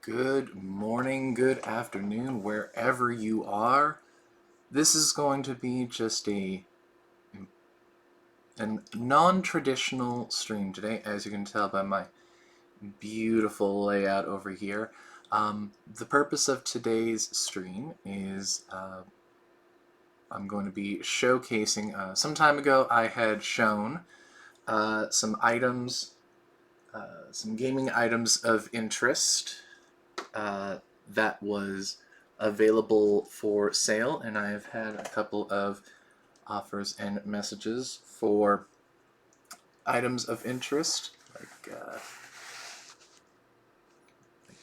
Good morning, good afternoon, wherever you are. This is going to be just a non-traditional stream today, as you can tell by my beautiful layout over here. The purpose of today's stream is I'm going to be showcasing. Some time ago, I had shown some items, some gaming items of interest that was available for sale, and I have had a couple of offers and messages for items of interest, like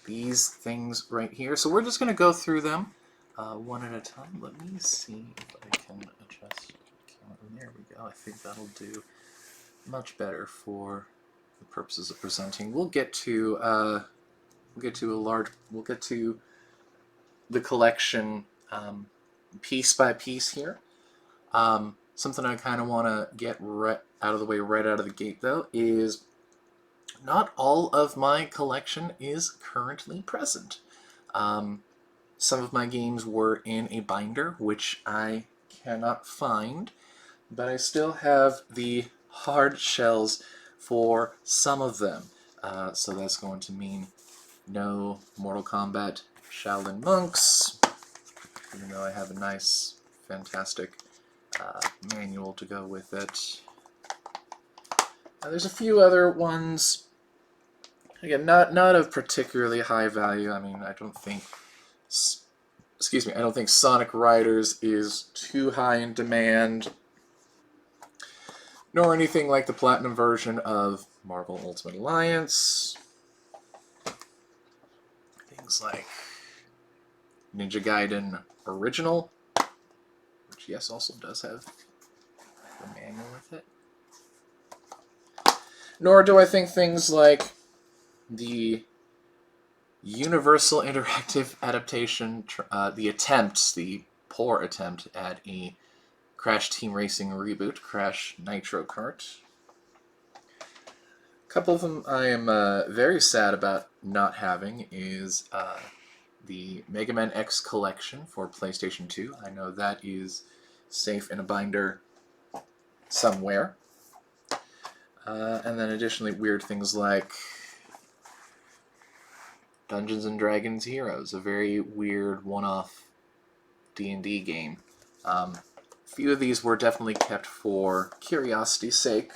these things right here. So we're just going to go through them one at a time. Let me see if I can adjust the camera. There we go. I think that'll do much better for the purposes of presenting. We'll get to the collection piece by piece here. Something I kind of want to get out of the way right out of the gate, though, is not all of my collection is currently present. Some of my games were in a binder, which I cannot find, but I still have the hard shells for some of them. So that's going to mean no Mortal Kombat Shaolin Monks, even though I have a nice, fantastic manual to go with it. There's a few other ones, again, not of particularly high value. I mean, I don't think Sonic Riders is too high in demand, nor anything like the Platinum version of Marvel Ultimate Alliance. Things like Ninja Gaiden Original, which, yes, also does have the manual with it. Nor do I think things like the Universal Interactive adaptation, the poor attempt at a Crash Team Racing reboot, Crash Nitro Kart. A couple of them I am very sad about not having is the Mega Man X collection for PlayStation 2. I know that is safe in a binder somewhere. And then additionally, weird things like Dungeons & Dragons Heroes, a very weird one-off D&D game. A few of these were definitely kept for curiosity's sake.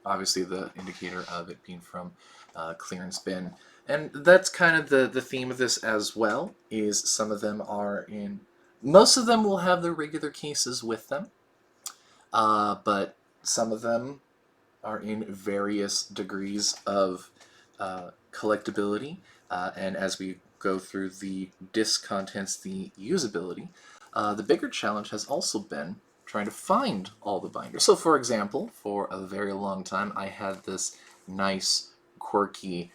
Obviously the indicator of it being from clearance bin. And that's kind of the theme of this as well, is some of them are in... Most of them will have their regular cases with them, but some of them are in various degrees of collectability, and as we go through the disc contents, the usability, the bigger challenge has also been trying to find all the binders. So for example, for a very long time, I had this nice, quirky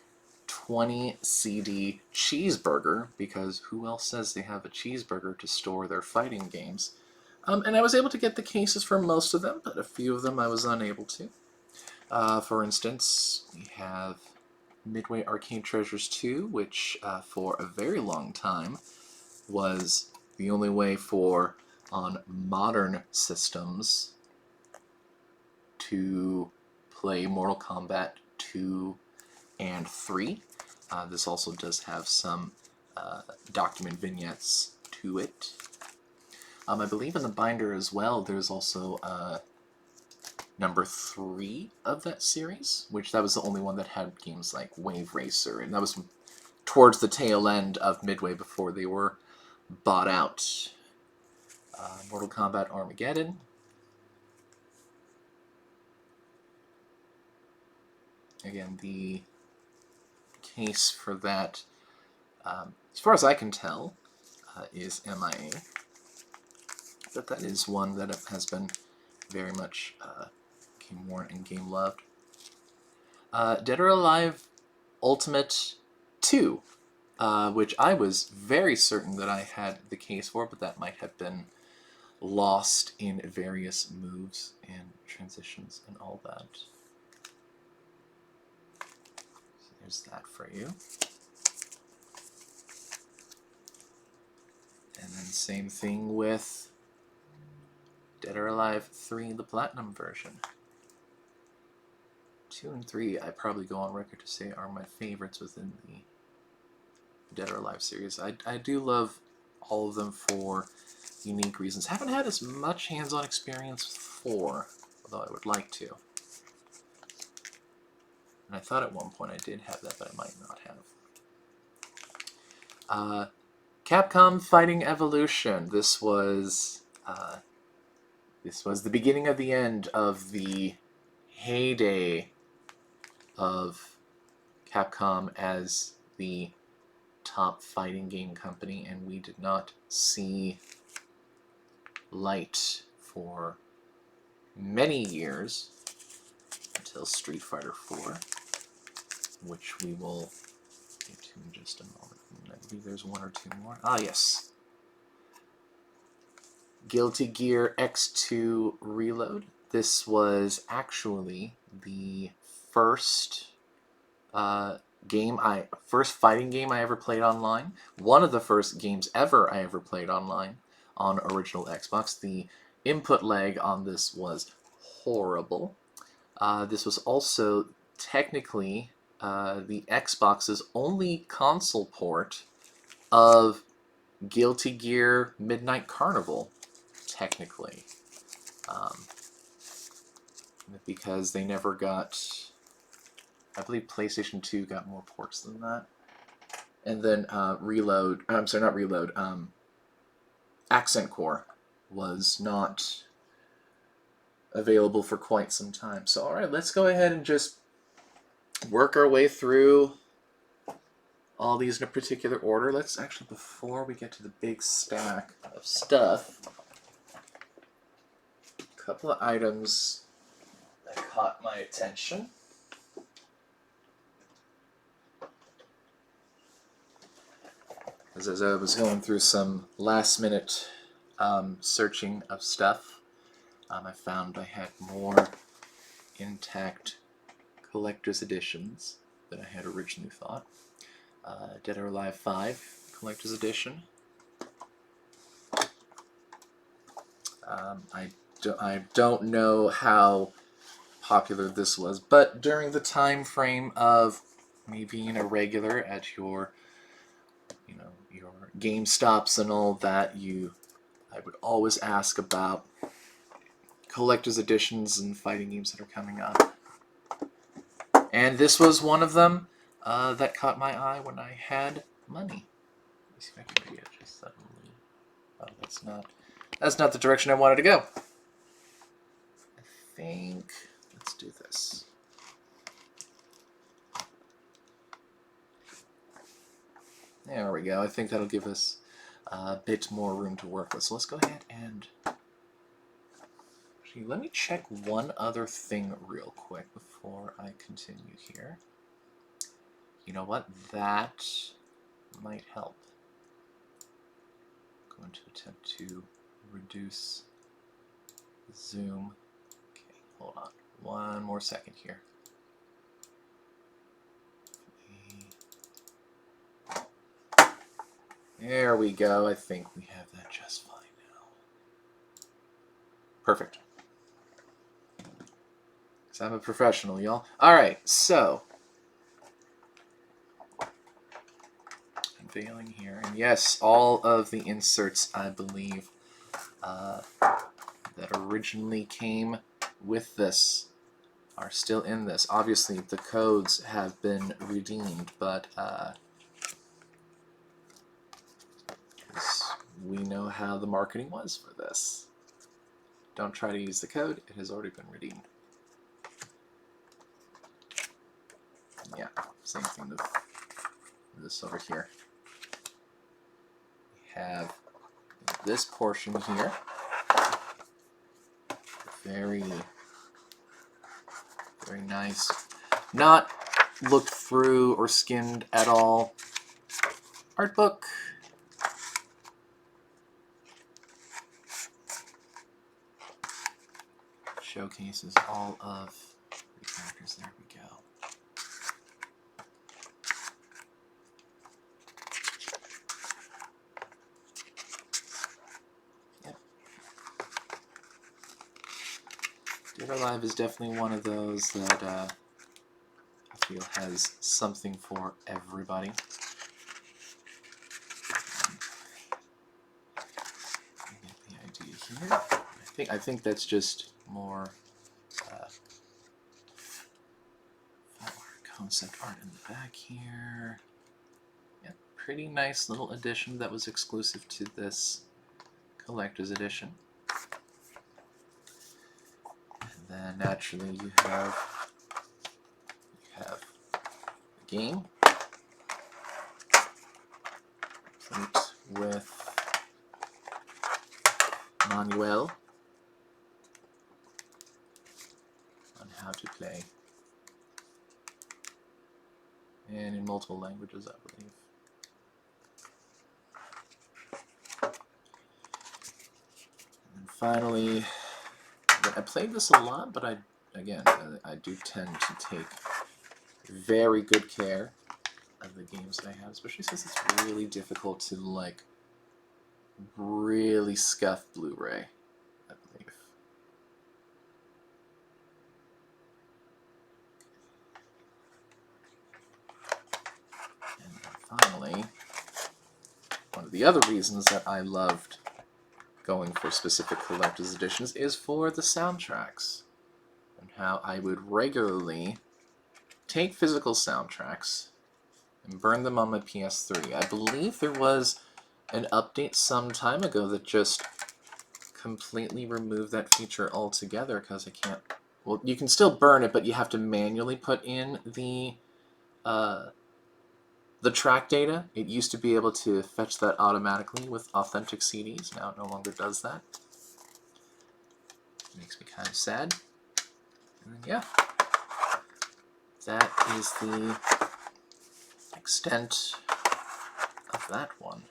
20 CD cheeseburger, because who else says they have a cheeseburger to store their fighting games? And I was able to get the cases for most of them, but a few of them I was unable to. For instance, we have Midway Arcade Treasures 2, which for a very long time was the only way on modern systems to play Mortal Kombat 2 and 3. This also does have some document vignettes to it. I believe in the binder as well, there's also number 3 of that series, which that was the only one that had games like Wave Racer, and that was towards the tail end of Midway before they were bought out. Mortal Kombat Armageddon. Again, the case for that, as far as I can tell, is MIA. But that is one that has been very much game worn and game loved. Dead or Alive Ultimate 2, which I was very certain that I had the case for, but that might have been lost in various moves and transitions and all that. So there's that for you. And then same thing with Dead or Alive 3, the Platinum version. 2 and 3, I probably go on record to say, are my favorites within the Dead or Alive series. I do love all of them for unique reasons. Haven't had as much hands-on experience with 4, although I would like to. And I thought at one point I did have that, but I might not have. Capcom Fighting Evolution. This was the beginning of the end of the heyday of Capcom as the top fighting game company, and we did not see light for many years until Street Fighter 4, which we will get to in just a moment. I believe there's 1 or 2 more. Ah, yes. Guilty Gear X2 Reload. This was actually the first first fighting game I ever played online. One of the first games ever I ever played online on original Xbox. The input lag on this was horrible. This was also technically the Xbox's only console port of Guilty Gear Midnight Carnival, technically. Because they never got... I believe PlayStation 2 got more ports than that. And then Reload... I'm sorry, not Reload. Accent Core was not available for quite some time. So, alright, let's go ahead and just work our way through all these in a particular order. Let's actually, before we get to the big stack of stuff, a couple of items that caught my attention. As I was going through some last-minute searching of stuff, I found I had more intact collector's editions than I had originally thought. Dead or Alive 5 collector's edition. I don't know how popular this was, but during the time frame of me being a regular at your GameStops and all that, I would always ask about collector's editions and fighting games that are coming up. And this was one of them that caught my eye when I had money. Let me see if I can read it just suddenly. Oh, that's not the direction I wanted to go. I think, let's do this. There we go. I think that'll give us a bit more room to work with. So let's go ahead and... Actually, let me check one other thing real quick before I continue here. You know what? That might help. I'm going to attempt to reduce the zoom. Okay, hold on. One more second here. There we go. I think we have that just fine now. Perfect. Because I'm a professional, y'all. Alright, so. Unveiling here. And yes, all of the inserts, I believe, that originally came with this are still in this. Obviously, the codes have been redeemed, but we know how the marketing was for this. Don't try to use the code. It has already been redeemed. Yeah, same thing with this over here. We have this portion here. Very nice. Not looked through or skimmed at all. Art book. Showcases all of the characters. There we go. Dead or Alive is definitely one of those that I feel has something for everybody. I get the idea here. I think that's just more concept art in the back here. Yeah, pretty nice little addition that was exclusive to this collector's edition. And then naturally you have the game complete with manual on how to play, and in multiple languages, I believe. And finally, I played this a lot, but I do tend to take very good care of the games that I have, especially since it's really difficult to like really scuff Blu-ray, I believe. And then finally, one of the other reasons that I loved going for specific collector's editions is for the soundtracks, and how I would regularly take physical soundtracks and burn them on my PS3. I believe there was an update some time ago that just completely removed that feature altogether, because I can't... Well, you can still burn it, but you have to manually put in the track data. It used to be able to fetch that automatically with authentic CDs. Now it no longer does that. It makes me kind of sad. And then, yeah, that is the extent of that one.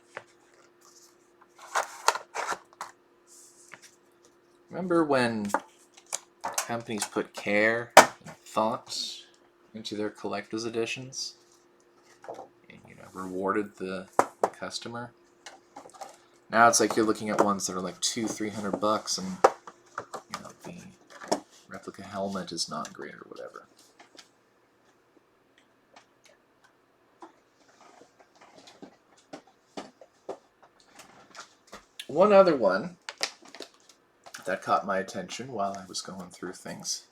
Remember when companies put care and thought into their collector's editions and, you know, rewarded the customer? Now it's like you're looking at ones that are like $200-300 and, you know, the replica helmet is not great or whatever. One other one that caught my attention while I was going through things: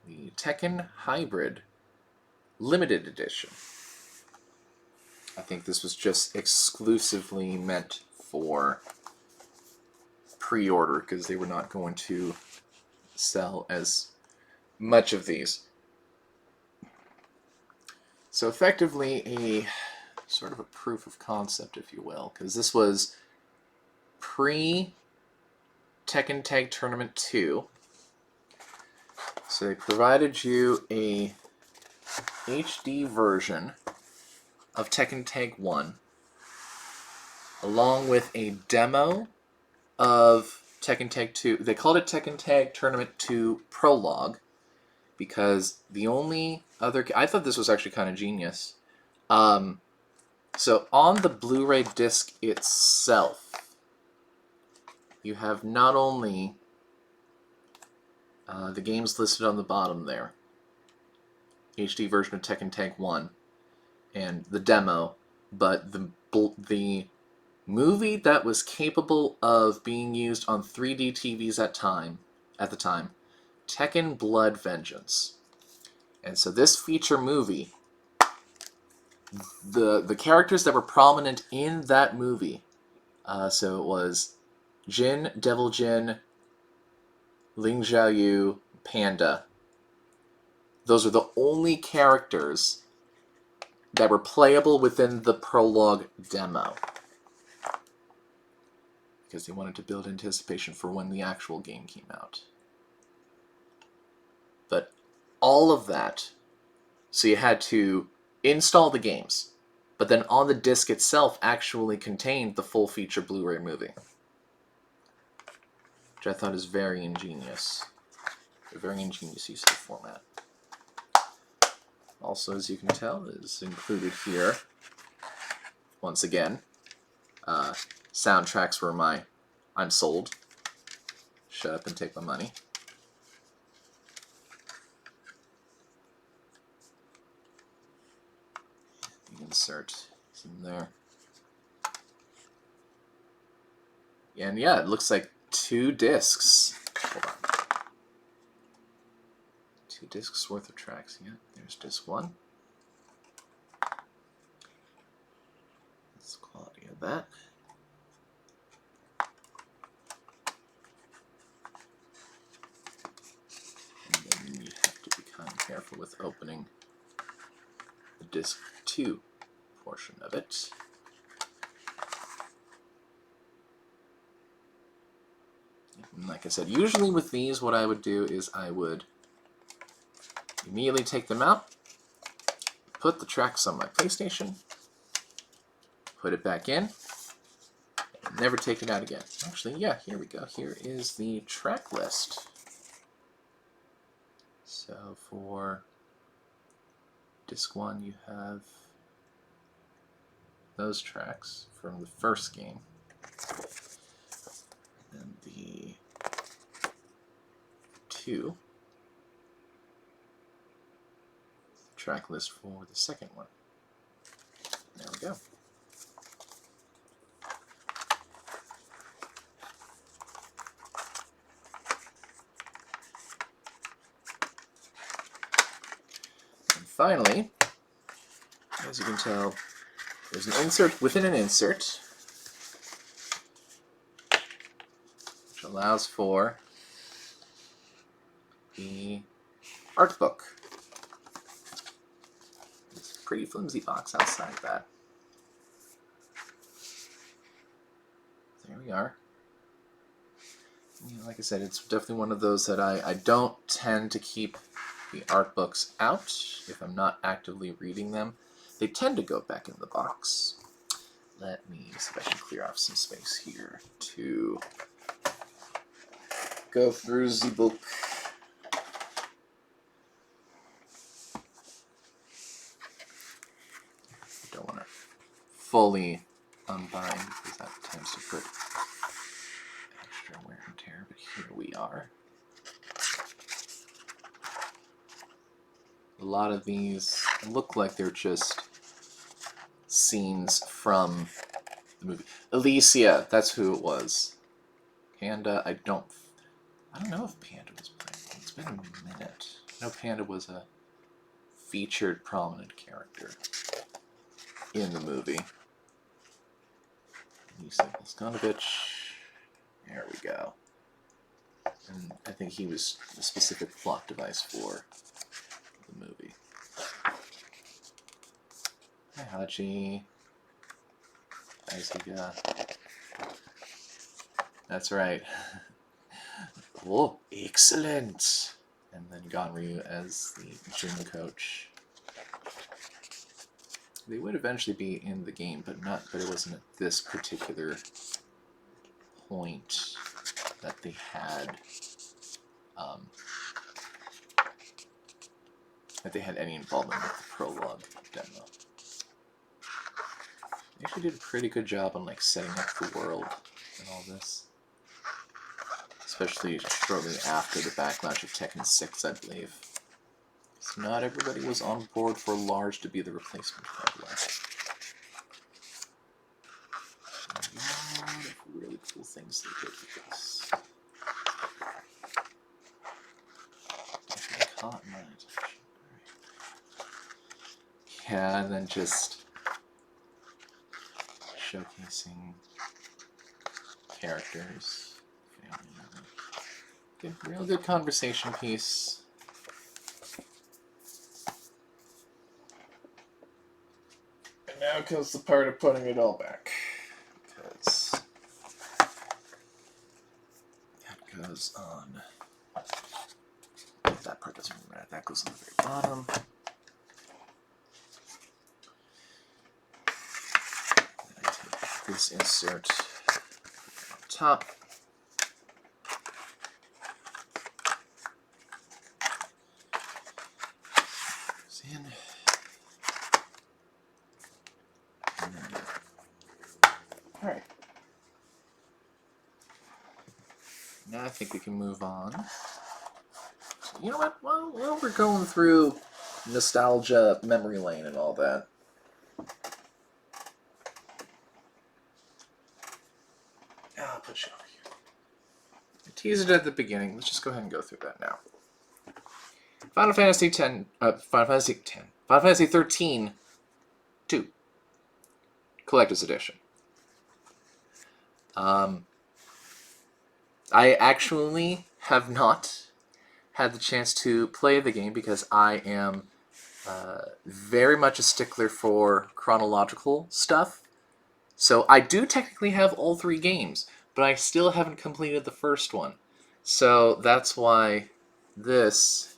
the Tekken Hybrid Limited Edition. I think this was just exclusively meant for pre-order, because they were not going to sell as much of these. So effectively a sort of a proof of concept, if you will, because this was pre-Tekken Tag Tournament 2. So they provided you a HD version of Tekken Tag 1, along with a demo of Tekken Tag 2. They called it Tekken Tag Tournament 2 Prologue, because the only other... I thought this was actually kind of genius. So on the Blu-ray disc itself, you have not only the games listed on the bottom there, HD version of Tekken Tag 1, and the demo, but the movie that was capable of being used on 3D TVs at the time, Tekken Blood Vengeance. And so this feature movie, the characters that were prominent in that movie, so it was Jin, Devil Jin, Ling Xiaoyu, Panda. Those are the only characters that were playable within the prologue demo, because they wanted to build anticipation for when the actual game came out. But all of that, so you had to install the games, but then on the disc itself actually contained the full feature Blu-ray movie, which I thought is very ingenious. A very ingenious use of the format. Also, as you can tell, is included here, once again, soundtracks were I'm sold. shut up and take my money. Insert in there. And yeah, it looks like 2 discs. Hold on. 2 discs worth of tracks. Yeah, there's disc 1. That's the quality of that. And then you have to be kind of careful with opening the disc 2 portion of it. And like I said, usually with these, what I would do is I would immediately take them out, put the tracks on my PlayStation, put it back in, and never take it out again. Actually, yeah, here we go. Here is the track list. So for disc 1, you have those tracks from the first game. And the 2 track list for the second one. There we go. And finally, as you can tell, there's an insert within an insert, which allows for the art book. It's a pretty flimsy box outside that. There we are. Yeah, like I said, it's definitely one of those that I don't tend to keep the art books out if I'm not actively reading them. They tend to go back in the box. Let me see if I can clear off some space here to go through the book. Don't want to fully unbind because that tends to put extra wear and tear, but here we are. A lot of these look like they're just scenes from the movie. Alicia, that's who it was. Panda, I don't know if Panda was playing. It's been a minute. I know Panda was a featured prominent character in the movie. Lisa Blaskanovich. There we go. And I think he was the specific plot device for the movie. Hi, Hachi. Aizuga. That's right. Oh, excellent! And then Ganryu as the gym coach. They would eventually be in the game, but it wasn't at this particular point that they had any involvement with the prologue demo. They actually did a pretty good job on like setting up the world and all this. Especially shortly after the backlash of Tekken 6, I believe. So not everybody was on board for Large to be the replacement for Edward. A lot of really cool things they did with this. Definitely caught my attention. Yeah, and then just showcasing characters. Good, real good conversation piece. And now comes the part of putting it all back. Because that goes on. That part doesn't matter. That goes on the very bottom. Then I take this insert on top. In. Alright. Now I think we can move on. So, you know what? Well, we're going through nostalgia, memory lane, and all that. I'll put you over here. I teased it at the beginning. Let's just go ahead and go through that now. Final Fantasy X, Final Fantasy 13, 2, Collector's Edition. I actually have not had the chance to play the game because I am very much a stickler for chronological stuff. So I do technically have all 3 games, but I still haven't completed the first one. So that's why this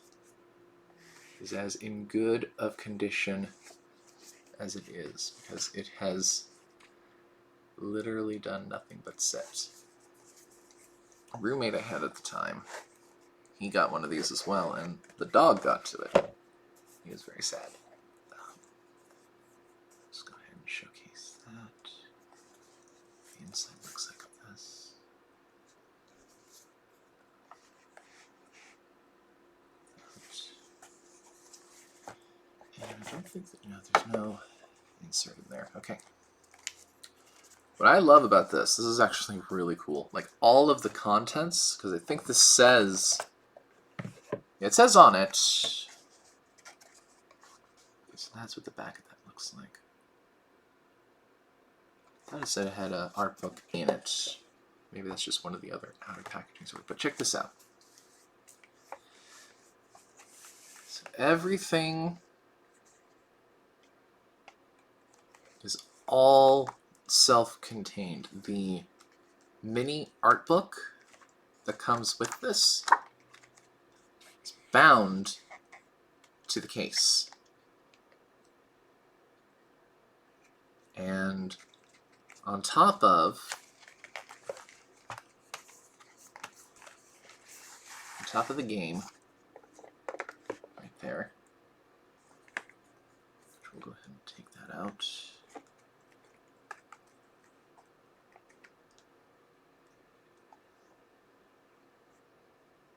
is as in good of condition as it is, because it has literally done nothing but set. A roommate I had at the time, he got one of these as well, and the dog got to it. He was very sad. Let's go ahead and showcase that. The inside looks like this. And I don't think that, no, there's no insert in there. Okay. What I love about this is actually really cool. Like, all of the contents, because I think this says, it says on it, so that's what the back of that looks like. I thought it said it had an art book in it. Maybe that's just one of the other outer packaging sort. But check this out. So everything is all self-contained. The mini art book that comes with this is bound to the case. And on top of the game, right there, we'll go ahead and take that out.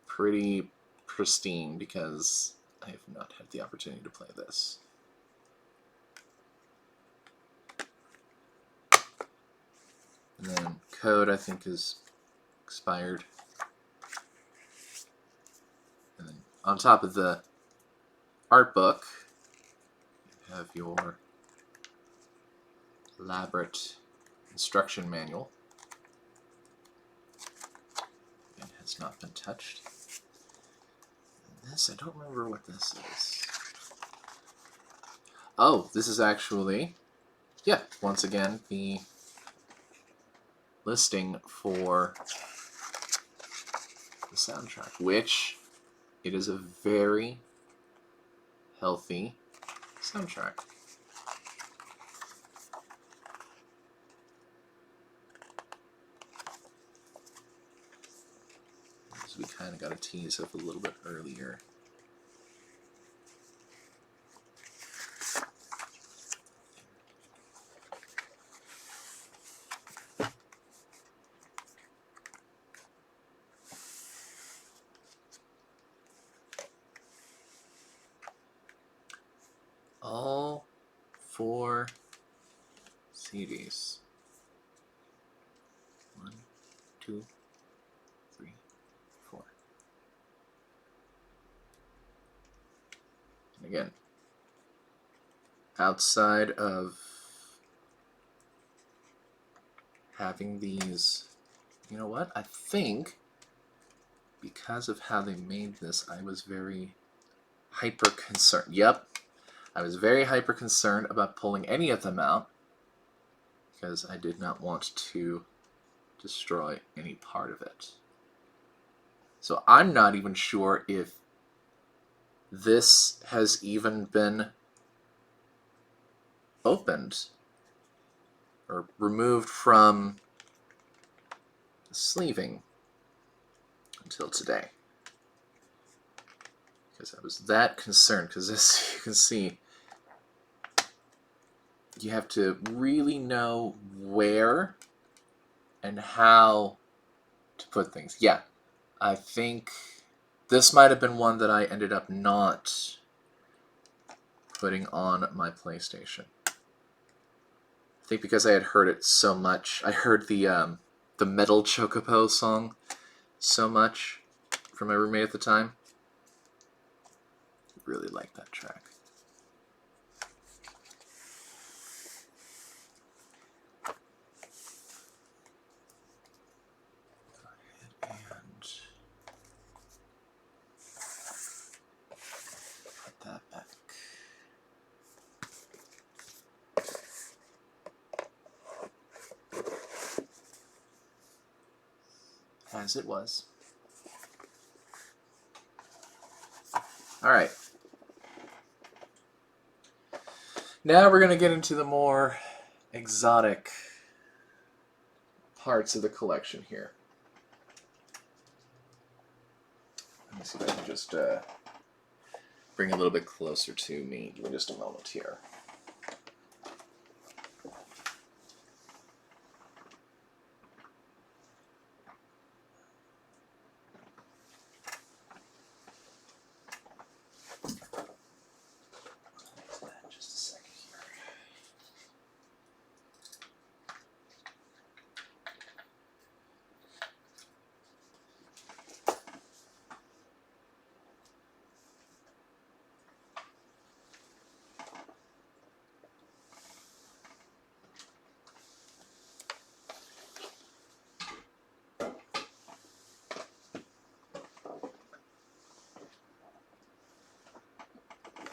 Pretty pristine because I have not had the opportunity to play this. And then code, I think, is expired. And then on top of the art book, you have your elaborate instruction manual. It has not been touched. And this, I don't remember what this is. Oh, this is actually, yeah, once again, the listing for the soundtrack, which it is a very healthy soundtrack. So we kind of got a tease of a little bit earlier. All 4 CDs. 1, 2, 3, 4. And again, outside of having these, you know what? I think because of how they made this, I was very hyper concerned. Yep. I was very hyper concerned about pulling any of them out because I did not want to destroy any part of it. So I'm not even sure if this has even been opened or removed from the sleeving until today. Because I was that concerned, because as you can see, you have to really know where and how to put things. Yeah, I think this might have been one that I ended up not putting on my PlayStation. I think because I had heard it so much. I heard the Metal Chocobo song so much from my roommate at the time. Really liked that track. Go ahead and put that back. As it was. Alright. Now we're going to get into the more exotic parts of the collection here. Let me see if I can just bring a little bit closer to me. Give me just a moment here.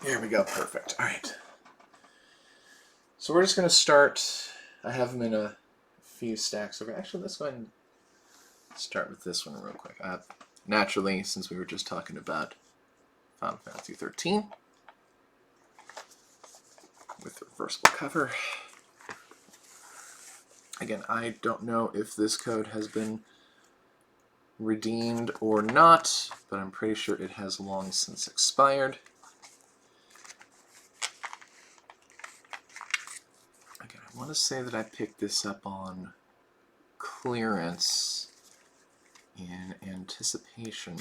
There we go, perfect. All right. So we're just going to start. I have them in a few stacks over. Actually, let's go ahead and start with this one real quick. Naturally, since we were just talking about Final Fantasy 13 with the reversible cover. Again, I don't know if this code has been redeemed or not, but I'm pretty sure it has long since expired. Again, I want to say that I picked this up on clearance in anticipation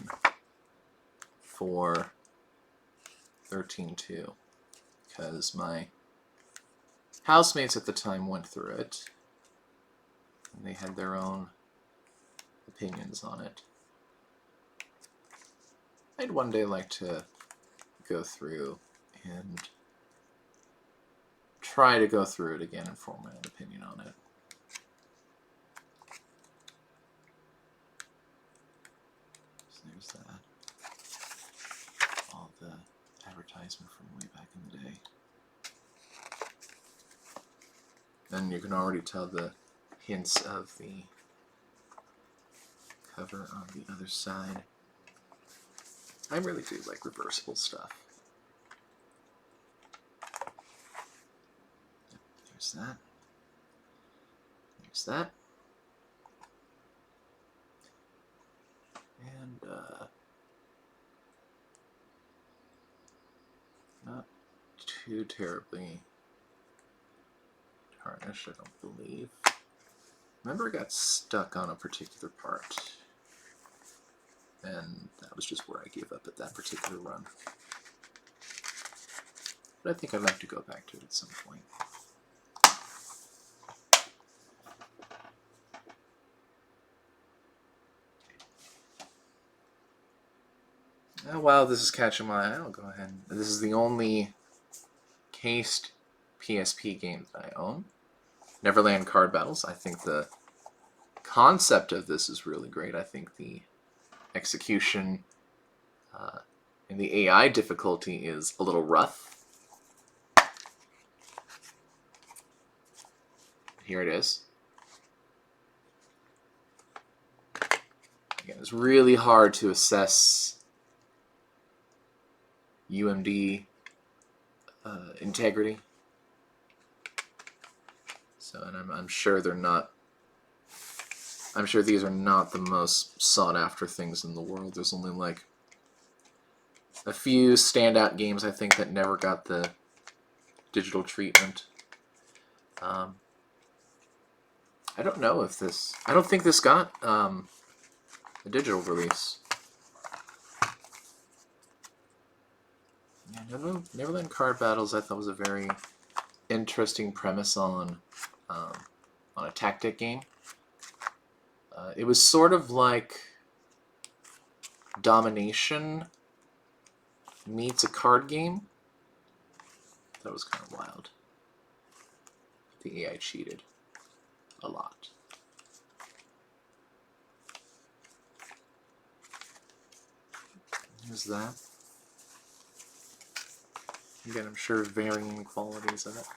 for 13.2, because my housemates at the time went through it, and they had their own opinions on it. I'd one day like to go through and try to go through it again and form my own opinion on it. So there's that. All the advertisement from way back in the day. And you can already tell the hints of the cover on the other side. I really do like reversible stuff. There's that. There's that. And not too terribly tarnished, I don't believe. Remember, it got stuck on a particular part, and that was just where I gave up at that particular run. But I think I'd like to go back to it at some point. Oh, wow, this is catching my eye. I'll go ahead. This is the only cased PSP game that I own. Neverland Card Battles. I think the concept of this is really great. I think the execution and the AI difficulty is a little rough. Here it is. Again, it's really hard to assess UMD integrity. So, and I'm sure they're not. I'm sure these are not the most sought after things in the world. There's only like a few standout games I think that never got the digital treatment. I don't know if this. I don't think this got a digital release. Yeah, Neverland Card Battles I thought was a very interesting premise on a tactic game. It was sort of like Domination meets a card game. That was kind of wild. The AI cheated a lot. Here's that. Again, I'm sure varying qualities of it.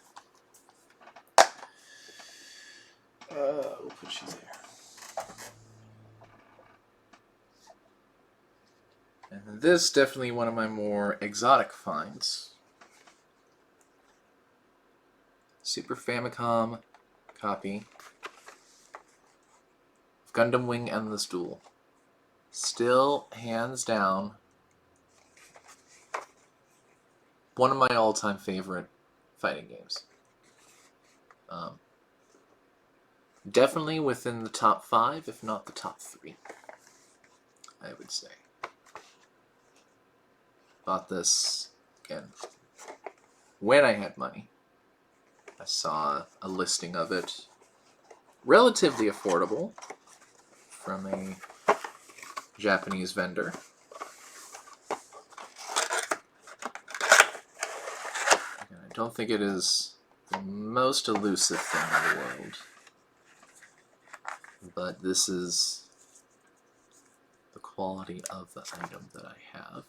We'll put you there. And this definitely one of my more exotic finds. Super Famicom copy of Gundam Wing Endless Duel. Still, hands down, one of my all-time favorite fighting games. Definitely within the top 5, if not the top 3, I would say. Bought this, again, when I had money. I saw a listing of it, relatively affordable, from a Japanese vendor. Again, I don't think it is the most elusive thing in the world, but this is the quality of the item that I have.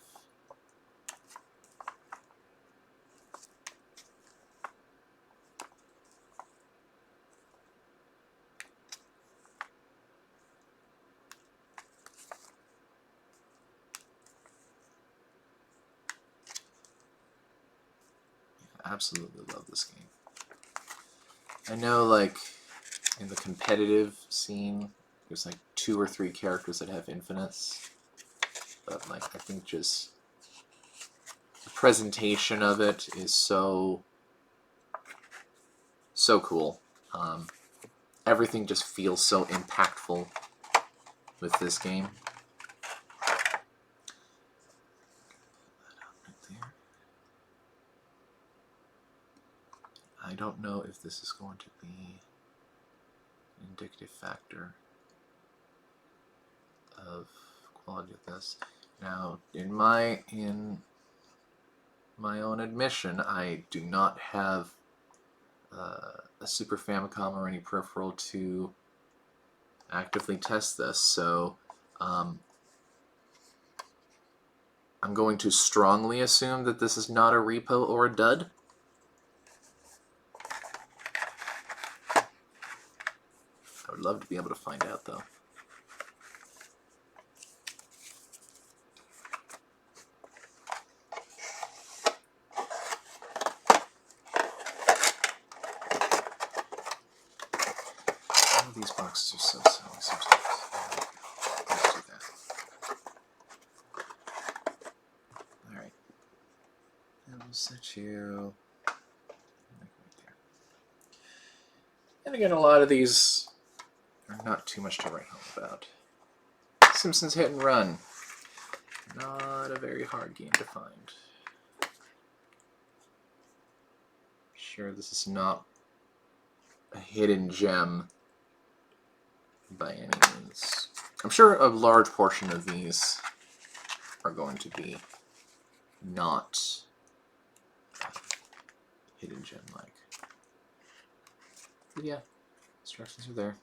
Absolutely love this game. I know, like, in the competitive scene, there's like 2 or 3 characters that have infinites, but like I think just the presentation of it is so cool. Everything just feels so impactful with this game. I don't know if this is going to be an indicative factor of quality of this. Now, in my own admission, I do not have a Super Famicom or any peripheral to actively test this, so I'm going to strongly assume that this is not a repo or a dud. I would love to be able to find out, though. All of these boxes are so silly sometimes. Let's do that. Alright. And we'll set you right there. And again, a lot of these are not too much to write home about. Simpsons Hit and Run. Not a very hard game to find. Sure, this is not a hidden gem by any means. I'm sure a large portion of these are going to be not hidden gem-like. But yeah, instructions are there.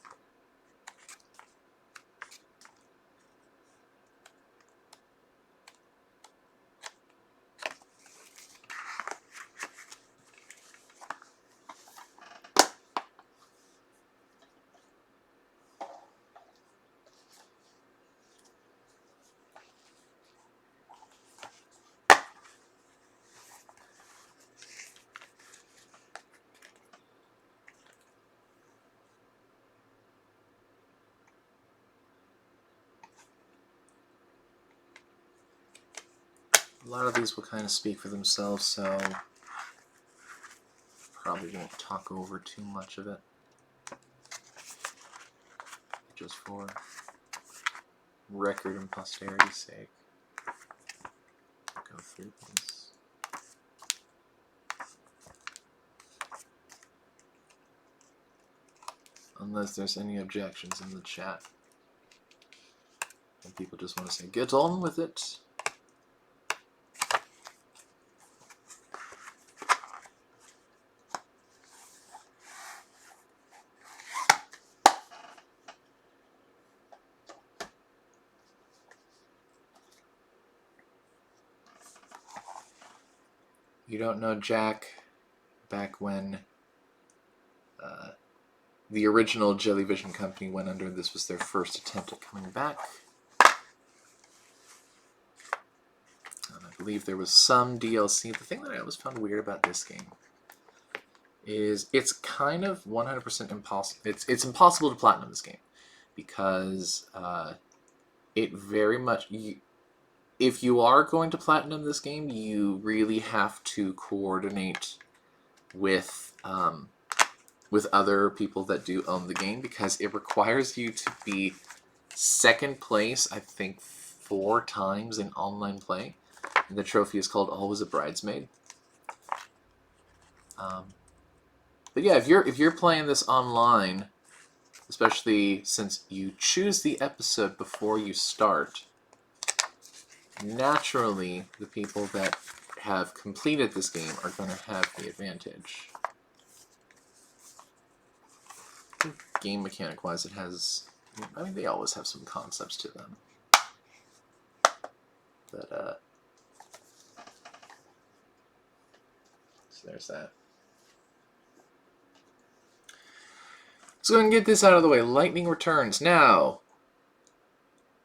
A lot of these will kind of speak for themselves, so probably won't talk over too much of it. Just for record and posterity's sake, go through these. Unless there's any objections in the chat. And people just want to say, get on with it. You don't know Jack, back when the original Jellyvision company went under, this was their first attempt at coming back. And I believe there was some DLC. The thing that I always found weird about this game is it's kind of 100% impossible. It's impossible to platinum this game because it very much... if you are going to platinum this game, you really have to coordinate with other people that do own the game, because it requires you to be second place, I think, 4 times in online play. And the trophy is called Always a Bridesmaid. But yeah, if you're playing this online, especially since you choose the episode before you start, naturally the people that have completed this game are going to have the advantage. Game mechanic wise, it has, I mean, they always have some concepts to them, but so there's that. Let's go ahead and get this out of the way. Lightning Returns. Now,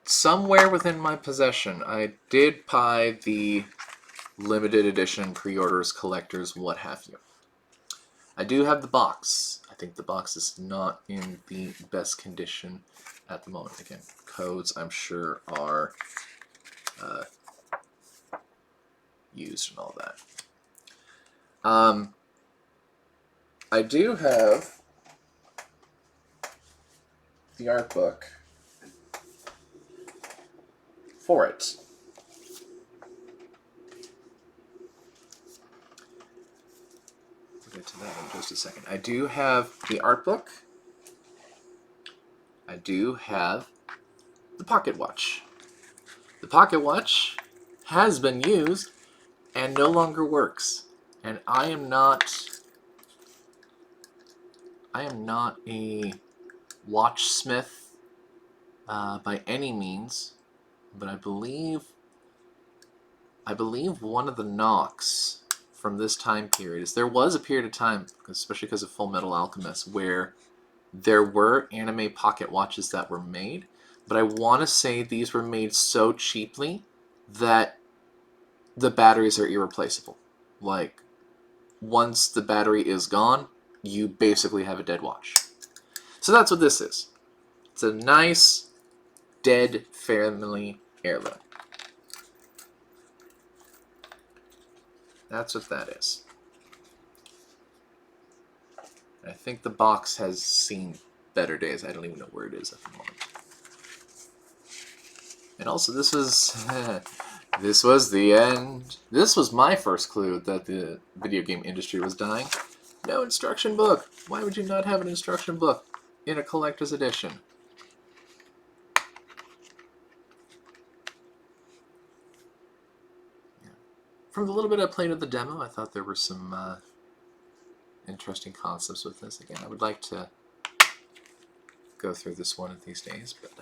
somewhere within my possession, I did buy the limited edition pre-orders, collectors, what have you. I do have the box. I think the box is not in the best condition at the moment. Again, codes, I'm sure, are used and all that. I do have the art book for it. We'll get to that in just a second. I do have the art book. I do have the pocket watch. The pocket watch has been used and no longer works. And I am not a watchsmith by any means, but I believe one of the knocks from this time period is there was a period of time, especially because of Full Metal Alchemist, where there were anime pocket watches that were made, but I want to say these were made so cheaply that the batteries are irreplaceable. Like, once the battery is gone, you basically have a dead watch. So that's what this is. It's a nice, dead family heirloom. That's what that is. I think the box has seen better days. I don't even know where it is at the moment. And also, this was this was the end. This was my first clue that the video game industry was dying. No instruction book. Why would you not have an instruction book in a collector's edition? Yeah. From the little bit I played of the demo, I thought there were some interesting concepts with this. Again, I would like to go through this one of these days, but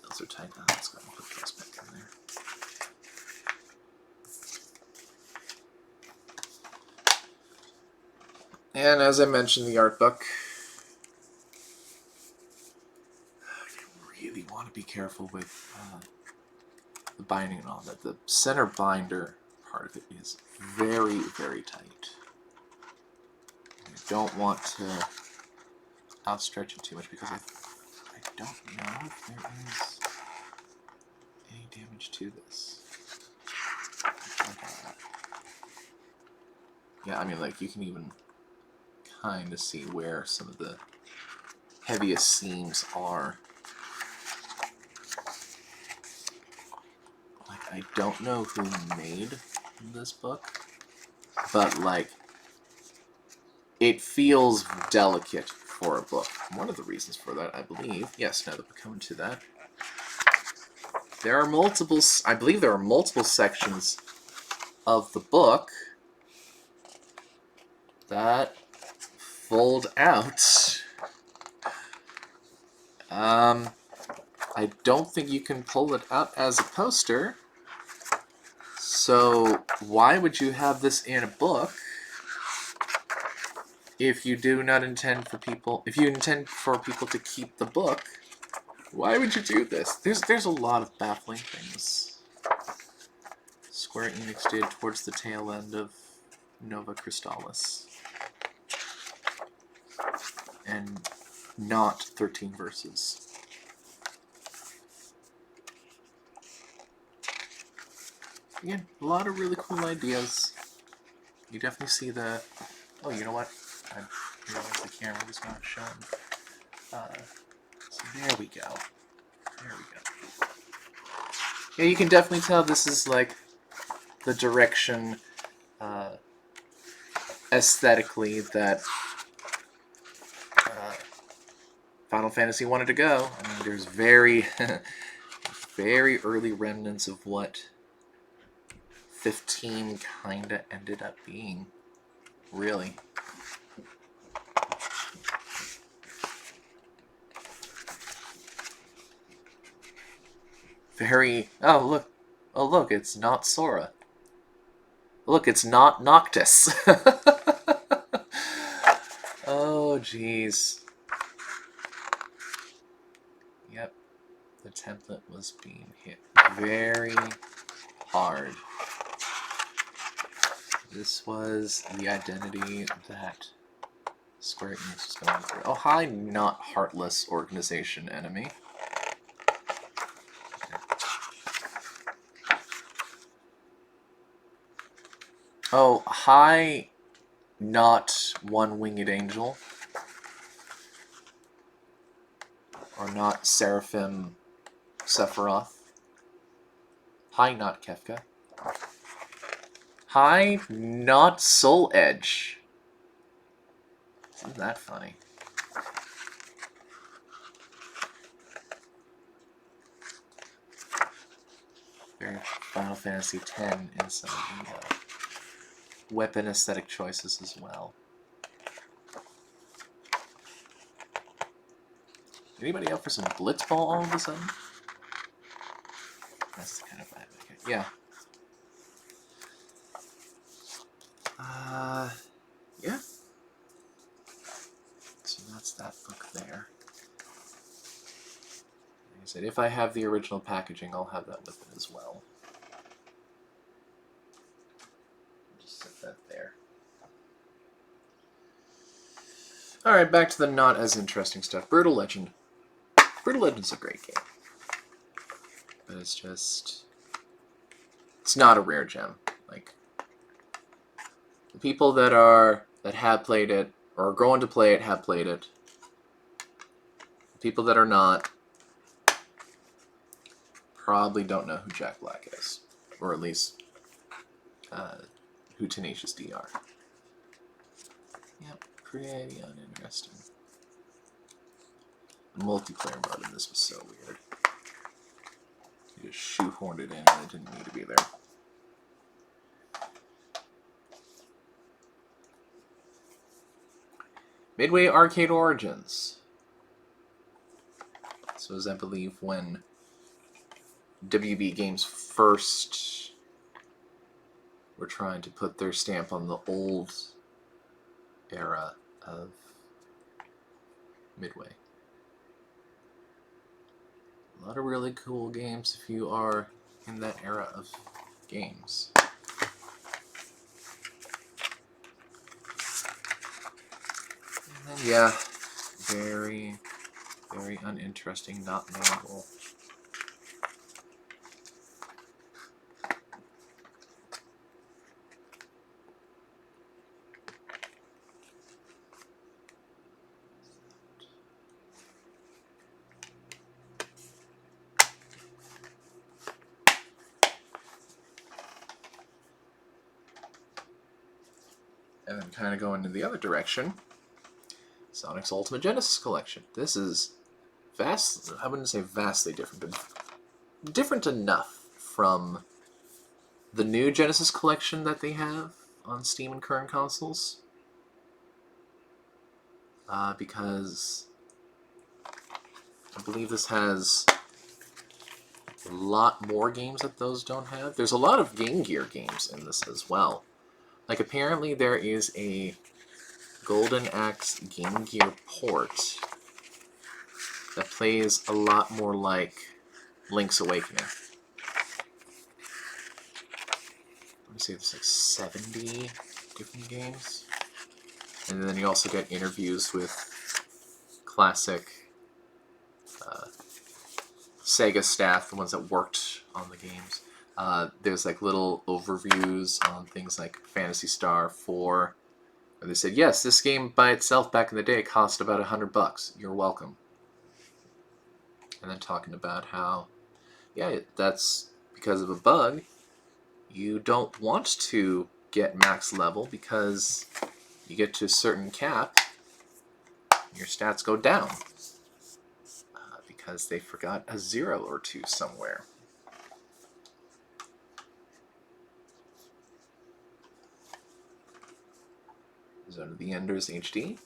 those are tight. Let's go ahead and put those back in there. And as I mentioned, the art book. I really want to be careful with the binding and all that. The center binder part of it is very, very tight. I don't want to outstretch it too much because I don't know if there is any damage to this. Yeah, I mean, like, you can even kind of see where some of the heaviest seams are. I don't know who made this book, but like, it feels delicate for a book. One of the reasons for that, I believe, yes, now that we're coming to that, there are multiple, I believe there are multiple sections of the book that fold out. I don't think you can pull it out as a poster. So why would you have this in a book if you do not intend for people, if you intend for people to keep the book? Why would you do this? There's a lot of baffling things Square Enix did towards the tail end of Nova Crystallis. And not 13 Verses. Again, a lot of really cool ideas. You definitely see the... Oh, you know what? I realized the camera was not showing. So there we go. There we go. Yeah, you can definitely tell this is like the direction aesthetically that Final Fantasy wanted to go. I mean, there's very, very early remnants of what 15 kinda ended up being. Really. Very... Oh, look. Oh, look, it's not Sora. Look, it's not Noctis. Oh, jeez. Yep. The template was being hit very hard. This was the identity that Square Enix was going through. Oh, hi, not heartless organization enemy. Oh, hi, not one-winged angel. Or not Seraphim Sephiroth. Hi, not Kefka. Hi, not Soul Edge. Isn't that funny? Very Final Fantasy X in some of the weapon aesthetic choices as well. Anybody out for some Blitzball all of a sudden? That's the kind of vibe. Okay. Yeah. Yeah. So that's that book there. Like I said, if I have the original packaging, I'll have that with it as well. Just set that there. Alright, back to the not as interesting stuff. Brutal Legend. Brutal Legend's a great game. But it's just... It's not a rare gem. Like, the people that have played it, or are going to play it, have played it. The people that are not probably don't know who Jack Black is. Or at least who Tenacious D are. Yep, pretty uninteresting. The multiplayer mode in this was so weird. You just shoehorned it in and it didn't need to be there. Midway Arcade Origins. This was, I believe, when WB Games first were trying to put their stamp on the old era of Midway. A lot of really cool games if you are in that era of games. And then, yeah, very, very uninteresting, not memorable. And then kind of going in the other direction, Sonic's Ultimate Genesis Collection. This is I wouldn't say vastly different, but different enough from the new Genesis Collection that they have on Steam and current consoles. Because I believe this has a lot more games that those don't have. There's a lot of Game Gear games in this as well. Like, apparently there is a Golden Axe Game Gear port that plays a lot more like Link's Awakening. Let me say there's like 70 different games. And then you also get interviews with classic Sega staff, the ones that worked on the games. There's like little overviews on things like Phantasy Star 4, where they said, yes, this game by itself back in the day cost about $100. You're welcome. And then talking about how, yeah, that's because of a bug. You don't want to get max level because you get to a certain cap, your stats go down. Because they forgot a 0 or 2 somewhere. Zone of the Enders HD.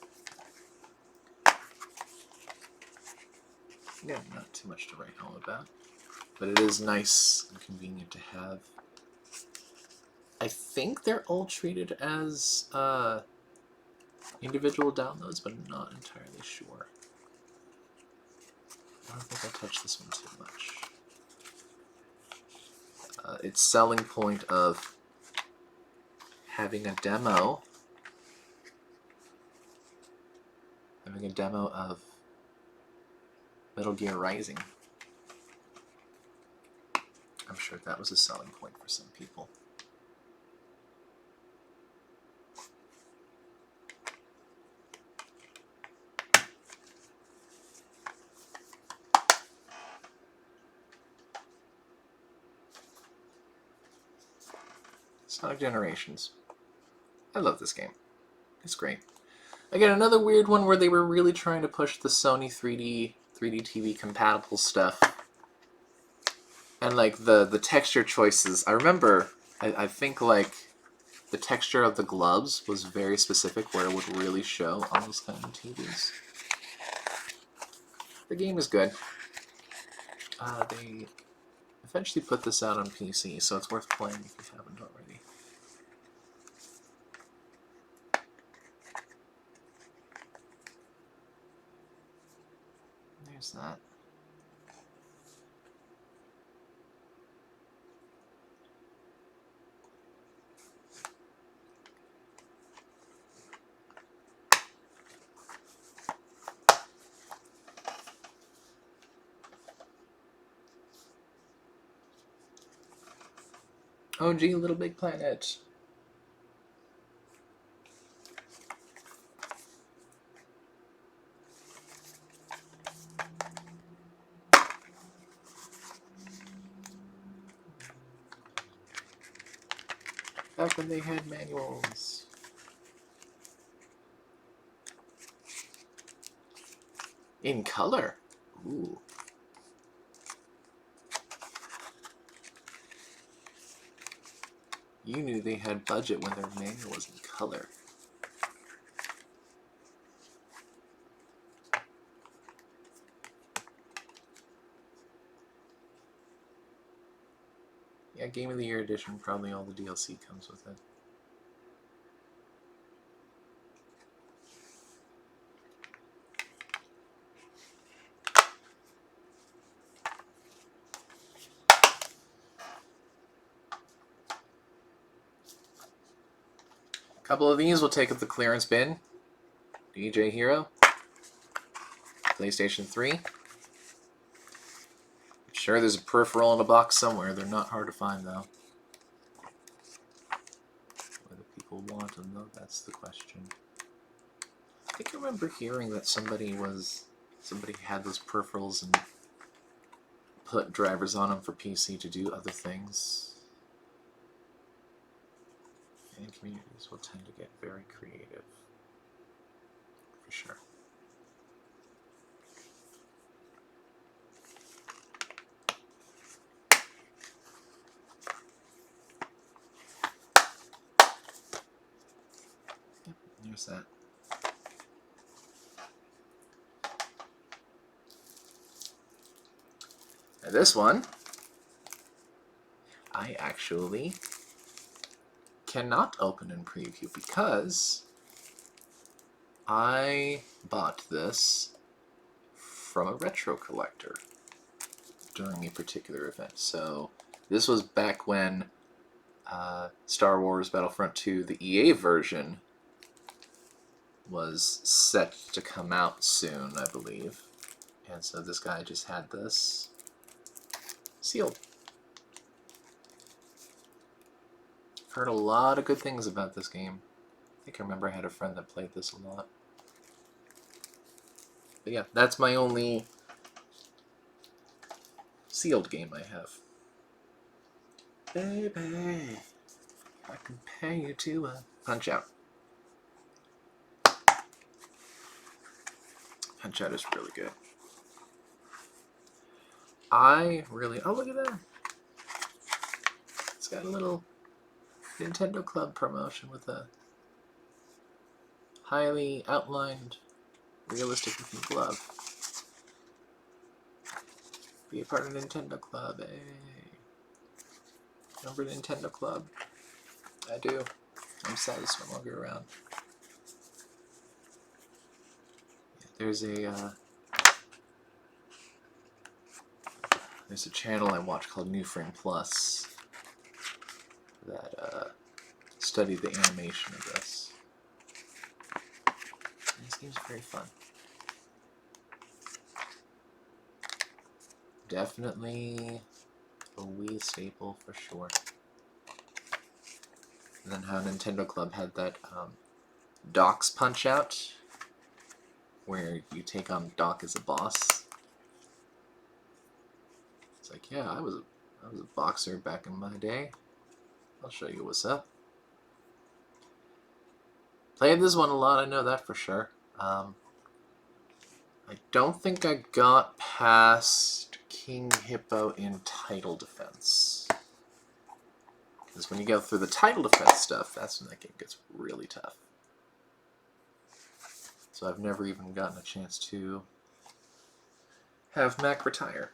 Yeah, not too much to write home about. But it is nice and convenient to have. I think they're all treated as individual downloads, but I'm not entirely sure. I don't think I touched this one too much. Its selling point of having a demo of Metal Gear Rising. I'm sure that was a selling point for some people. Sonic Generations. I love this game. It's great. Again, another weird one where they were really trying to push the Sony 3D TV compatible stuff. And like the texture choices, I remember, I think like the texture of the gloves was very specific where it would really show on those kind of TVs. The game is good. They eventually put this out on PC, so it's worth playing if you haven't already. There's that. Oh gee, Little Big Planet. Back when they had manuals. In color. Ooh. You knew they had budget when their manual was in color. Yeah, Game of the Year edition, probably all the DLC comes with it. A couple of these will take up the clearance bin. DJ Hero. PlayStation 3. Sure, there's a peripheral in a box somewhere. They're not hard to find, though. Whether people want them, though, that's the question. I think I remember hearing that somebody had those peripherals and put drivers on them for PC to do other things. fan communities will tend to get very creative, for sure. Yep, there's that. Now this one, I actually cannot open and preview because I bought this from a retro collector during a particular event. So this was back when Star Wars Battlefront 2, the EA version, was set to come out soon, I believe. And so this guy just had this sealed. I've heard a lot of good things about this game. I think I remember I had a friend that played this a lot. But yeah, that's my only sealed game I have. Baby, I compare you to a Punch-Out. Punch-Out is really good. Oh, look at that. It's got a little Nintendo Club promotion with a highly outlined, realistic looking glove. Be a part of Nintendo Club, eh? Remember Nintendo Club? I do. I'm sad it's no longer around. There's a channel I watch called New Frame Plus that studied the animation of this. And this game's very fun. Definitely a Wii staple for sure. And then how Nintendo Club had that Doc's Punch-Out, where you take on Doc as a boss. It's like, yeah, I was a boxer back in my day. I'll show you what's up. Played this one a lot, I know that for sure. I don't think I got past King Hippo in Title Defense. Because when you go through the Title Defense stuff, that's when that game gets really tough. So I've never even gotten a chance to have Mac retire.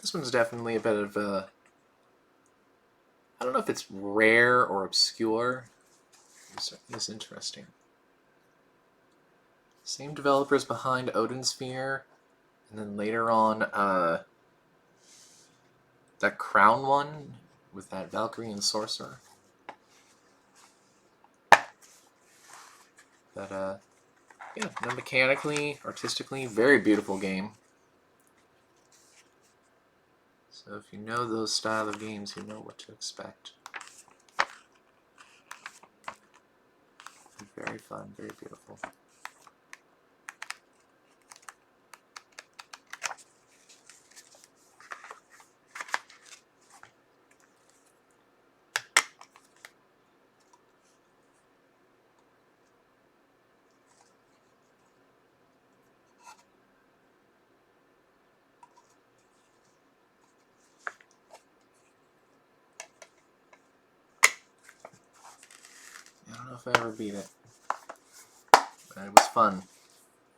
This one's definitely a bit of a... I don't know if it's rare or obscure. It certainly is interesting. Same developers behind Odin Sphere, and then later on, that Crown one with that Valkyrie and Sorcerer. But, yeah, no, mechanically, artistically, very beautiful game. So if you know those style of games, you know what to expect. Very fun, very beautiful. I don't know if I ever beat it, but it was fun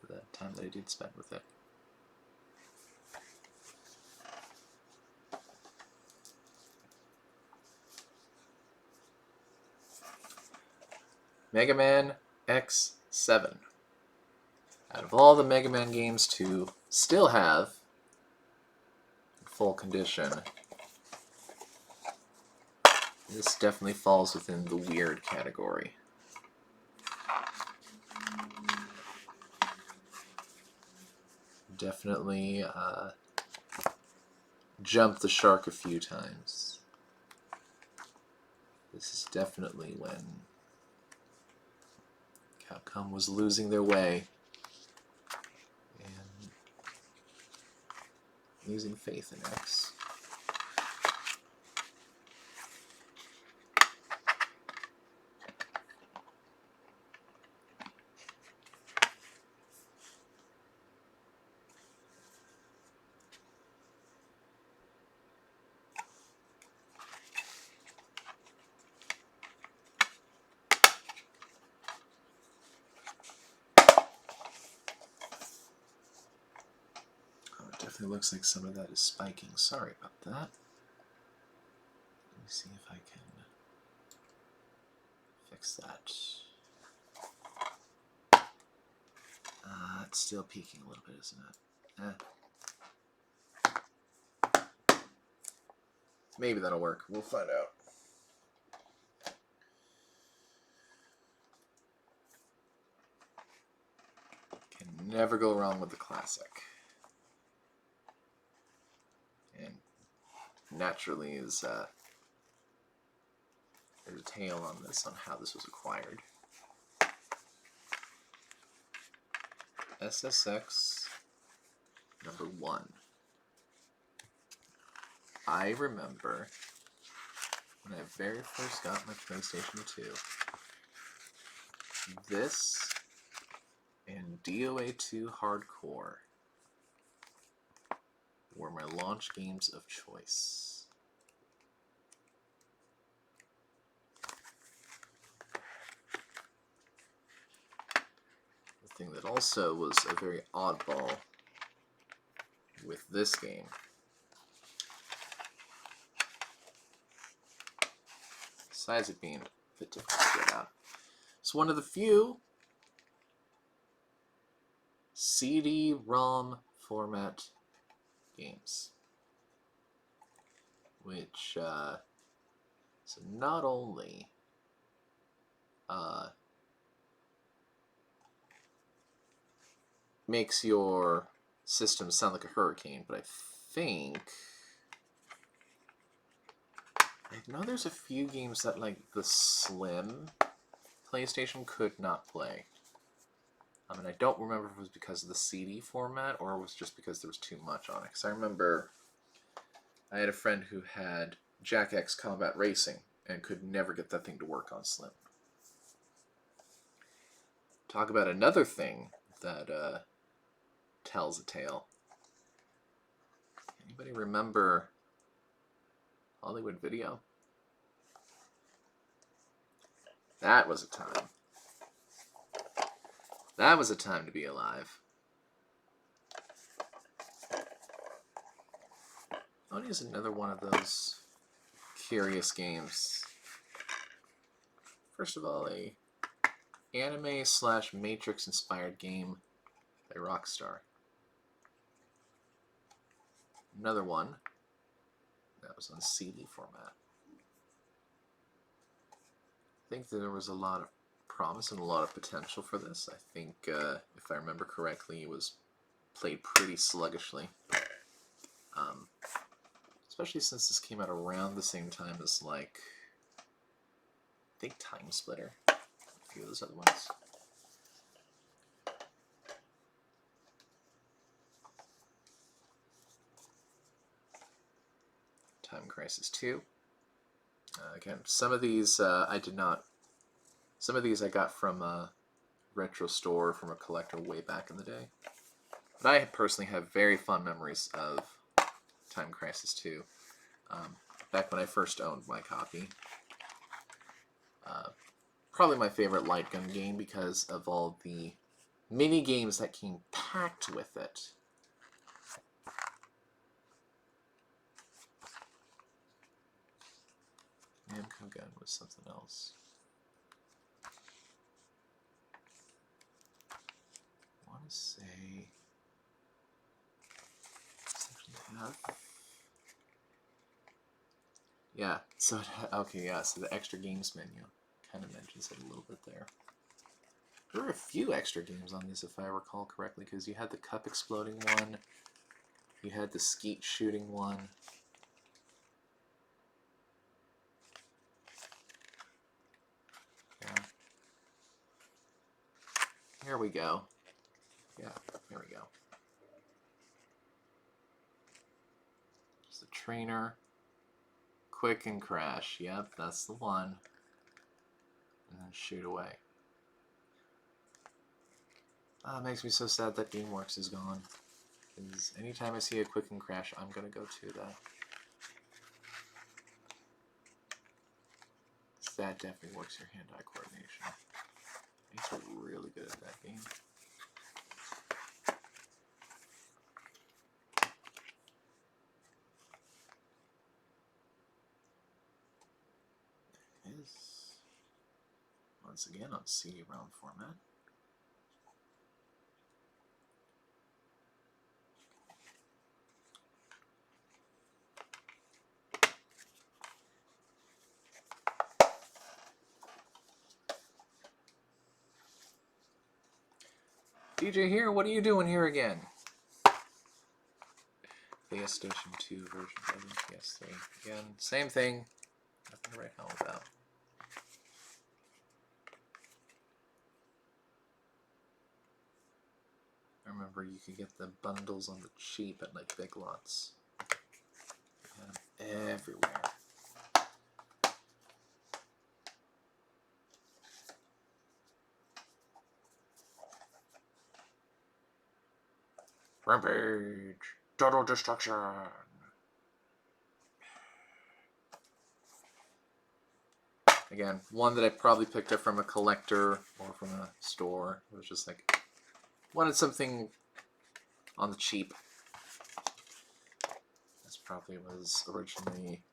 for that time that I did spend with it. Mega Man X7. Out of all the Mega Man games to still have in full condition, this definitely falls within the weird category. Definitely jumped the shark a few times. This is definitely when Capcom was losing their way and losing faith in X. definitely looks like some of that is spiking. Sorry about that. Let me see if I can fix that. It's still peaking a little bit, isn't it? Maybe that'll work. We'll find out. Can never go wrong with the classic. And naturally is there's a tale on this, on how this was acquired. SSX number 1. I remember when I very first got my PlayStation 2, this and DOA 2 Hardcore were my launch games of choice. The thing that also was a very oddball with this game besides it being a bit difficult to get out, it's one of the few CD-ROM format games, which so not only makes your system sound like a hurricane, but I think I know there's a few games that like the Slim PlayStation could not play. I mean, I don't remember if it was because of the CD format or it was just because there was too much on it. Because I remember I had a friend who had Jack X Combat Racing and could never get that thing to work on Slim. Talk about another thing that tells a tale. Anybody remember Hollywood Video? That was a time. That was a time to be alive. Oni is another one of those curious games. First of all, a anime/Matrix inspired game by Rockstar. Another one that was on CD format. I think there was a lot of promise and a lot of potential for this. I think, if I remember correctly, it was played pretty sluggishly. Especially since this came out around the same time as, like, I think Time Splitter, a few of those other ones. Time Crisis 2. Again, some of these I did not. Some of these I got from a retro store, from a collector way back in the day. But I personally have very fond memories of Time Crisis 2. Back when I first owned my copy. Probably my favorite light gun game because of all the mini games that came packed with it. Namco Gun was something else. I want to say... Yeah, so okay, yeah, so the extra games menu kind of mentions it a little bit there. There were a few extra games on this, if I recall correctly, because you had the cup exploding one, you had the skeet shooting one. Yeah. Here we go. Yeah, here we go. There's the trainer. Quick and crash. Yep, that's the one. And then shoot away. It makes me so sad that GameWorks is gone. Because anytime I see a quick and crash, I'm going to go to that. That definitely works your hand-eye coordination. I used to be really good at that game. is once again on CD-ROM format. DJ here, what are you doing here again? PlayStation 2 version, PS3. Again, same thing. Nothing to write home about. I remember you could get the bundles on the cheap at like Big Lots. Everywhere. Rampage! Total destruction! Again, one that I probably picked up from a collector or from a store. It was just like, wanted something on the cheap. This probably was originally...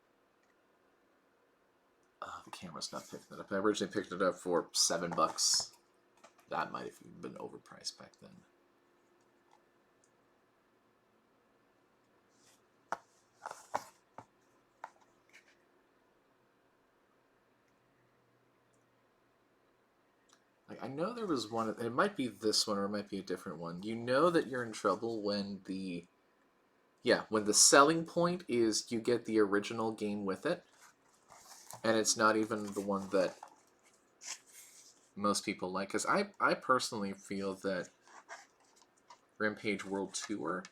the camera's not picking it up. I originally picked it up for $7. That might have even been overpriced back then. I know there was one, it might be this one or it might be a different one. You know that you're in trouble when the selling point is you get the original game with it, and it's not even the one that most people like. Because I personally feel that Rampage World Tour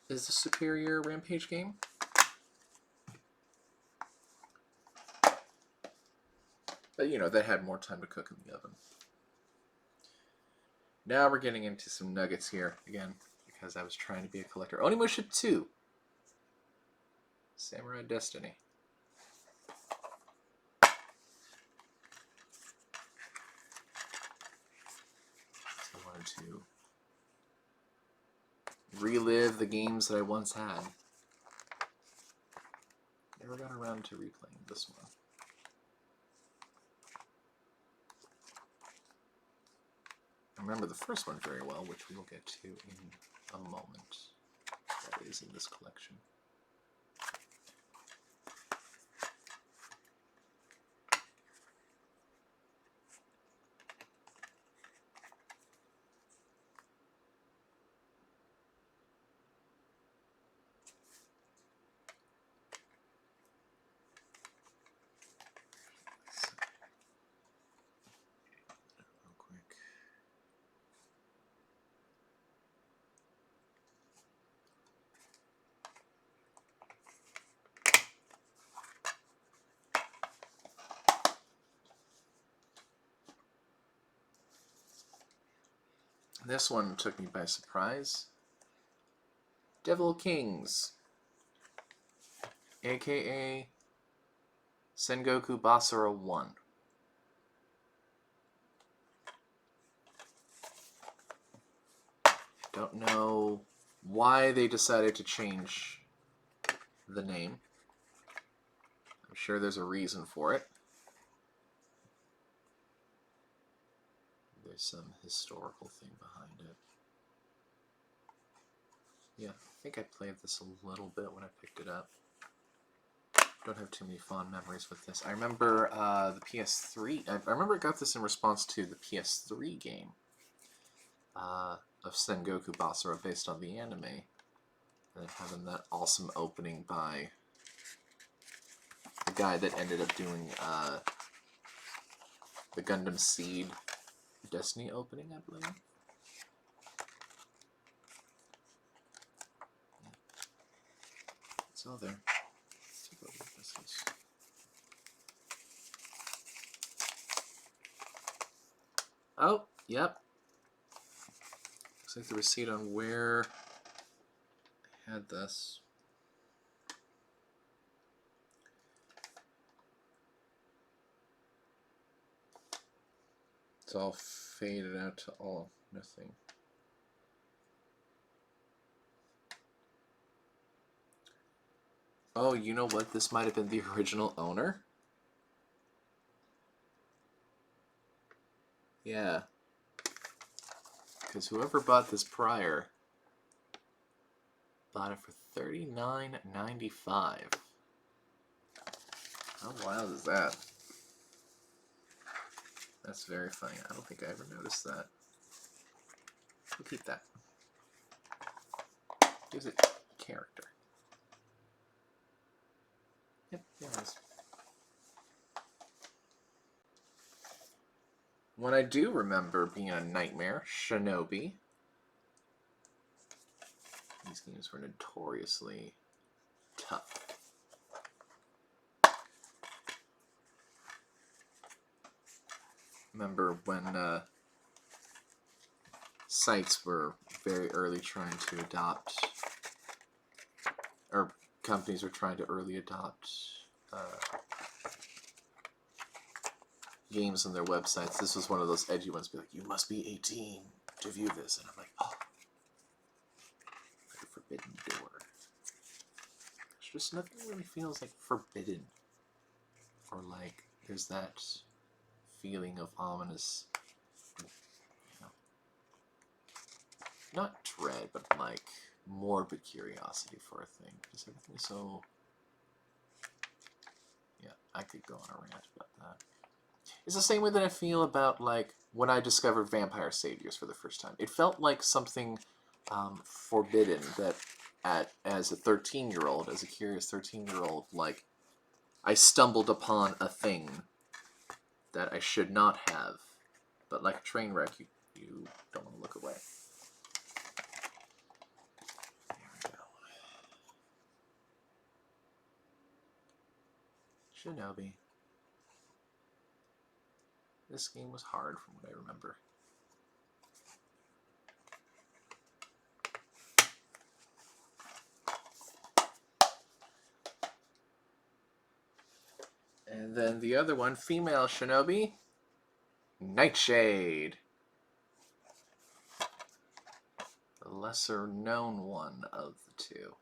is the superior Rampage game. But, you know, that had more time to cook in the oven. Now we're getting into some nuggets here, again, because I was trying to be a collector. Onimusha 2. Samurai Destiny. So I wanted to relive the games that I once had. Never got around to replaying this one. I remember the first one very well, which we will get to in a moment. That is in this collection. This one took me by surprise. Devil Kings, aka Sengoku Basara 1. Don't know why they decided to change the name. I'm sure there's a reason for it. There's some historical thing behind it. Yeah, I think I played this a little bit when I picked it up. Don't have too many fond memories with this. I remember the PS3. I remember I got this in response to the PS3 game of Sengoku Basara based on the anime. And having that awesome opening by the guy that ended up doing the Gundam Seed Destiny opening, I believe. It's all there. Let's take a look at this. Oh, yep. Looks like the receipt on where I had this. It's all faded out to all nothing. Oh, you know what? This might have been the original owner. Yeah. Because whoever bought this prior bought it for $39.95. How wild is that? That's very funny. I don't think I ever noticed that. We'll keep that. Gives it character. Yep, there it is. What I do remember being a nightmare, Shinobi. These games were notoriously tough. Remember when sites were very early trying to adopt, or companies were trying to early adopt games on their websites. This was one of those edgy ones. Be like, you must be 18 to view this, and I'm like, oh, like a forbidden door. There's just nothing really feels like forbidden, or like there's that feeling of ominous, you know, not dread, but like morbid curiosity for a thing. Because everything's so, yeah, I could go on a rant about that. It's the same way that I feel about, like, when I discovered Vampire Saviors for the first time. It felt like something forbidden that, as a 13-year-old, as a curious 13-year-old, like, I stumbled upon a thing that I should not have. But like a train wreck, you don't want to look away. There we go. Shinobi. This game was hard from what I remember. And then the other one, female Shinobi, Nightshade. The lesser known one of the two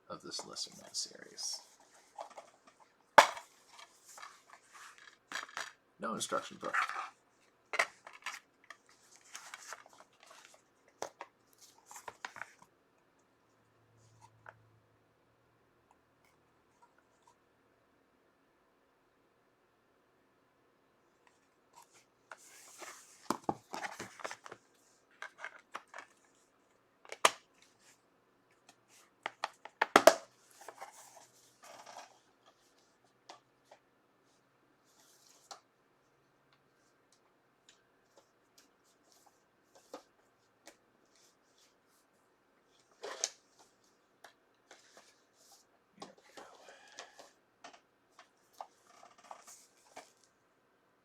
of this lesser known series. No instruction book.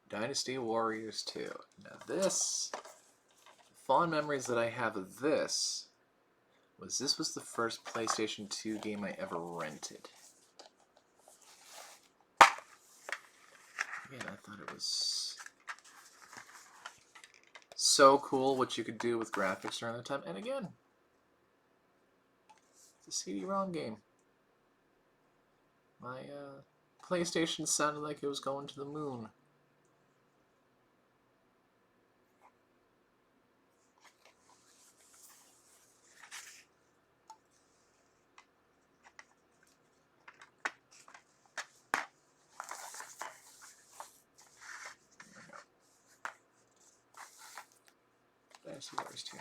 Dynasty Warriors 2. Now this, fond memories that I have of this was the first PlayStation 2 game I ever rented. Again, I thought it was so cool what you could do with graphics during the time. And again, it's a CD-ROM game. My PlayStation sounded like it was going to the moon. Dynasty Warriors 2.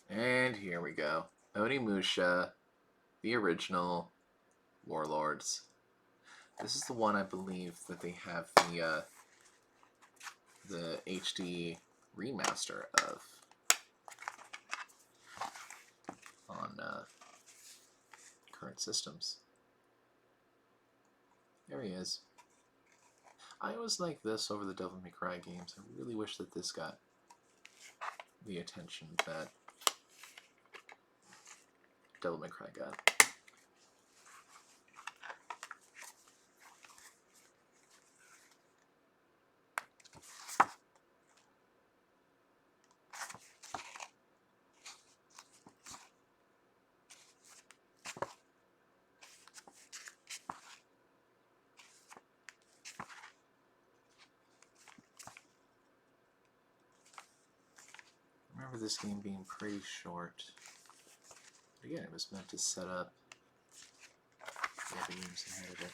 And here we go. Onimusha, the original Warlords. This is the one I believe that they have the HD remaster of on current systems. There he is. I always like this over the Devil May Cry games. I really wish that this got the attention that Devil May Cry got. remember this game being pretty short. But again, it was meant to set up the other games ahead of it.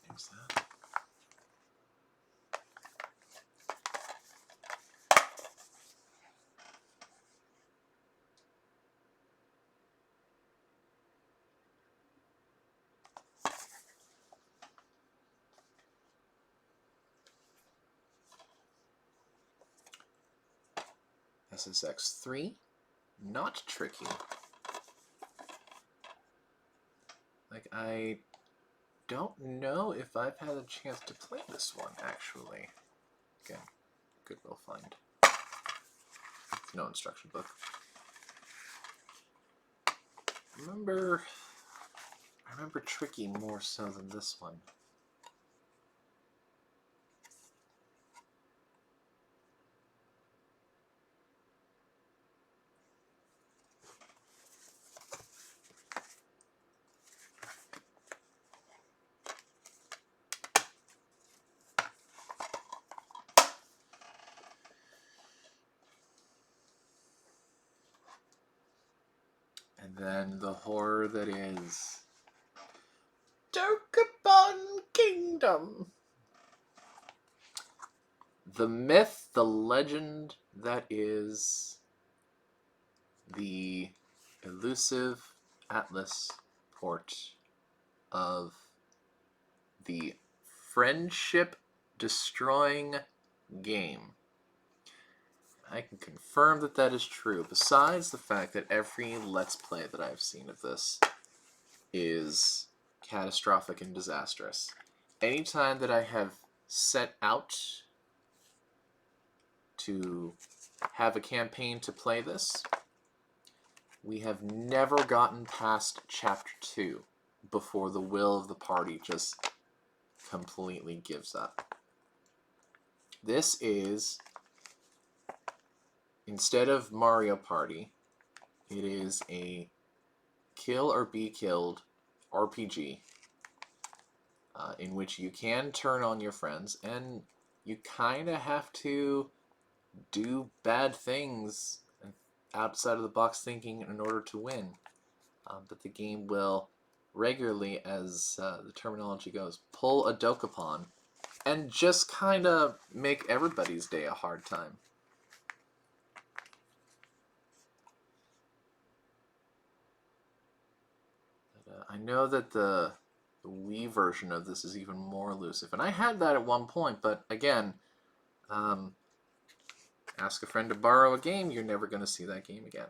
There's that. SSX3, not tricky. Like, I don't know if I've had a chance to play this one, actually. Again, Goodwill find. No instruction book. I remember Tricky more so than this one. And then the horror that is Dokapon Kingdom. The myth, the legend that is the elusive Atlas port of the friendship-destroying game. I can confirm that that is true, besides the fact that every Let's Play that I've seen of this is catastrophic and disastrous. Anytime that I have set out to have a campaign to play this, we have never gotten past Chapter 2 before the will of the party just completely gives up. This is, instead of Mario Party, it is a kill or be killed RPG in which you can turn on your friends, and you kind of have to do bad things outside of the box thinking in order to win. But the game will regularly, as the terminology goes, pull a Dokapon and just kind of make everybody's day a hard time. But, I know that the Wii version of this is even more elusive, and I had that at one point, but again, ask a friend to borrow a game, you're never going to see that game again.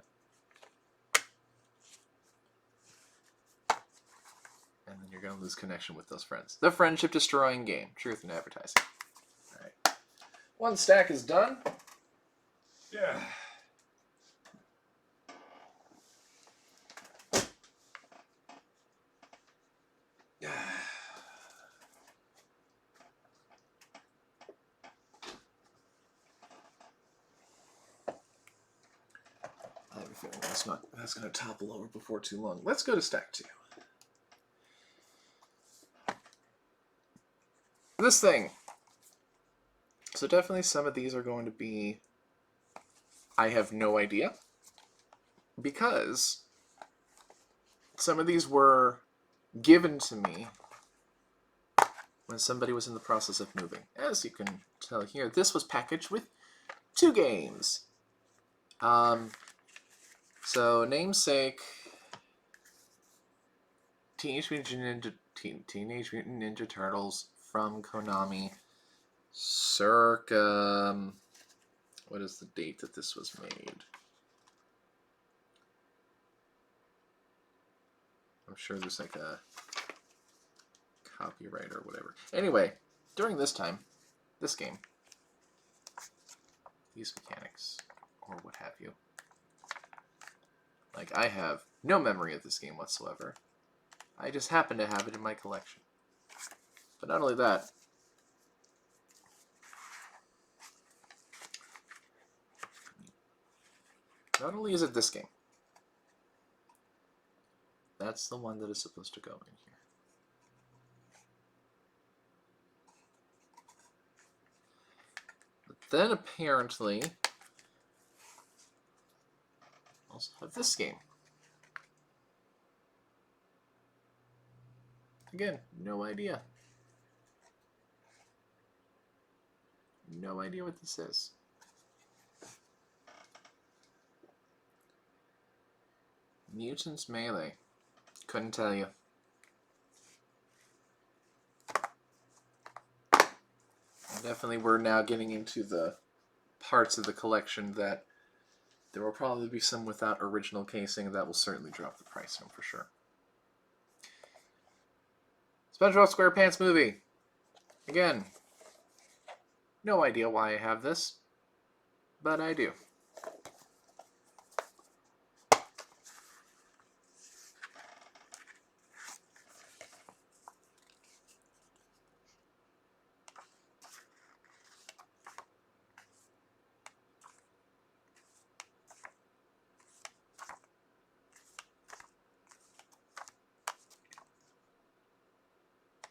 And then you're going to lose connection with those friends. The friendship-destroying game. Truth in advertising. Alright. One stack is done. Yeah. I have a feeling that's going to topple over before too long. Let's go to stack 2. This thing. So definitely some of these are going to be, I have no idea, because some of these were given to me when somebody was in the process of moving. As you can tell here, this was packaged with 2 games. So Namesake, Teenage Mutant Ninja Turtles from Konami, circa, what is the date that this was made? I'm sure there's like a copyright or whatever. Anyway, during this time, this game, these mechanics, or what have you. Like, I have no memory of this game whatsoever. I just happen to have it in my collection. But not only that, Not only is it this game, that's the one that is supposed to go in here. But then apparently, also have this game. Again, no idea. No idea what this is. Mutants Melee. Couldn't tell you. Definitely we're now getting into the parts of the collection that there will probably be some without original casing that will certainly drop the price on for sure. SpongeBob SquarePants movie. Again, no idea why I have this, but I do.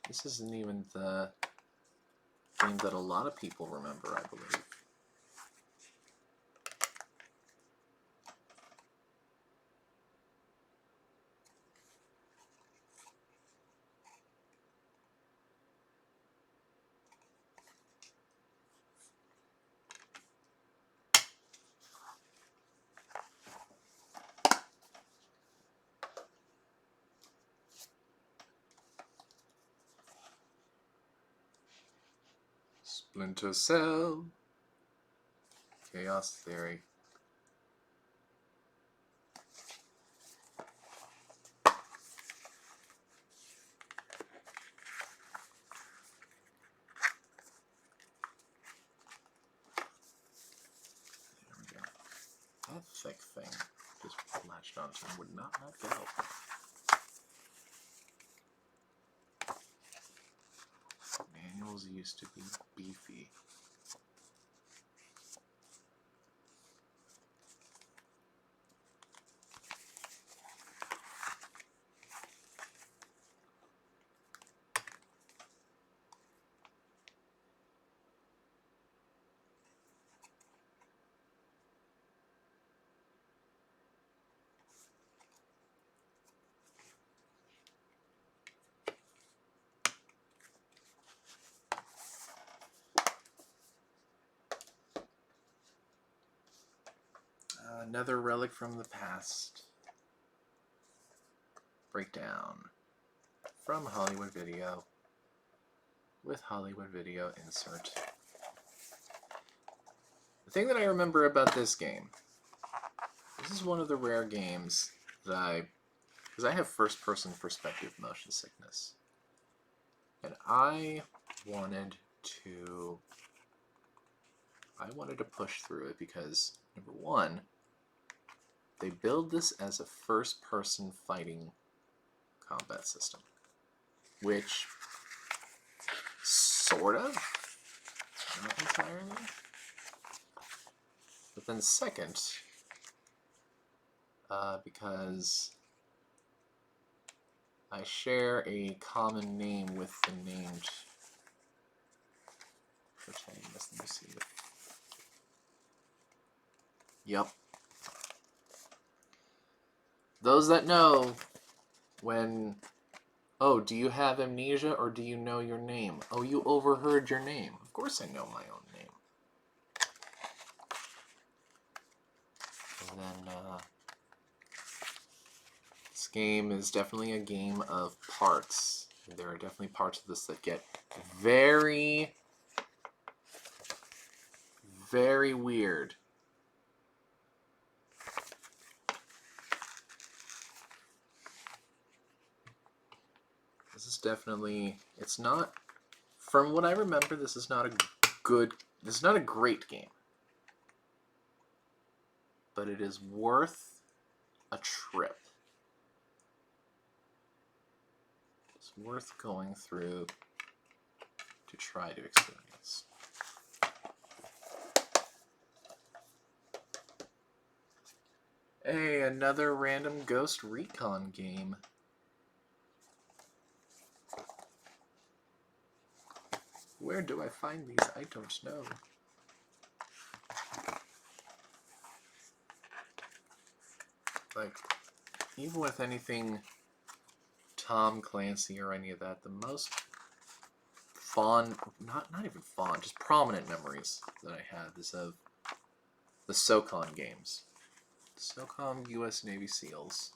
This isn't even the game that a lot of people remember, I believe. Splinter Cell. Chaos Theory. There we go. That thick thing just latched onto and would not let go. Manuals used to be beefy. Another relic from the past. Breakdown from Hollywood Video with Hollywood Video insert. The thing that I remember about this game, this is one of the rare games that because I have first-person perspective motion sickness, and I wanted to push through it because, number one, they build this as a first-person fighting combat system, which sort of, not entirely. But then second, because I share a common name with the named protagonist. Let me see. Yep. Those that know when, oh, do you have amnesia or do you know your name? Oh, you overheard your name. Of course I know my own name. And then, this game is definitely a game of parts. There are definitely parts of this that get very, very weird. This is definitely, it's not, from what I remember, this is not a great game. But it is worth a trip. It's worth going through to try to experience. Hey, another random Ghost Recon game. Where do I find these? I don't know. Like, even with anything Tom Clancy or any of that, the most fond, not even fond, just prominent memories that I have is of the SOCOM games. SOCOM U.S. Navy SEALs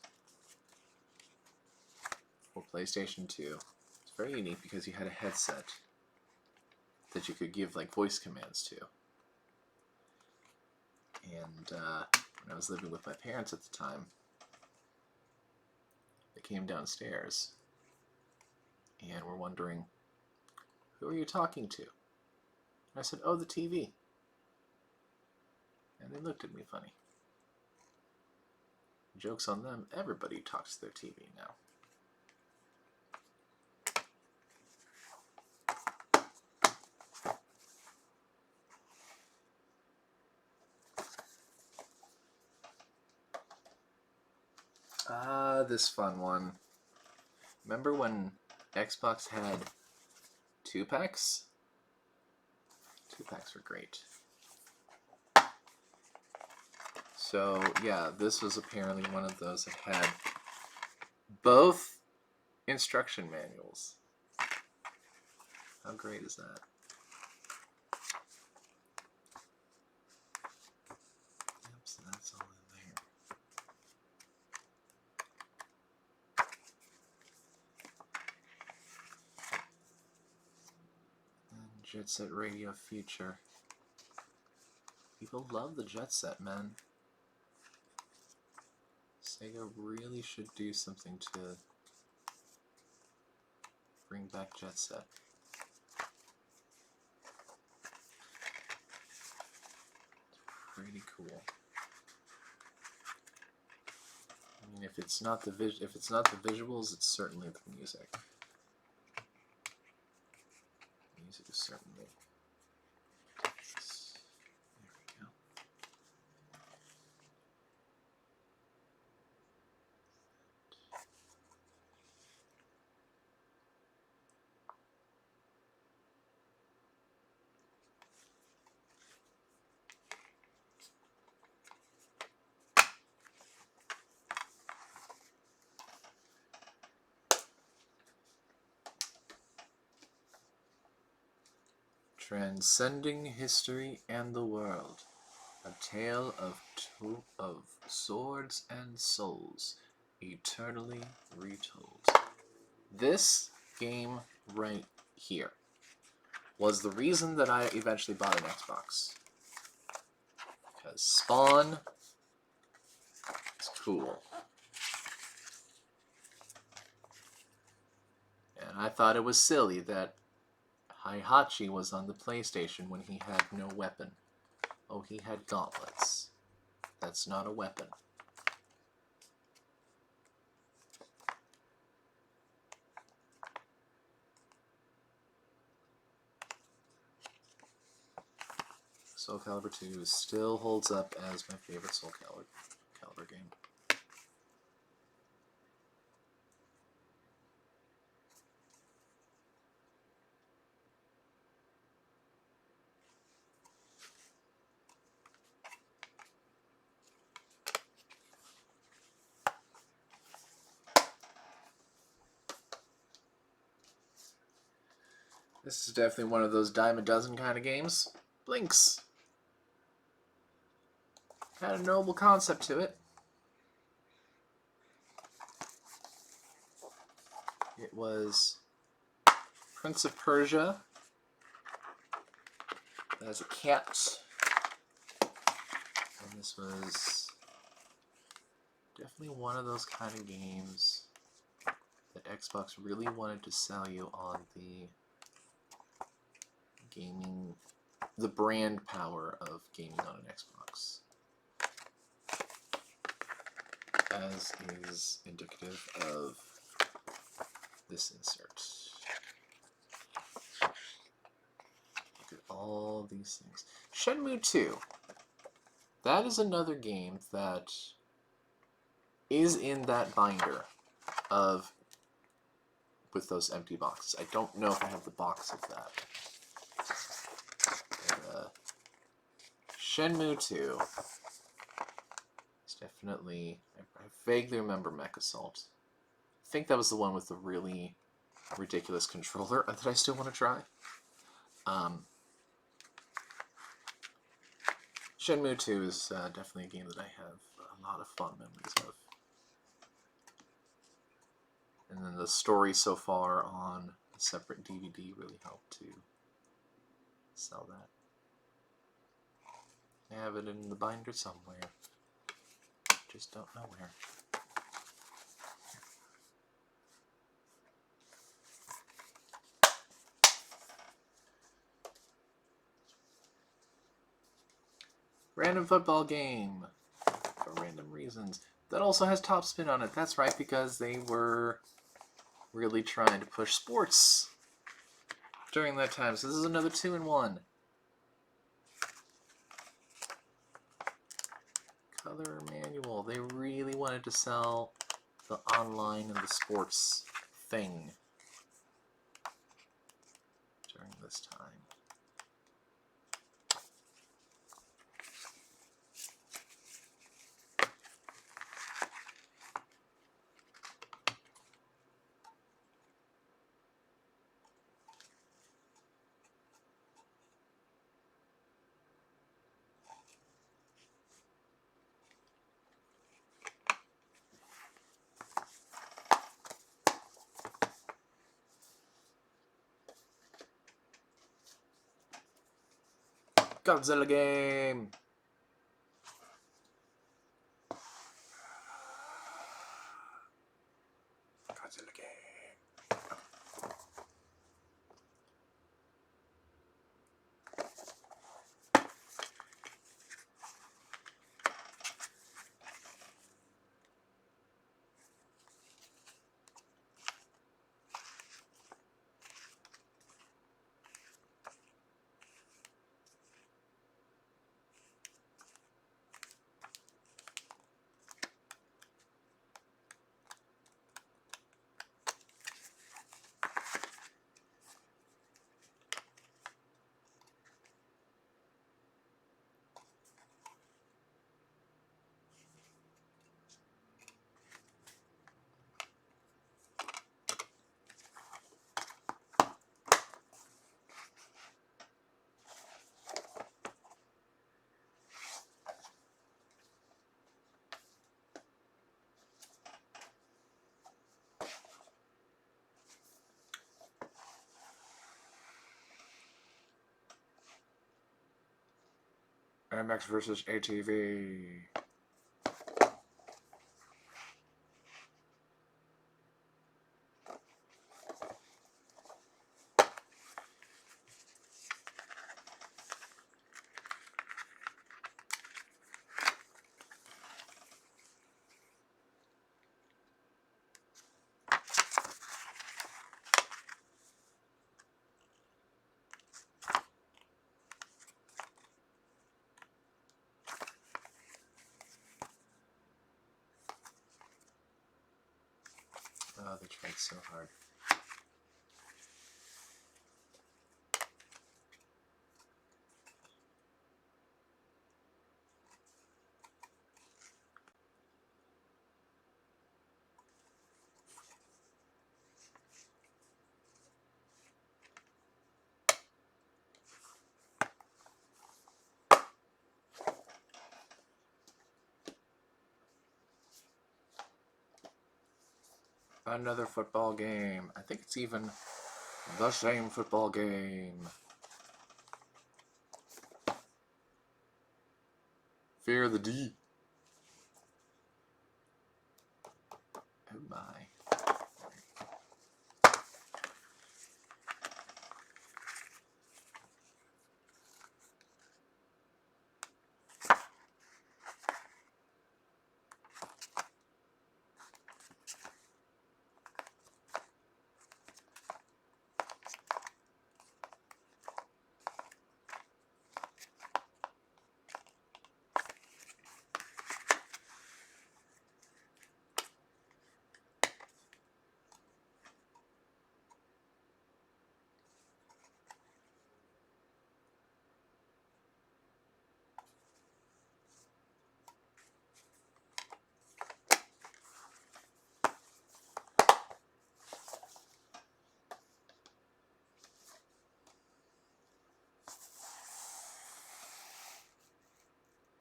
for PlayStation 2. It's very unique because you had a headset that you could give like voice commands to. And when I was living with my parents at the time, they came downstairs and were wondering, who are you talking to? And I said, oh, the TV. And they looked at me funny. Joke's on them, everybody talks to their TV now. This fun one. Remember when Xbox had 2-packs? 2-packs were great. So, yeah, this was apparently one of those that had both instruction manuals. How great is that? Yep, so that's all in there. And Jet Set Radio Future. People love the Jet Set, man. Sega really should do something to bring back Jet Set. It's pretty cool. I mean, if it's not the visuals, it's certainly the music. Music is certainly. There we go. Transcending history and the world, a tale of swords and souls, eternally retold. This game right here was the reason that I eventually bought an Xbox. Because Spawn is cool. And I thought it was silly that Heihachi was on the PlayStation when he had no weapon. Oh, he had gauntlets. That's not a weapon. Soul Calibur 2 still holds up as my favorite Soul Calibur game. This is definitely one of those dime a dozen kind of games. Blinks. Had a noble concept to it. It was Prince of Persia as a cat. And this was definitely one of those kind of games that Xbox really wanted to sell you on the gaming, the brand power of gaming on an Xbox. As is indicative of this insert. Look at all these things. Shenmue 2. That is another game that is in that binder of with those empty boxes. I don't know if I have the box of that. Shenmue 2. It's definitely... I vaguely remember Mech Assault. I think that was the one with the really ridiculous controller that I still want to try. Shenmue 2 is definitely a game that I have a lot of fond memories of. And then the story so far on a separate DVD really helped to sell that. I have it in the binder somewhere. Just don't know where. Random football game. For random reasons. That also has Topspin on it. That's right, because they were really trying to push sports during that time. So this is another 2-in-1. Color manual. They really wanted to sell the online and the sports thing during this time. Godzilla game! Godzilla game. MX versus ATV. Oh, they tried so hard. Another football game. I think it's even the same football game. Fear the D. Oh my.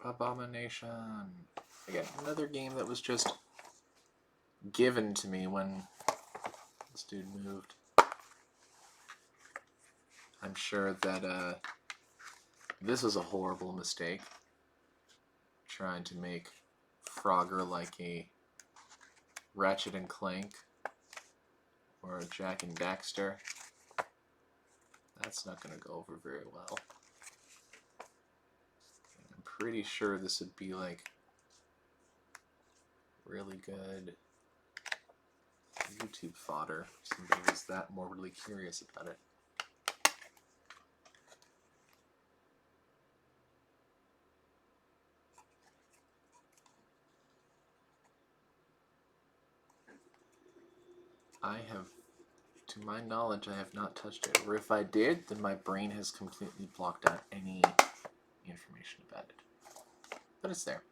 Abomination. Again, another game that was just given to me when this dude moved. I'm sure that this was a horrible mistake. Trying to make Frogger like a Ratchet and Clank or a Jak and Daxter. That's not going to go over very well. I'm pretty sure this would be like really good YouTube fodder. Somebody was that morbidly curious about it. I have, to my knowledge, I have not touched it. Or if I did, then my brain has completely blocked out any information about it. But it's there.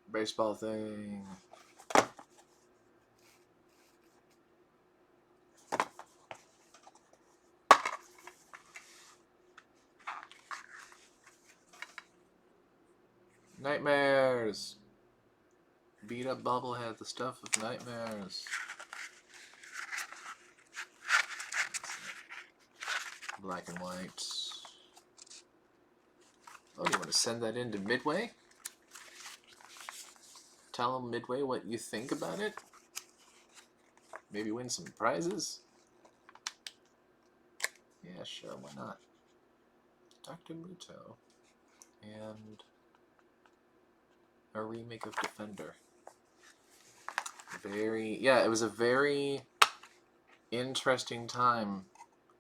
Baseball thing. Nightmares. Beat up bobblehead, the stuff of nightmares. Black and white. Oh, you want to send that into Midway? Tell them Midway what you think about it? Maybe win some prizes? Yeah, sure, why not? Dr. Muto. And a remake of Defender. It was a very interesting time.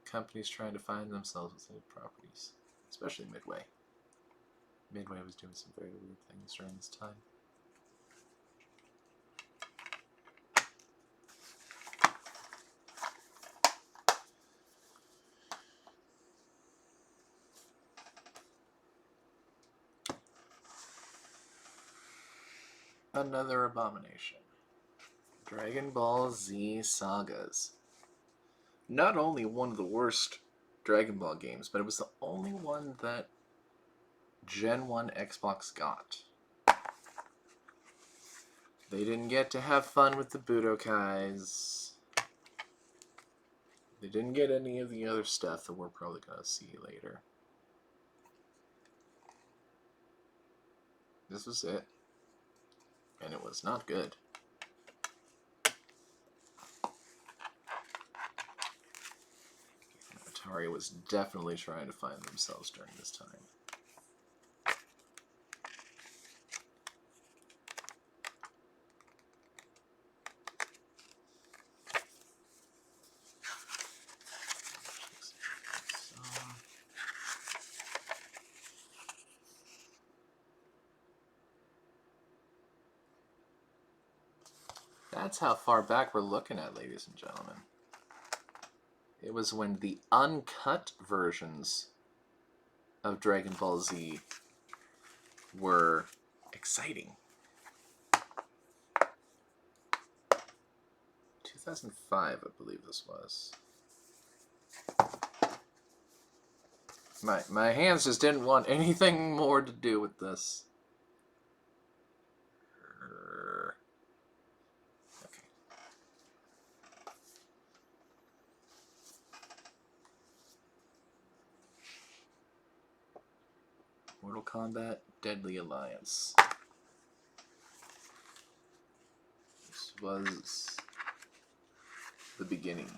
Companies trying to find themselves with old properties, especially Midway. Midway was doing some very weird things during this time. Another abomination. Dragon Ball Z Sagas. Not only one of the worst Dragon Ball games, but it was the only one that Gen 1 Xbox got. They didn't get to have fun with the Budokais. They didn't get any of the other stuff that we're probably going to see later. This was it. And it was not good. Atari was definitely trying to find themselves during this time. That's how far back we're looking at, ladies and gentlemen. It was when the uncut versions of Dragon Ball Z were exciting. 2005, I believe this was. My hands just didn't want anything more to do with this. Okay. Mortal Kombat Deadly Alliance. This was the beginning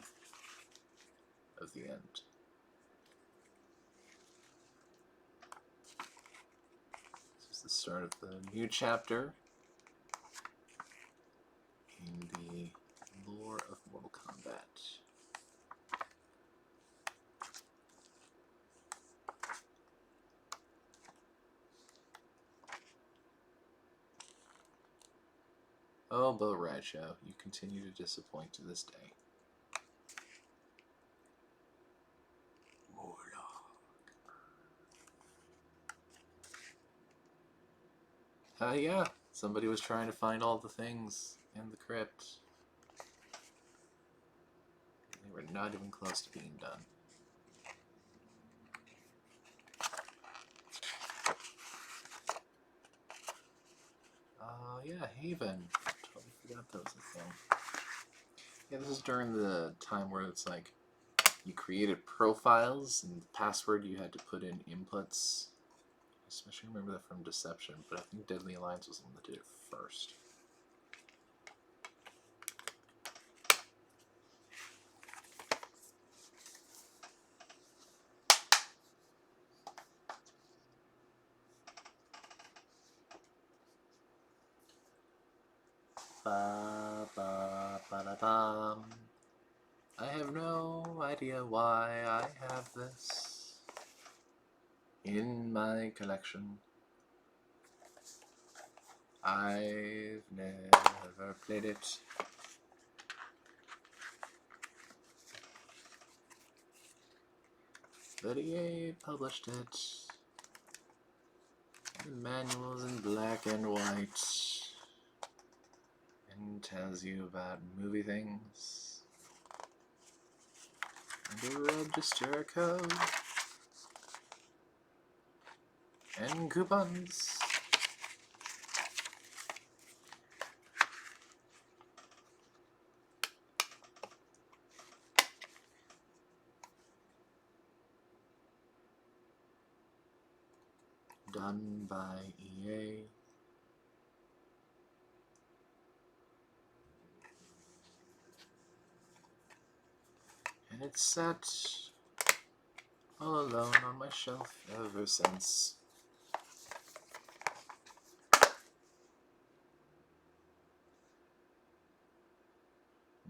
of the end. This is the start of the new chapter in the lore of Mortal Kombat. Oh, Bo Radshaw, you continue to disappoint to this day. Yeah, somebody was trying to find all the things in the crypt. They were We're not even close to being done. Yeah, Haven. Totally forgot that was a thing. Yeah, this is during the time where it's like you created profiles and the password you had to put in inputs. I especially remember that from Deception, but I think Deadly Alliance was the one that did it first. Ba ba ba da bum. I have no idea why I have this in my collection. I've never played it. But EA published it. The manual's in black and white. And tells you about movie things. And a register code. And coupons. Done by EA. And it's sat all alone on my shelf ever since.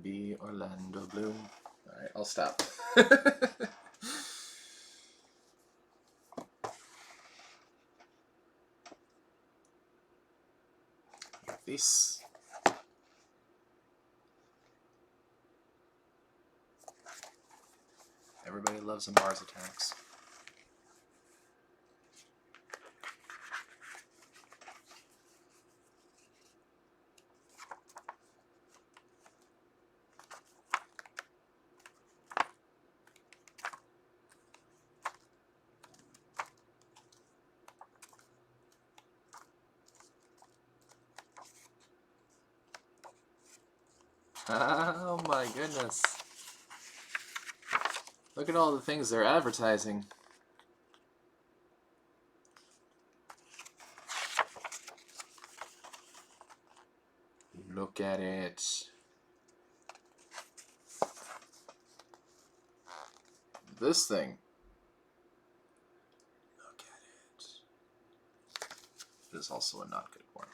Be Orlando Bloom. Alright, I'll stop. This. Everybody loves the Mars attacks. Oh my goodness. Look at all the things they're advertising. Look at it. This thing. Look at it. It is also a not good one.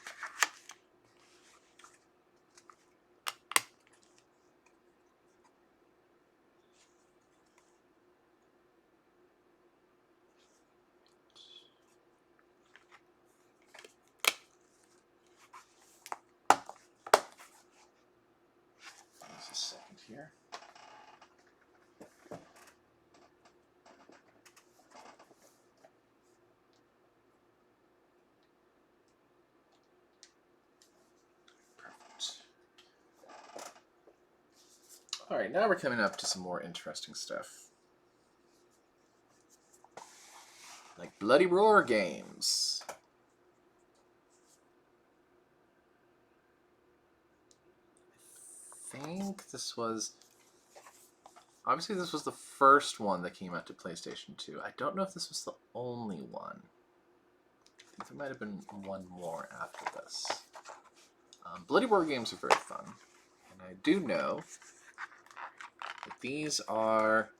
Just a second here. Perfect. Alright, now we're coming up to some more interesting stuff. Like Bloody Roar games. I think this was... Obviously this was the first one that came out to PlayStation 2. I don't know if this was the only one. I think there might have been one more after this. Bloody Roar games are very fun. And I do know that these are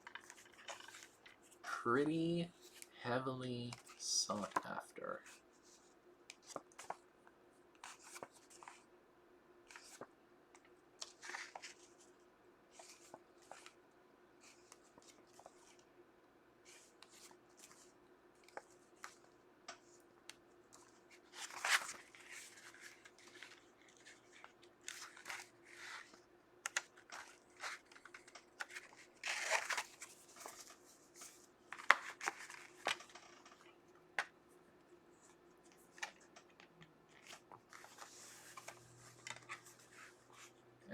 pretty heavily sought after.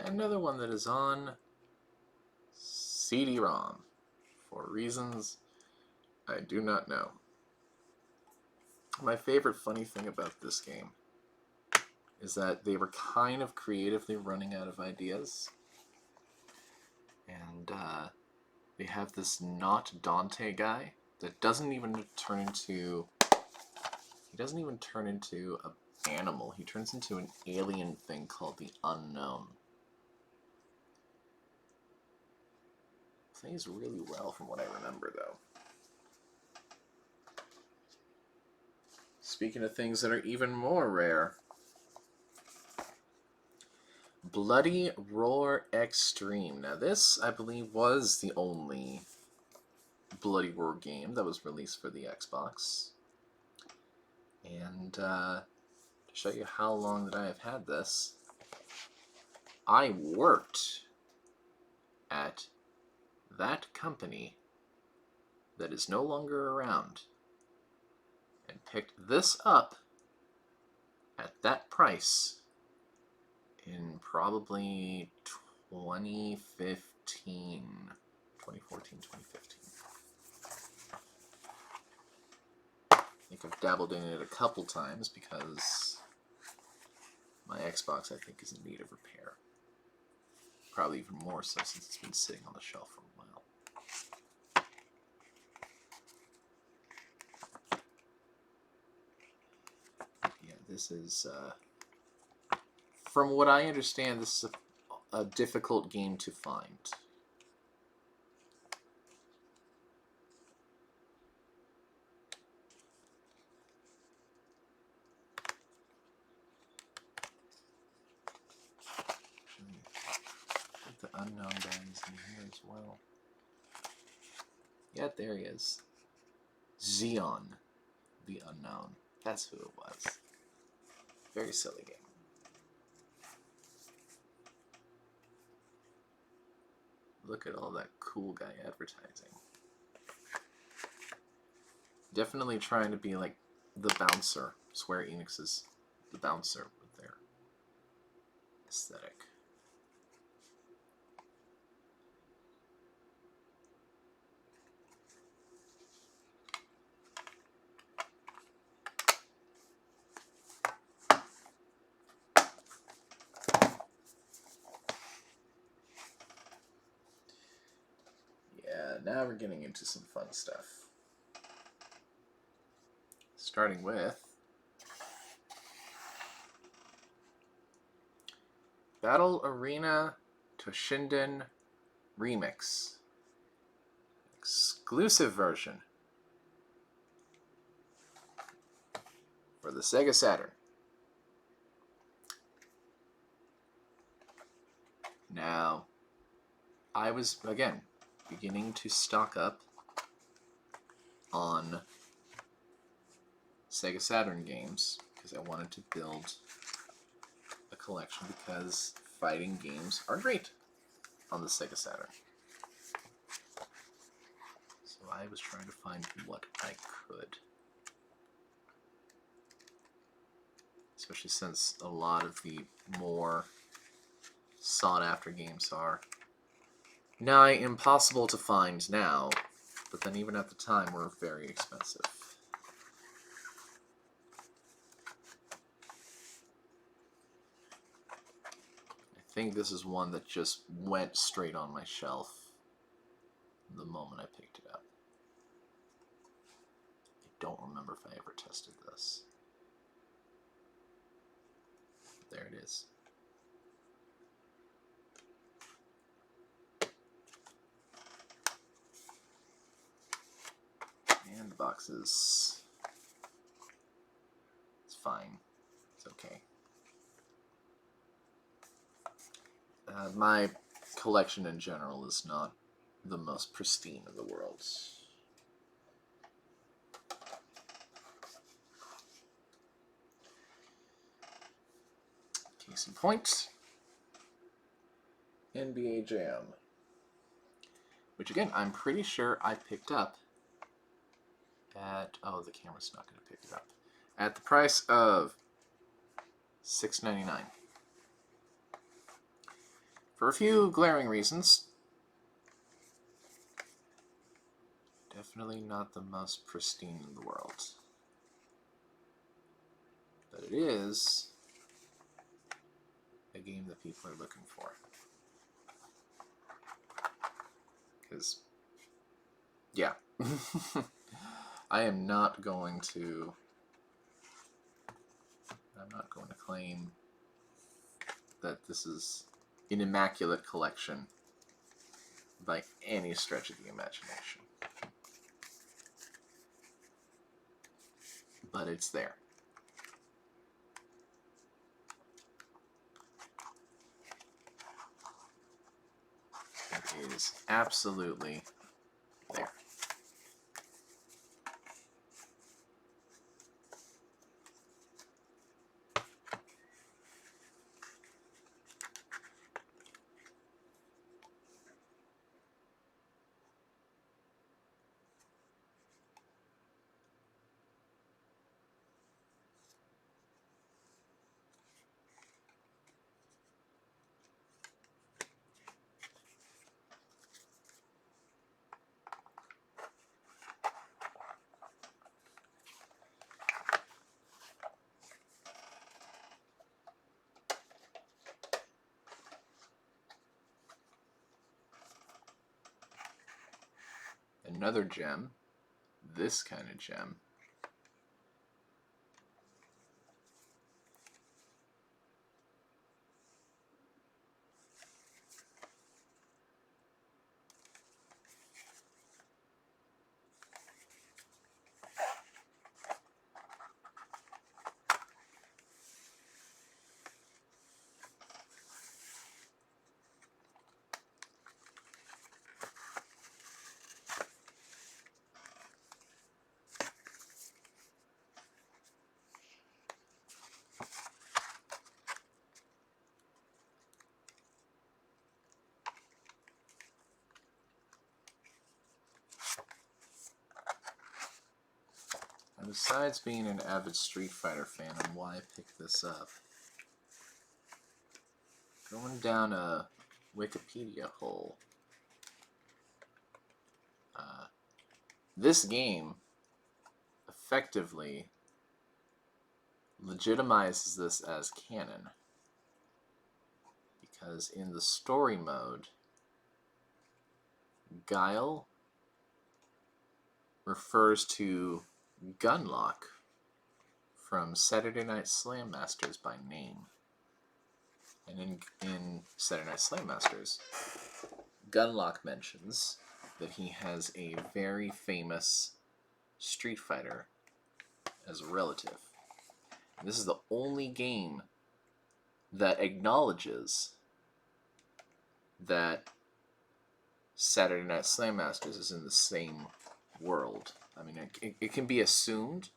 Another one that is on CD-ROM for reasons I do not know. My favorite funny thing about this game is that they were kind of creatively running out of ideas. And they have this not Dante guy that doesn't even turn into... He doesn't even turn into an animal. He turns into an alien thing called the Unknown. Plays really well from what I remember, though. Speaking of things that are even more rare, Bloody Roar Extreme. Now this, I believe, was the only Bloody Roar game that was released for the Xbox. And to show you how long that I have had this, I worked at that company that is no longer around and picked this up at that price in probably 2014, 2015. I think I've dabbled in it a couple times because my Xbox, I think, is in need of repair. Probably even more so since it's been sitting on the shelf for a while. Yeah, this is... from what I understand, this is a difficult game to find. Put the Unknown guys in here as well. Yeah, there he is. Xeon, the Unknown. That's who it was. Very silly game. Look at all that cool guy advertising. Definitely trying to be like the Bouncer. Square Enix's The Bouncer with their aesthetic. Yeah, now we're getting into some fun stuff. Starting with Battle Arena Toshinden Remix. Exclusive version for the Sega Saturn. Now, I was, again, beginning to stock up on Sega Saturn games because I wanted to build a collection because fighting games are great on the Sega Saturn. So I was trying to find what I could. Especially since a lot of the more sought-after games are nigh impossible to find now, but then even at the time were very expensive. I think this is one that just went straight on my shelf the moment I picked it up. I don't remember if I ever tested this. There it is. And the box is... it's fine. It's okay. My collection in general is not the most pristine in the world. Case in point, NBA Jam. Which again, I'm pretty sure I picked up at... oh, the camera's not going to pick it up. At the price of $6.99. For a few glaring reasons. Definitely not the most pristine in the world. But it is a game that people are looking for. Because, yeah. I am not going to... I'm not going to claim that this is an immaculate collection by any stretch of the imagination. But it's there. It is absolutely there. Another gem, this kind of gem, and besides being an avid Street Fighter fan and why I picked this up, going down a Wikipedia hole, this game effectively legitimizes this as canon, because in the story mode, Guile refers to Gunlock from Saturday Night Slam Masters by name. And in Saturday Night Slam Masters, Gunlock mentions that he has a very famous Street Fighter as a relative. And this is the only game that acknowledges that Saturday Night Slam Masters is in the same world. I mean, it can be assumed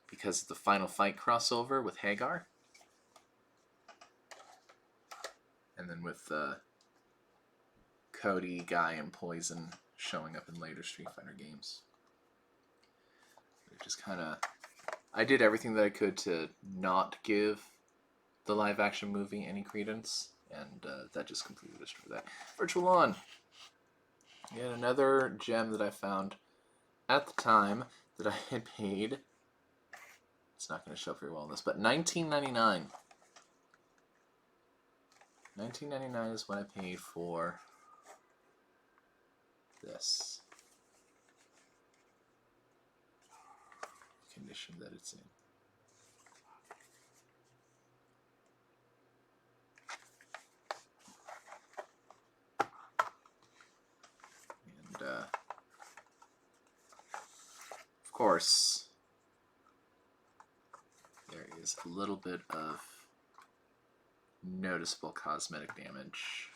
because of the Final Fight crossover with Hagar. And then with Cody, Guy, and Poison showing up in later Street Fighter games. It just kind of... I did everything that I could to not give the live-action movie any credence, and that just completely destroyed that. Virtual On! Yet another gem that I found at the time that I had paid... It's not going to show up very well in this, but $19.99. $19.99 is what I paid for this. Condition that it's in. And, of course, there is a little bit of noticeable cosmetic damage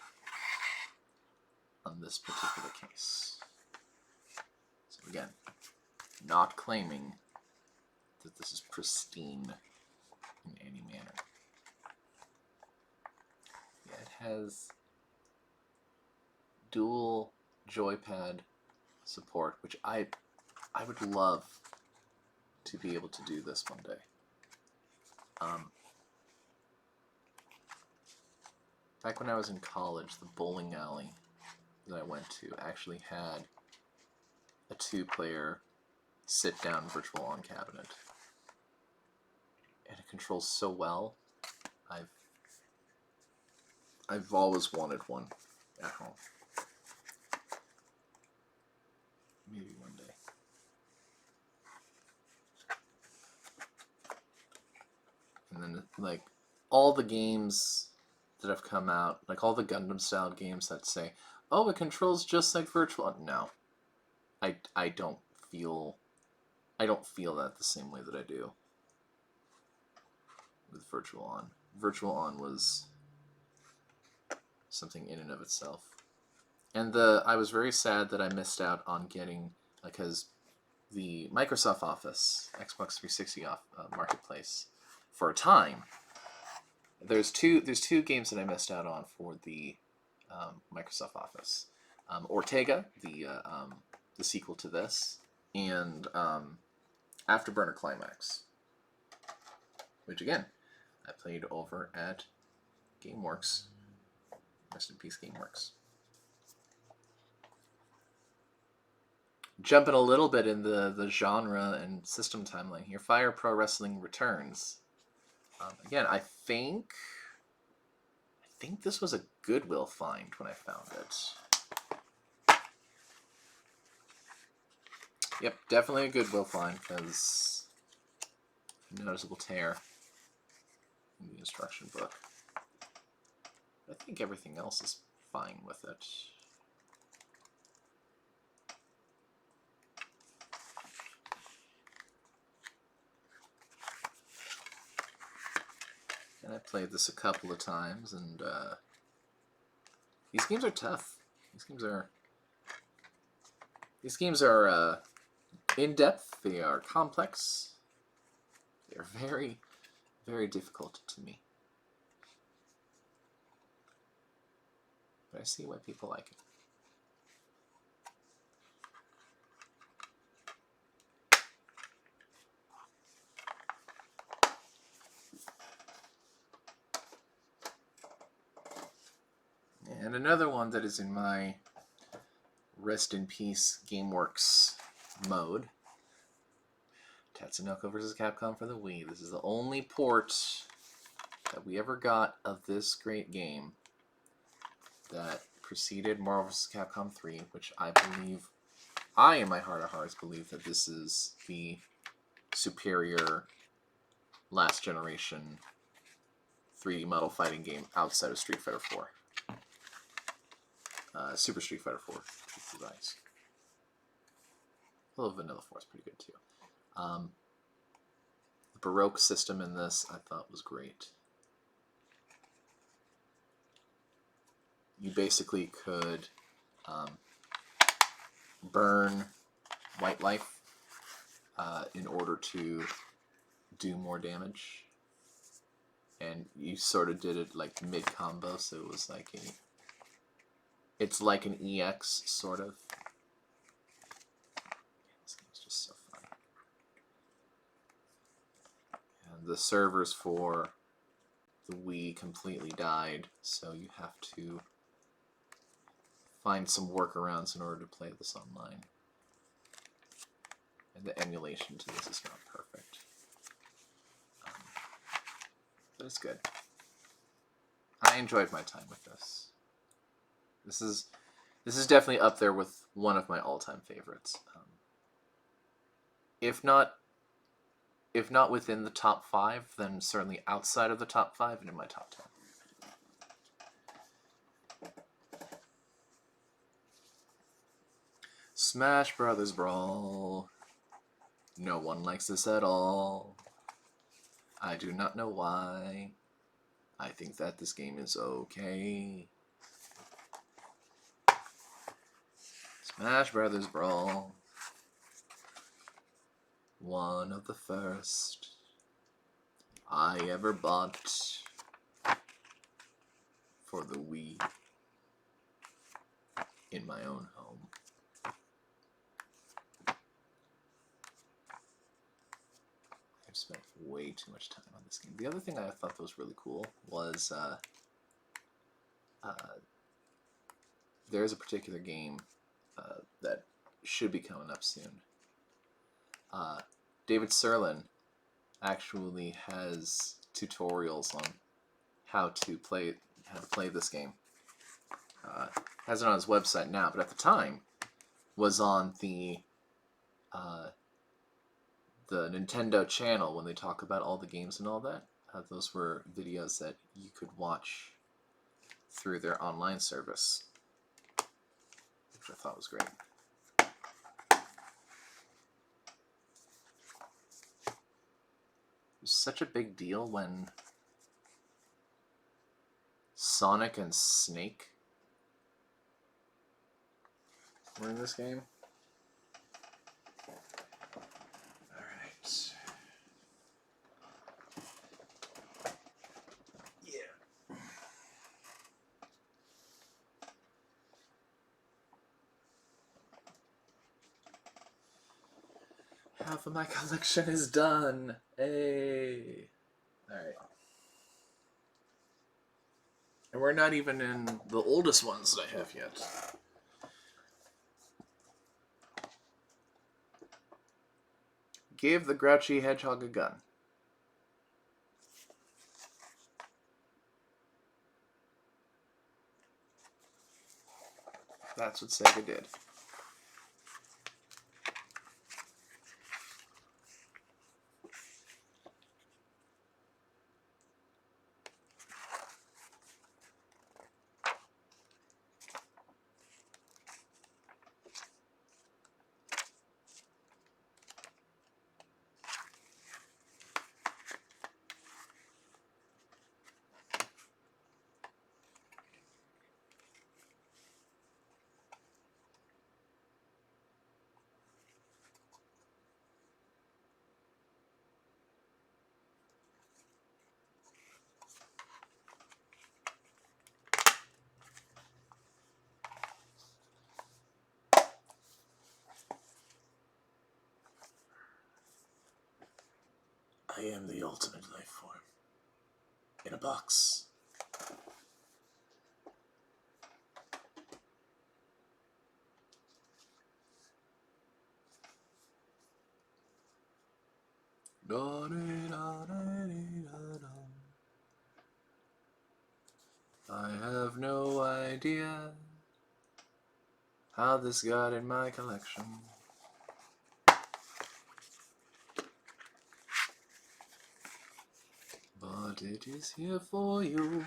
on this particular case. So again, not claiming that this is pristine in any manner. Yeah, it has dual joypad support, which I would love to be able to do this one day. Back when I was in college, the bowling alley that I went to actually had a 2-player sit-down virtual on cabinet. And it controls so well. I've always wanted one at home. Maybe one day. And then, like, all the games that have come out, like all the Gundam-style games that say, oh, it controls just like virtual. No. I don't feel that the same way that I do with Virtual On. Virtual On was something in and of itself. And I was very sad that I missed out on getting, because the Microsoft Office, Xbox 360 marketplace, for a time, there's two games that I missed out on for the Microsoft Office. Ortega, the sequel to this, and Afterburner Climax, which again, I played over at GameWorks. Rest in peace, GameWorks. Jumping a little bit in the genre and system timeline here, Fire Pro Wrestling Returns. Again, I think this was a Goodwill find when I found it. Yep, definitely a Goodwill find, because noticeable tear in the instruction book. I think everything else is fine with it. And I played this a couple of times, and these games are tough. These games are in-depth, they are complex, they are very, very difficult to me. But I see why people like it. And another one that is in my rest in peace GameWorks mode, Tatsunoko vs. Capcom for the Wii. This is the only port that we ever got of this great game that preceded Marvel vs. Capcom 3, which I in my heart of hearts believe that this is the superior last generation 3D model fighting game outside of Street Fighter 4. Super Street Fighter 4, Truth Device. Although Vanilla 4 is pretty good too. The Baroque system in this I thought was great. You basically could burn white life in order to do more damage. And you sort of did it like mid-combo, so it was like it's like an EX, sort of. This game's just so fun. And the servers for the Wii completely died, so you have to find some workarounds in order to play this online. And the emulation to this is not perfect. But it's good. I enjoyed my time with this. This is definitely up there with one of my all-time favorites. If not within the top 5, then certainly outside of the top 5 and in my top 10. Smash Brothers Brawl. No one likes this at all. I do not know why. I think that this game is okay. Smash Brothers Brawl. One of the first I ever bought for the Wii in my own home. I've spent way too much time on this game. The other thing I thought that was really cool was there's a particular game that should be coming up soon. David Serlin actually has tutorials on how to play this game. Has it on his website now, but at the time was on the Nintendo channel when they talk about all the games and all that. Those were videos that you could watch through their online service, which I thought was great. It was such a big deal when Sonic and Snake were in this game. Alright. Yeah. Half of my collection is done. Hey. Alright. And we're not even in the oldest ones that I have yet. Give the grouchy hedgehog a gun. That's what Sega did. I am the ultimate life form. In a box. I have no idea how this got in my collection. But it is here for you.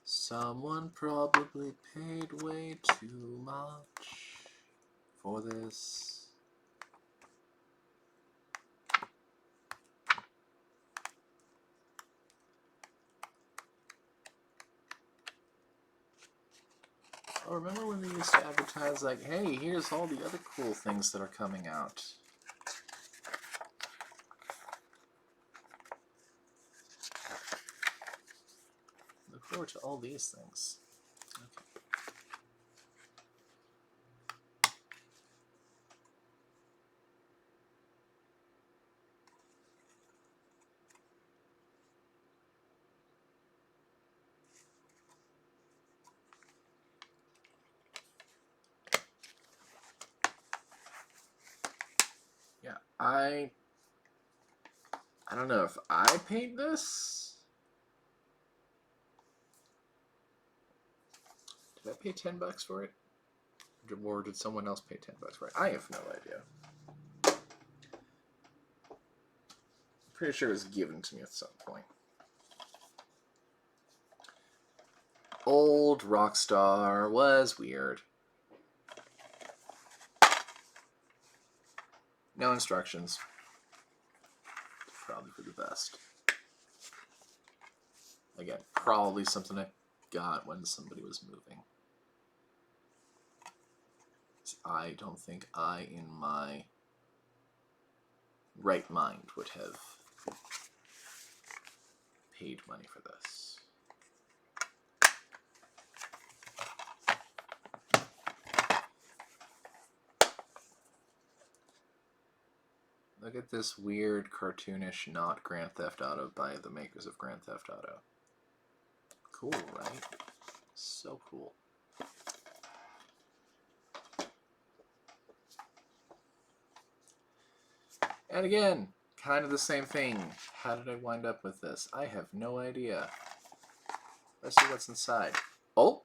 Someone probably paid way too much for this. Oh, remember when they used to advertise like, hey, here's all the other cool things that are coming out. Look forward to all these things. Okay. Yeah, I don't know if I paid this. Did I pay $10 for it? Or did someone else pay $10 for it? I have no idea. I'm pretty sure it was given to me at some point. Old Rockstar was weird. No instructions. Probably for the best. Again, probably something I got when somebody was moving. I don't think I, in my right mind, would have paid money for this. Look at this weird, cartoonish, not Grand Theft Auto by the makers of Grand Theft Auto. Cool, right? So cool. And again, kind of the same thing. How did I wind up with this? I have no idea. Let's see what's inside. Oh!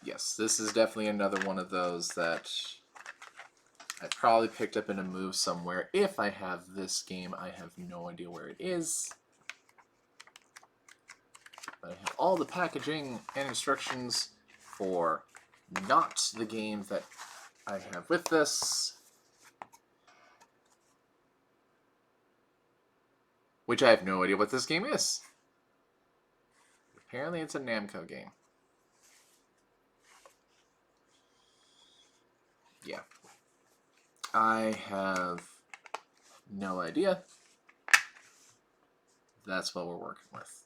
Yes, this is definitely another one of those that I probably picked up in a move somewhere. If I have this game, I have no idea where it is. But I have all the packaging and instructions for not the game that I have with this. Which I have no idea what this game is. Apparently it's a Namco game. Yeah. I have no idea. That's what we're working with.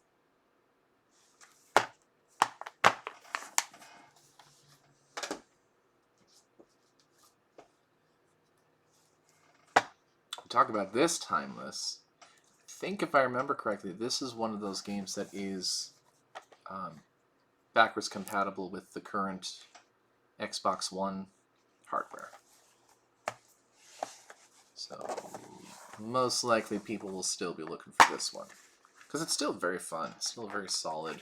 Talk about this timeless. I think if I remember correctly, this is one of those games that is backwards compatible with the current Xbox One hardware. So most likely people will still be looking for this one. Because it's still very fun. It's still a very solid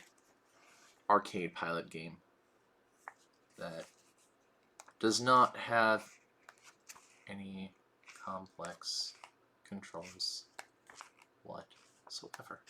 arcade pilot game that does not have any complex controls whatsoever.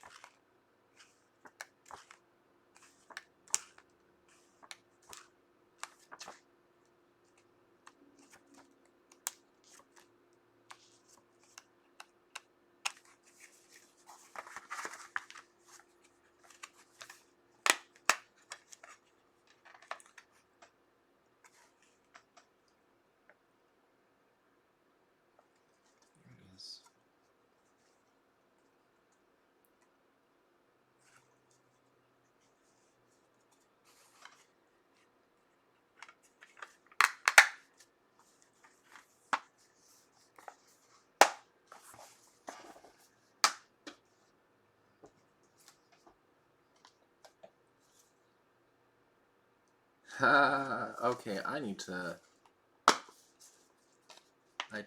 Okay, I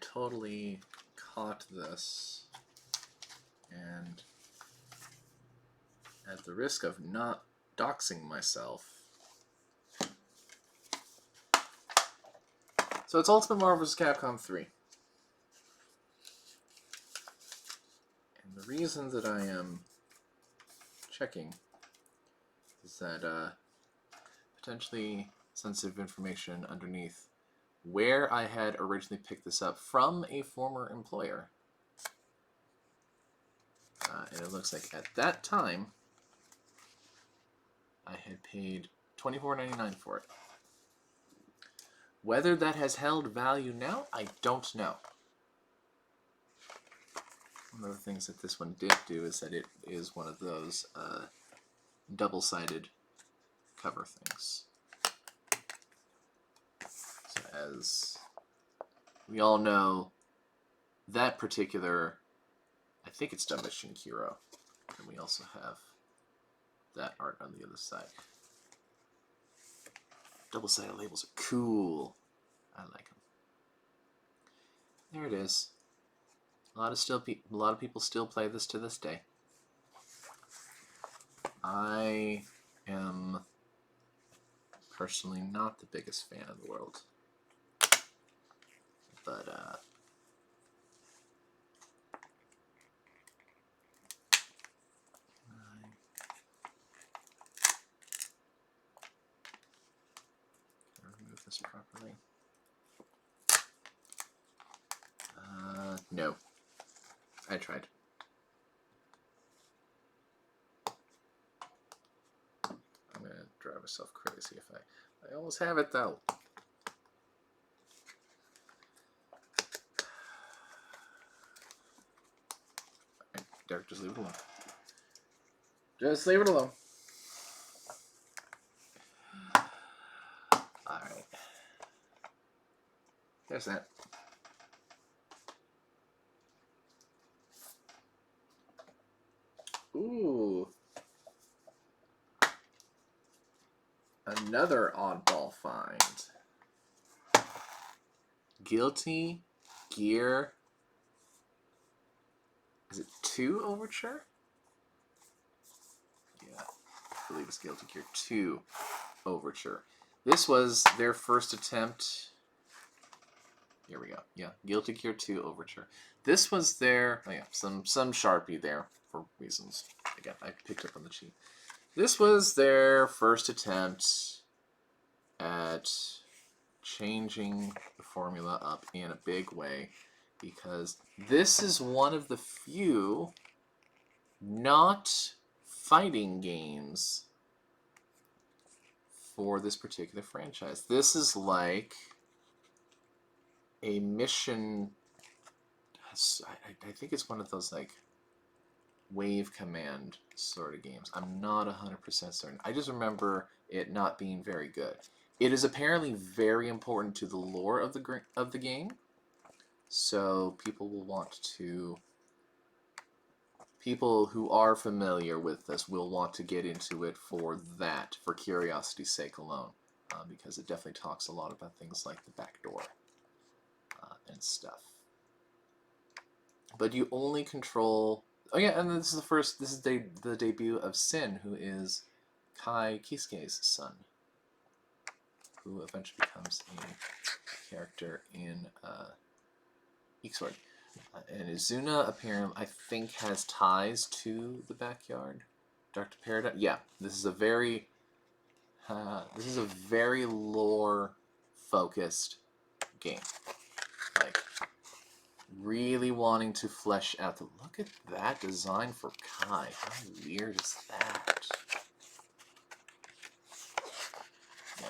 totally caught this, and at the risk of not doxing myself. So it's Ultimate Marvel vs. Capcom 3. And the reason that I am checking is that potentially sensitive information underneath where I had originally picked this up from a former employer. And it looks like at that time, I had paid $24.99 for it. Whether that has held value now, I don't know. One of the things that this one did do is that it is one of those double-sided cover things. So as we all know, that particular, I think it's done by Shinkiro, and we also have that art on the other side. Double-sided labels are cool. I like them. There it is. A lot of people still play this to this day. I am personally not the biggest fan of the world, but remove this properly. No. I tried. I'm gonna drive myself crazy if I almost have it though. Derek, just leave it alone. Just leave it alone. Alright. There's that. Ooh. Another oddball find. Guilty Gear. Is it 2 Overture? Yeah, I believe it's Guilty Gear 2 Overture. This was their first attempt. Here we go. Yeah, Guilty Gear 2 Overture. This was their... Oh yeah, some Sharpie there for reasons. Again, I picked up on the cheat. This was their first attempt at changing the formula up in a big way, because this is one of the few not fighting games for this particular franchise. This is like a mission... I think it's one of those like wave command sort of games. I'm not 100% certain. I just remember it not being very good. It is apparently very important to the lore of the game, so people who are familiar with this will want to get into it for that, for curiosity's sake alone, because it definitely talks a lot about things like the backdoor and stuff. But you only control... Oh yeah, and this is the debut of Sin, who is Kai Kisuke's son, who eventually becomes a character in Eaksword. And Izuna apparently, I think, has ties to the backyard. Dr. Paradigm. Yeah, this is a very lore focused game. Like, really wanting to flesh out the... Look at that design for Kai. How weird is that? Yeah.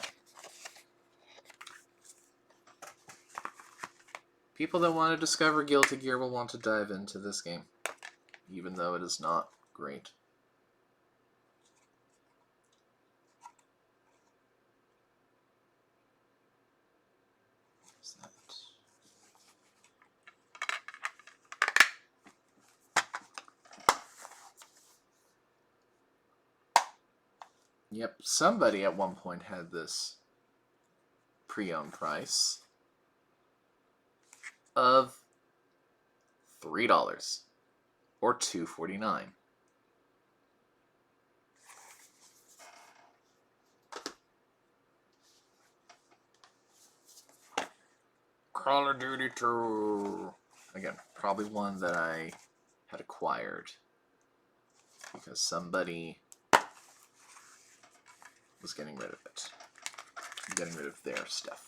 People that want to discover Guilty Gear will want to dive into this game, even though it is not great. What's that? Yep, somebody at one point had this pre-owned price of $3 or $2.49. Call of Duty 2. Again, probably one that I had acquired because somebody was getting rid of it. Getting rid of their stuff.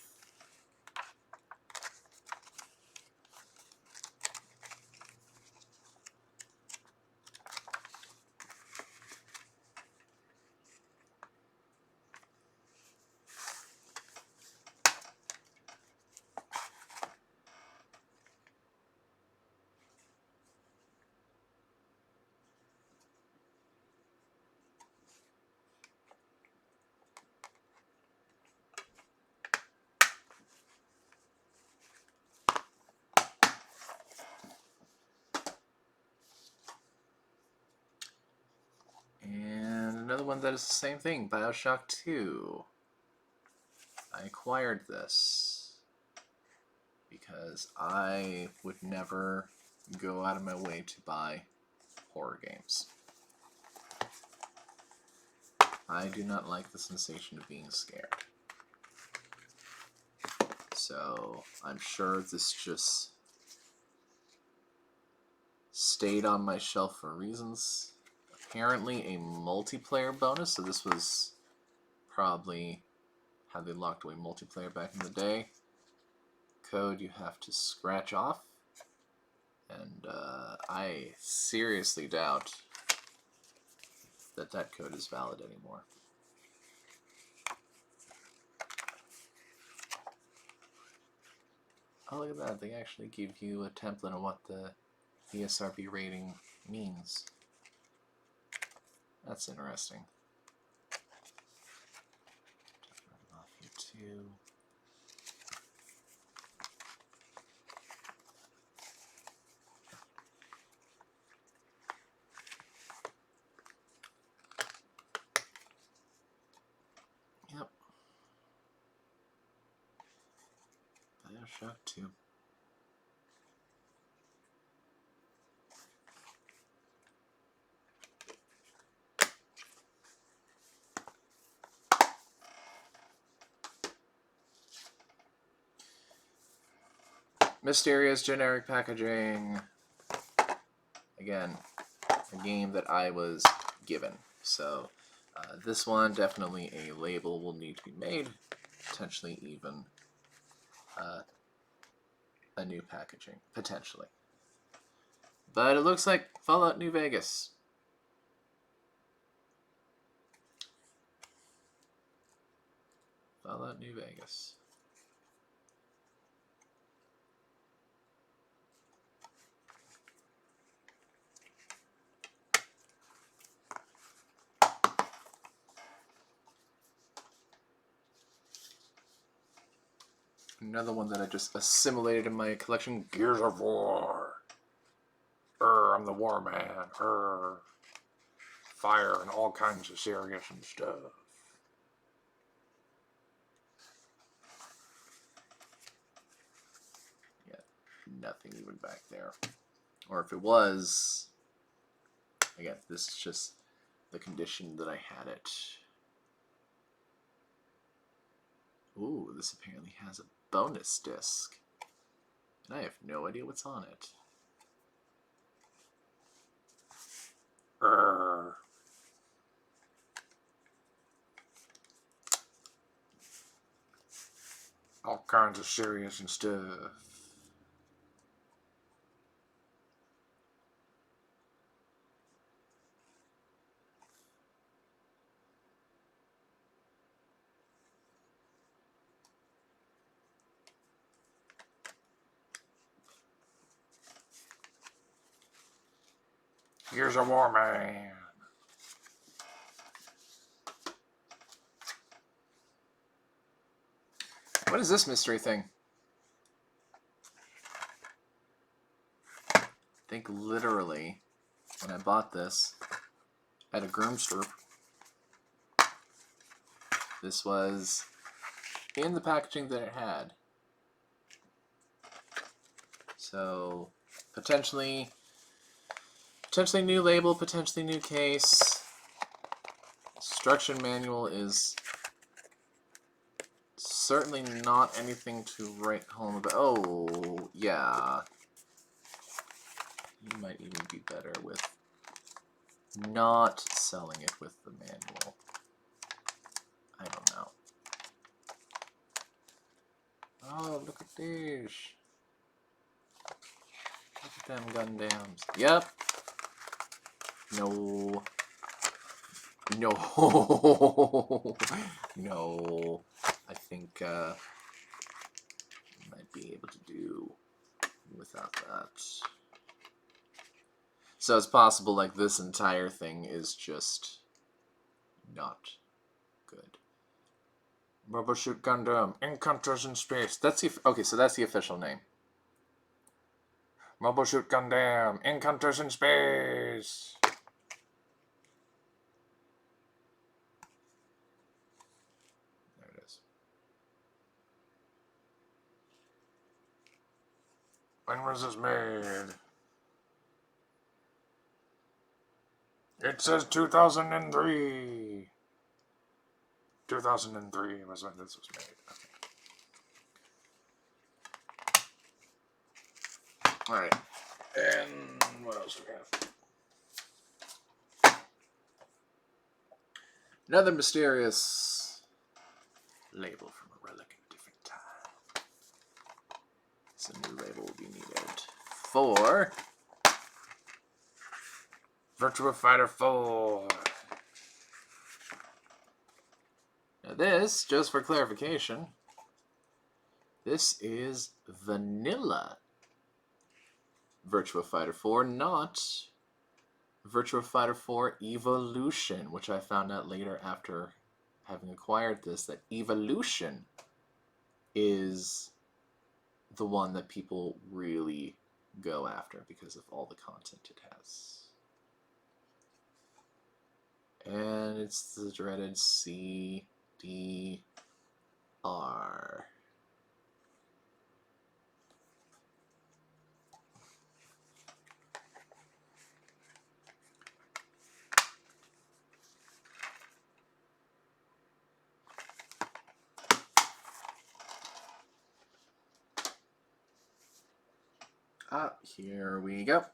And another one that is the same thing, BioShock 2. I acquired this because I would never go out of my way to buy horror games. I do not like the sensation of being scared. So I'm sure this just stayed on my shelf for reasons. Apparently a multiplayer bonus, so this was probably how they locked away multiplayer back in the day. Code you have to scratch off, and I seriously doubt that that code is valid anymore. Oh, look at that. They actually give you a template of what the ESRB rating means. That's interesting. Mafia 2. out too. Mysterious generic packaging. Again, a game that I was given. So this one, definitely a label will need to be made. Potentially even a new packaging. Potentially. But it looks like Fallout New Vegas. Fallout New Vegas. Another one that I just assimilated in my collection, Gears of War. I'm the war man. Fire and all kinds of serious and stuff. Yeah, nothing even back there. Or if it was, again, this is just the condition that I had it. Ooh, this apparently has a bonus disc. And I have no idea what's on it. All kinds of serious and stuff. Gears of War, man. What is this mystery thing? I think literally, when I bought this at a Groomstroop, this was in the packaging that it had. So, potentially new label, potentially new case. Instruction manual is certainly not anything to write home about. Oh, yeah. You might even be better with not selling it with the manual. I don't know. Oh, look at these. Look at them Gundams. Yep. No. No. No. I think I might be able to do without that. So it's possible like this entire thing is just not good. Mobile Suit Gundam, Encounters in Space. That's the okay, so that's the official name. Mobile Suit Gundam, Encounters in Space. There it is. When was this made? It says 2003. 2003 was when this was made. Okay. Alright. And what else do we have? Another mysterious label from a relic of a different time. So a new label will be needed for Virtua Fighter 4. Now this, just for clarification, this is vanilla Virtua Fighter 4, not Virtua Fighter 4 Evolution, which I found out later after having acquired this, that Evolution is the one that people really go after because of all the content it has. And it's the dreaded CDR. Here we go.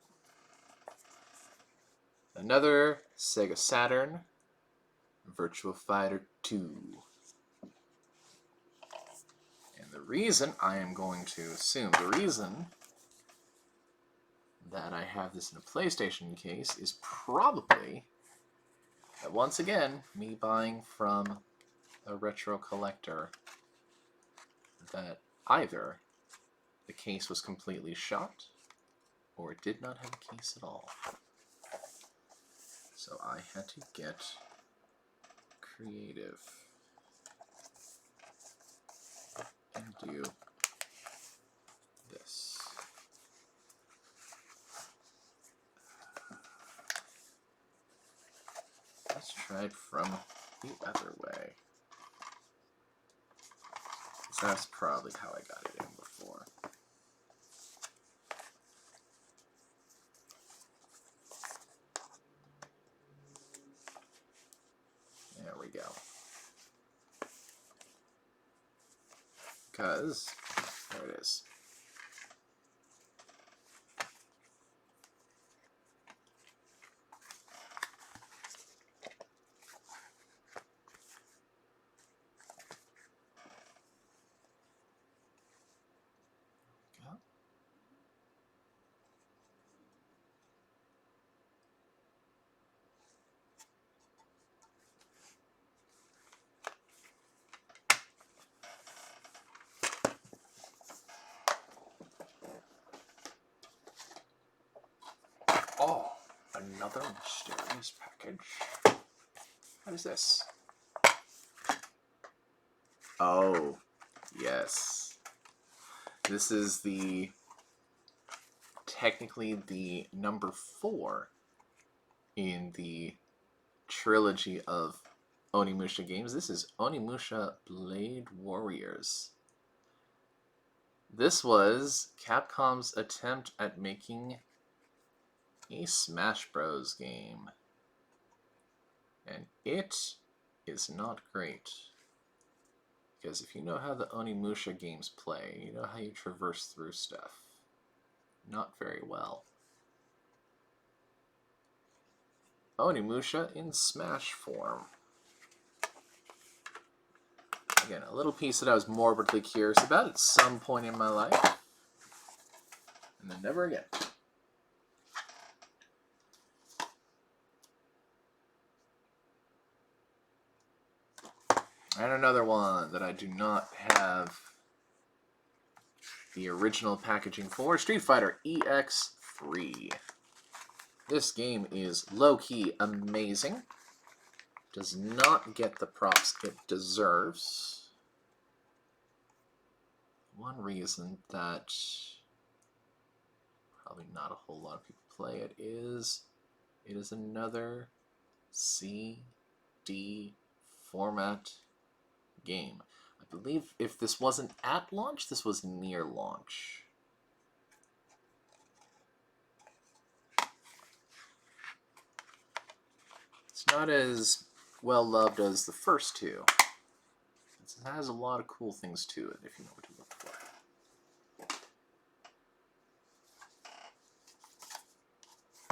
Another Sega Saturn Virtua Fighter 2. And the reason I am going to assume, the reason that I have this in a PlayStation case is probably that once again, me buying from a retro collector, that either the case was completely shot or it did not have a case at all. So I had to get creative and do this. Let's try it from the other way. So that's probably how I got it in before. There we go. Because, there it is. Oh, another mysterious package. What is this? Oh, yes. This is technically the number 4 in the trilogy of Onimusha games. This is Onimusha Blade Warriors. This was Capcom's attempt at making a Smash Bros. Game. And it is not great. Because if you know how the Onimusha games play, you know how you traverse through stuff. Not very well. Onimusha in Smash form. Again, a little piece that I was morbidly curious about at some point in my life. And then never again. And another one that I do not have the original packaging for, Street Fighter EX3. This game is low-key amazing. Does not get the props it deserves. One reason that probably not a whole lot of people play it is another CD format game. I believe if this wasn't at launch, this was near launch. It's not as well loved as the first two. It has a lot of cool things to it if you know what to look for.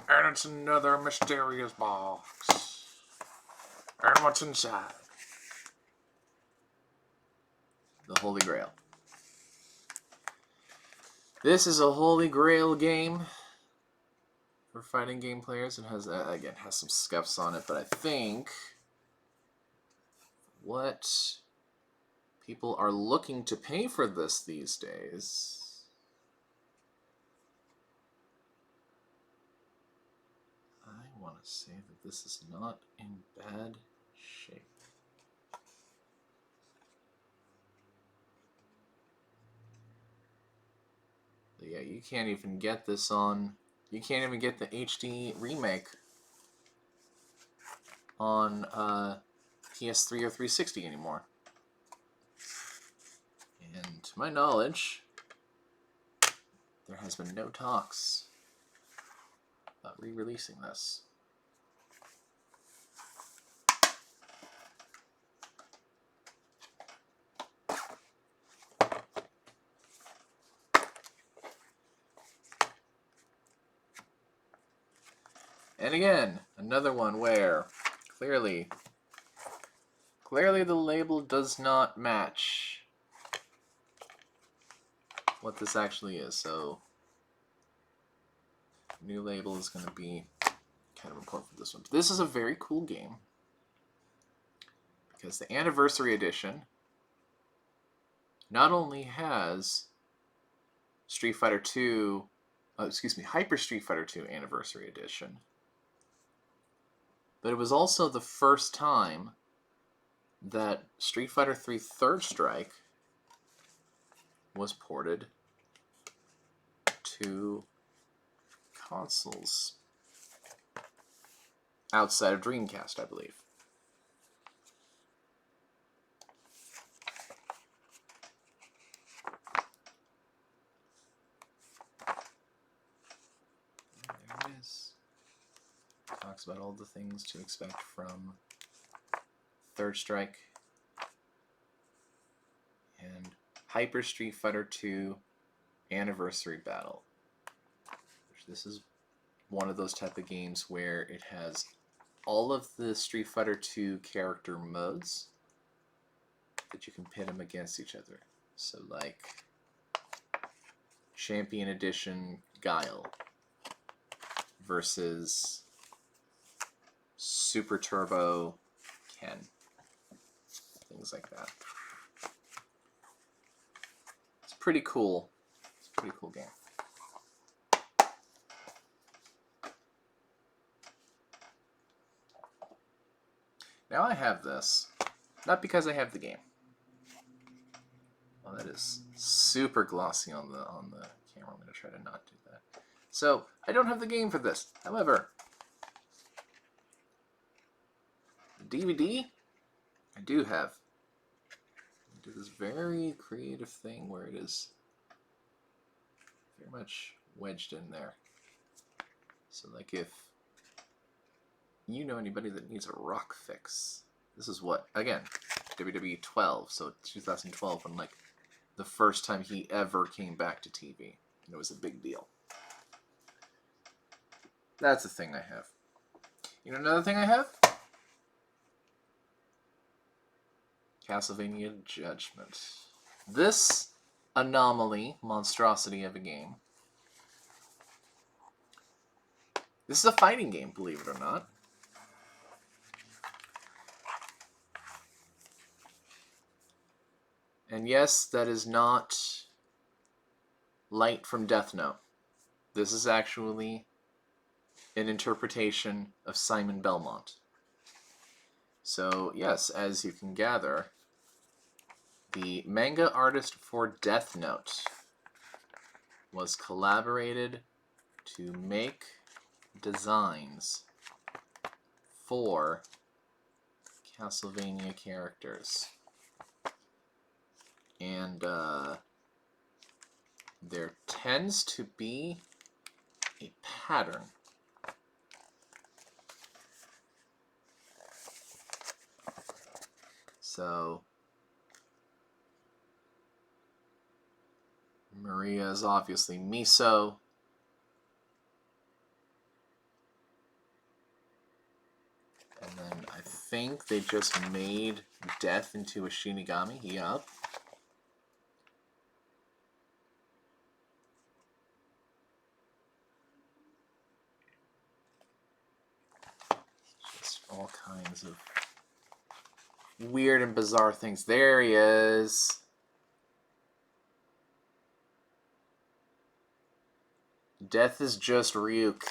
And it's another mysterious box. And what's inside? The Holy Grail. This is a Holy Grail game for fighting game players. It has, again, has some scuffs on it, but I think what people are looking to pay for this these days, I want to say that this is not in bad shape. But yeah, you can't even get this on, you can't even get the HD remake on PS3 or 360 anymore. And to my knowledge, there has been no talks about re-releasing this. And again, another one where clearly the label does not match what this actually is. So new label is going to be kind of important for this one. This is a very cool game because the Anniversary Edition not only has Street Fighter 2, Hyper Street Fighter 2 Anniversary Edition, but it was also the first time that Street Fighter 3 Third Strike was ported to consoles outside of Dreamcast, I believe. There it is. Talks about all the things to expect from Third Strike and Hyper Street Fighter 2 Anniversary Battle. This is one of those type of games where it has all of the Street Fighter 2 character modes that you can pit them against each other. So like Champion Edition Guile versus Super Turbo Ken. Things like that. It's pretty cool. It's a pretty cool game. Now I have this, not because I have the game. Well, that is super glossy on the camera. I'm going to try to not do that. So I don't have the game for this. However, the DVD I do have. I do this very creative thing where it is very much wedged in there. So like if you know anybody that needs a rock fix, this is what, again, WWE 12, so 2012, when like the first time he ever came back to TV, and it was a big deal. That's the thing I have. You know another thing I have? Castlevania Judgment. This anomaly, monstrosity of a game. This is a fighting game, believe it or not. And yes, that is not Light from Death Note. This is actually an interpretation of Simon Belmont. So yes, as you can gather, the manga artist for Death Note was collaborated to make designs for Castlevania characters. And there tends to be a pattern. So Maria is obviously Miso. And then I think they just made Death into a Shinigami. Yup. Just all kinds of weird and bizarre things. There he is. Death is just Ryuk.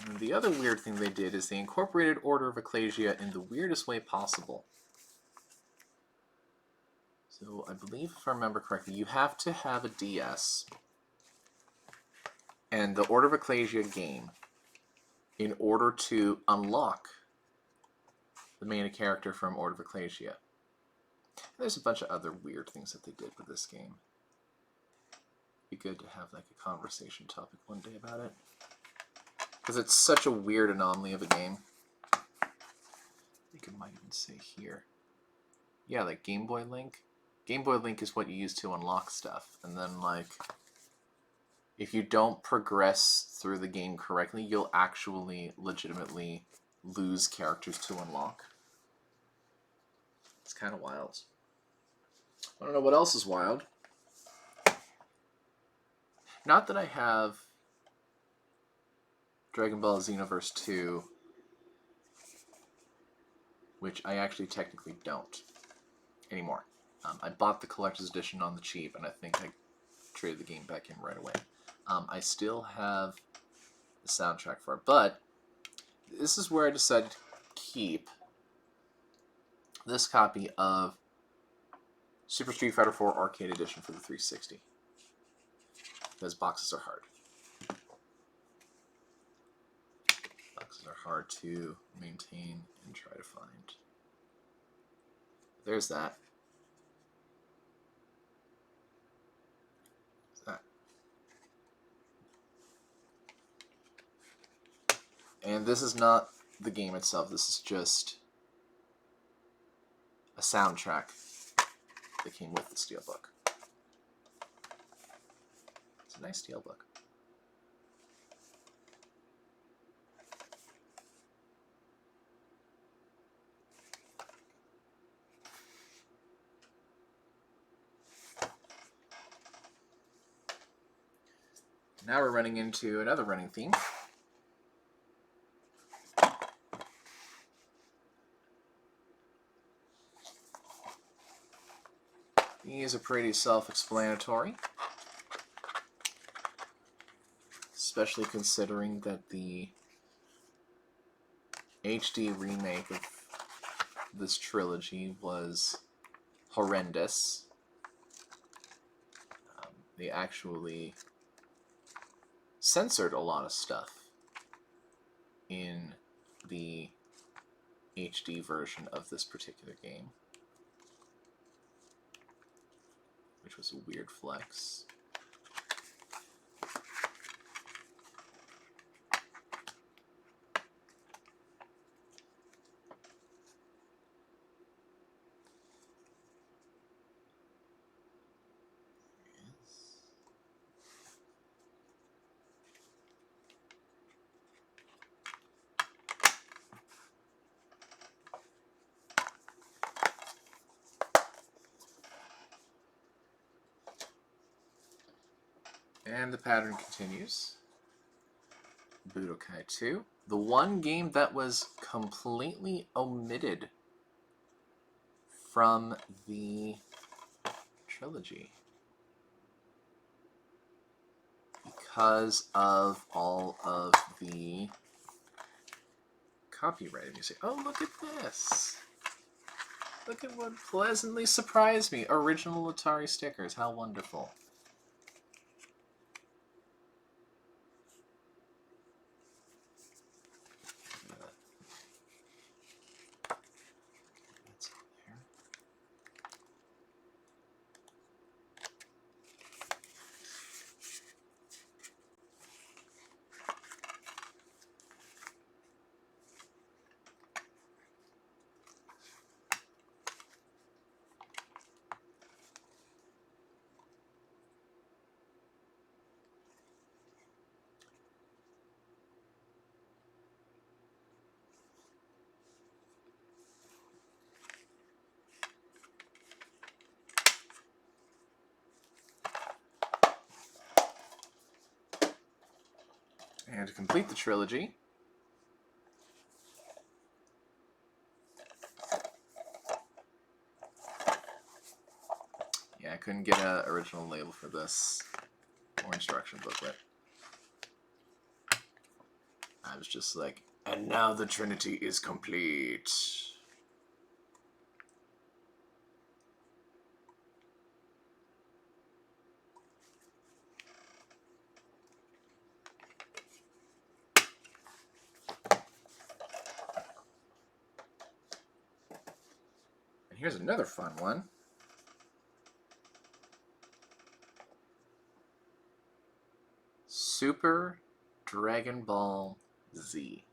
And the other weird thing they did is they incorporated Order of Ecclesia in the weirdest way possible. So I believe, if I remember correctly, you have to have a DS and the Order of Ecclesia game in order to unlock the main character from Order of Ecclesia. There's a bunch of other weird things that they did with this game. Be good to have like a conversation topic one day about it, because it's such a weird anomaly of a game. I think it might even say here. Yeah, like Game Boy Link. Game Boy Link is what you use to unlock stuff, and then like if you don't progress through the game correctly, you'll actually legitimately lose characters to unlock. It's kind of wild. I don't know what else is wild. Not that I have Dragon Ball Xenoverse 2, which I actually technically don't anymore. I bought the collector's edition on the cheap, and I think I traded the game back in right away. I still have the soundtrack for it, but this is where I decided to keep this copy of Super Street Fighter 4 Arcade Edition for the 360. Because boxes are hard. Boxes are hard to maintain and try to find. There's that. There's that. And this is not the game itself. This is just a soundtrack that came with the steelbook. It's a nice steelbook. Now we're running into another running theme. These are pretty self-explanatory, especially considering that the HD remake of this trilogy was horrendous. They actually censored a lot of stuff in the HD version of this particular game, which was a weird flex. And the pattern continues. Budokai 2. The one game that was completely omitted from the trilogy because of all of the copyright music. Oh, look at this! Look at what pleasantly surprised me. Original Atari stickers. How wonderful. And to complete the trilogy, yeah, I couldn't get an original label for this or instruction booklet. I was just like, and now the Trinity is complete. And here's another fun one. Super Dragon Ball Z.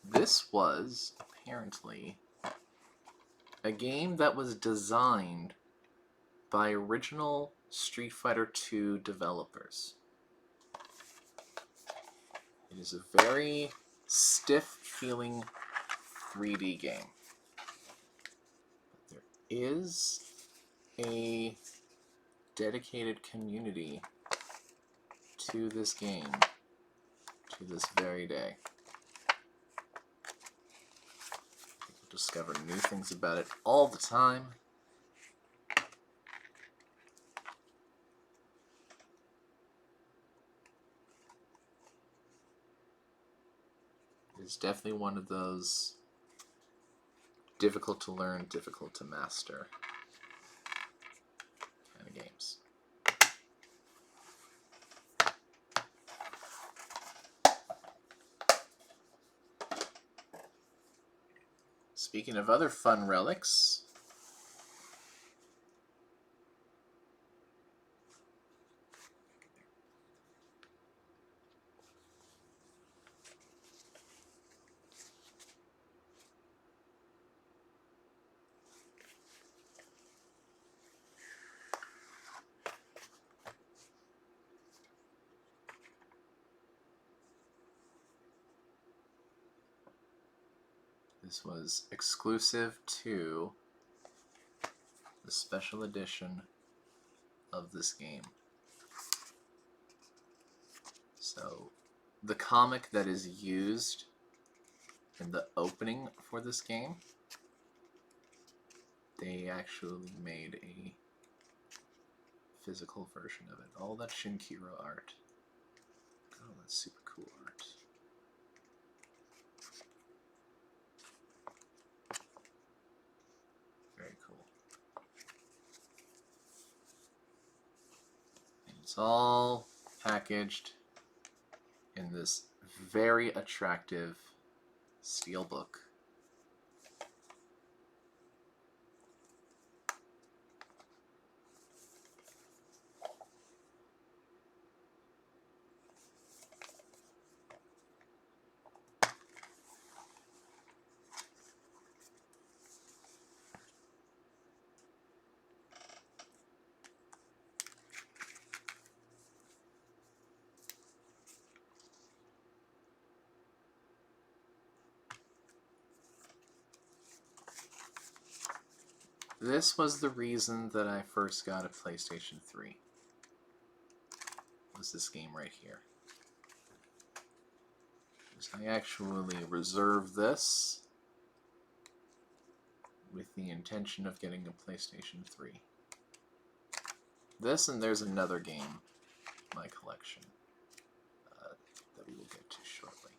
This was apparently a game that was designed by original Street Fighter II developers. It is a very stiff-feeling 3D game. But there is a dedicated community to this game to this very day. People discover new things about it all the time. It's definitely one of those difficult to learn, difficult to master kind of games. Speaking of other fun relics, this was exclusive to the special edition of this game. So, the comic that is used in the opening for this game, they actually made a physical version of it. All that Shinkiro art. Oh, that's super cool art. Very cool. And it's all packaged in this very attractive steelbook. This was the reason that I first got a PlayStation 3. Was this game right here. I actually reserved this with the intention of getting a PlayStation 3. This, and there's another game in my collection that we will get to shortly.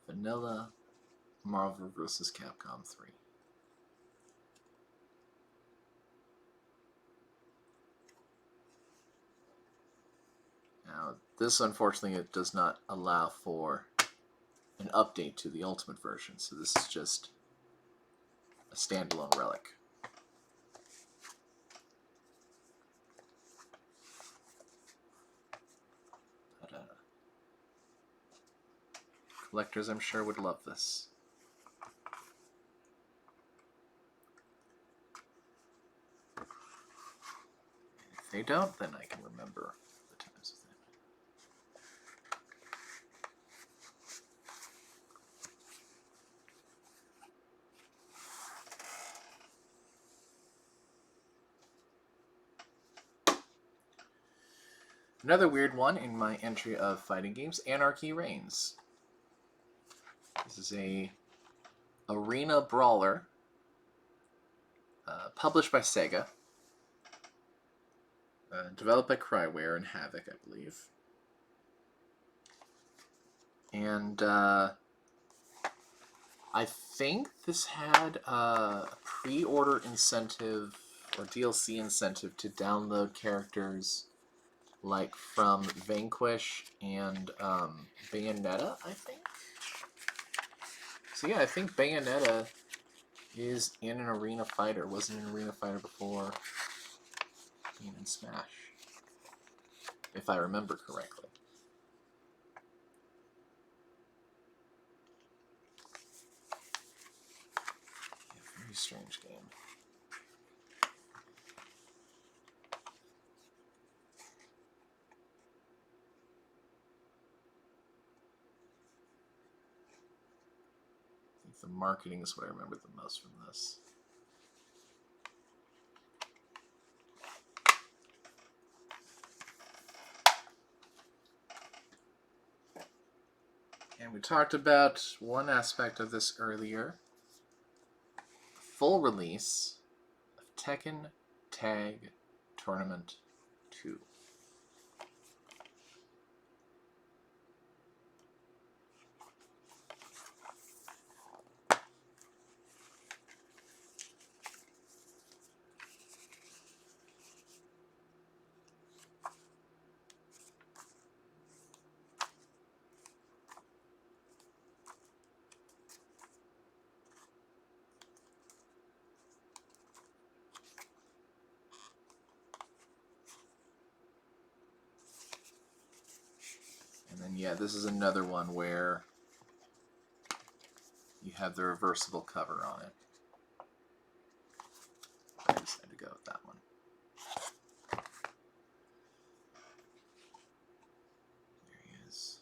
Vanilla Marvel vs. Capcom 3. Now, this unfortunately it does not allow for an update to the Ultimate version, so this is just a standalone relic. But, collectors, I'm sure, would love this. If they don't, then I can remember the times with it. Another weird one in my entry of fighting games, Anarchy Reigns. This is a arena brawler published by Sega, developed by Cryware and Havoc, I believe. And I think this had a pre-order incentive or DLC incentive to download characters like from Vanquish and Bayonetta, I think. So yeah, I think Bayonetta is in an arena fighter. Wasn't an arena fighter before being in Smash, if I remember correctly. Yeah, very strange game. I think the marketing is what I remember the most from this. And we talked about one aspect of this earlier. Full release of Tekken Tag Tournament 2. And then, yeah, this is another one where you have the reversible cover on it. I decided to go with that one. There he is.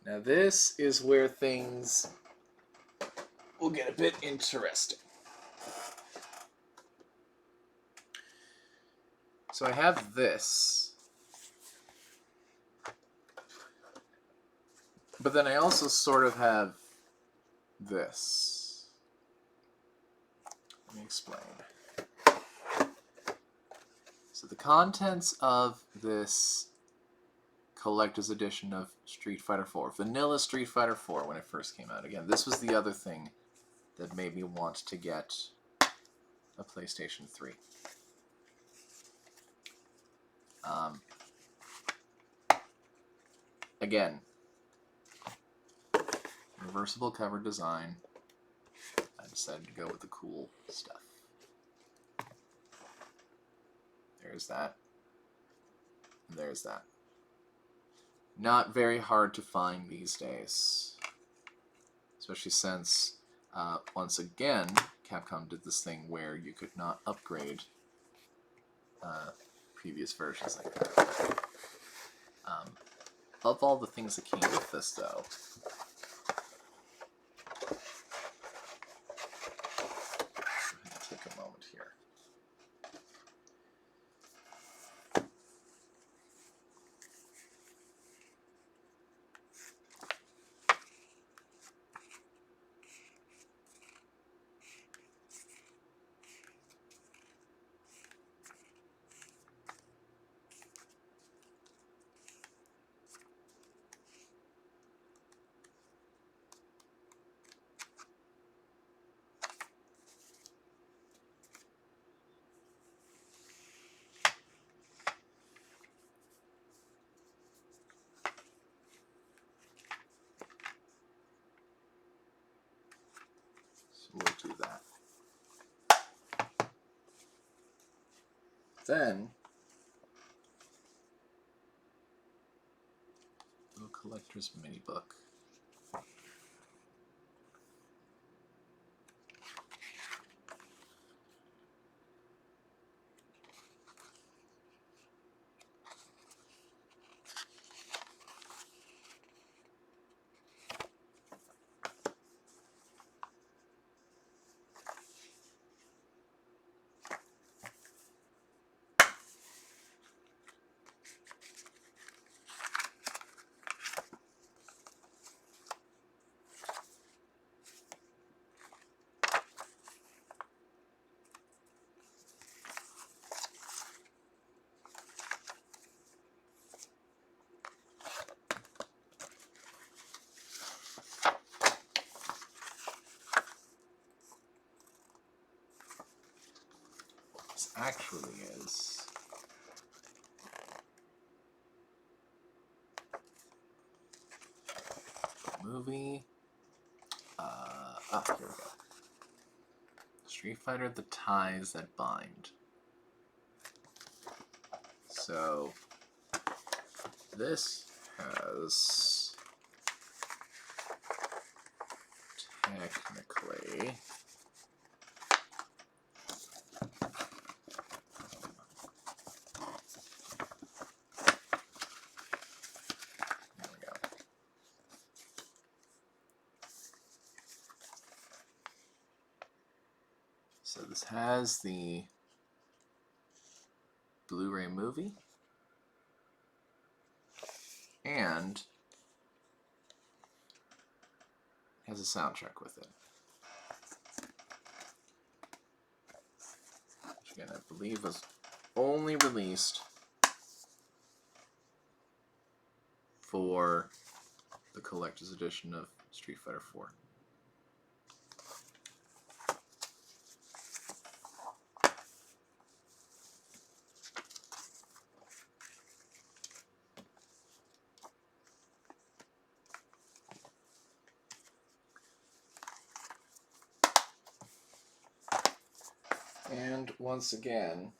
Now this is where things will get a bit interesting. So I have this, but then I also sort of have this. Let me explain. So the contents of this collector's edition of Street Fighter IV, vanilla Street Fighter IV when it first came out. Again, this was the other thing that made me want to get a PlayStation 3. Again, reversible cover design. I decided to go with the cool stuff. There's that. And there's that. Not very hard to find these days. Especially since, once again, Capcom did this thing where you could not upgrade previous versions like that. Of all the things that came with this, though, take a moment here. We'll do that. Then, a collector's mini book. actually is. Movie. Here we go. Street Fighter: The Ties That Bind. So this has technically So this has the Blu-ray movie and has a soundtrack with it. Which again, I believe was only released for the collector's edition of Street Fighter 4. And once again,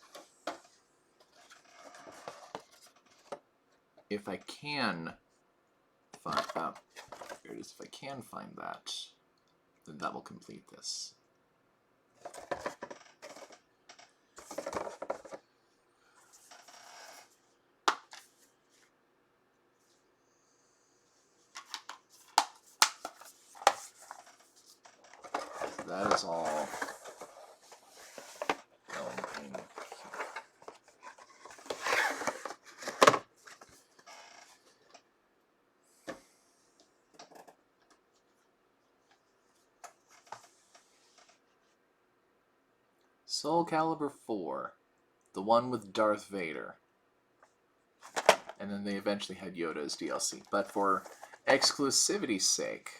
if I can find here it is. If I can find that, then that will complete this. That is all going in here. Soul Calibur 4, the one with Darth Vader. And then they eventually had Yoda as DLC. But for exclusivity's sake,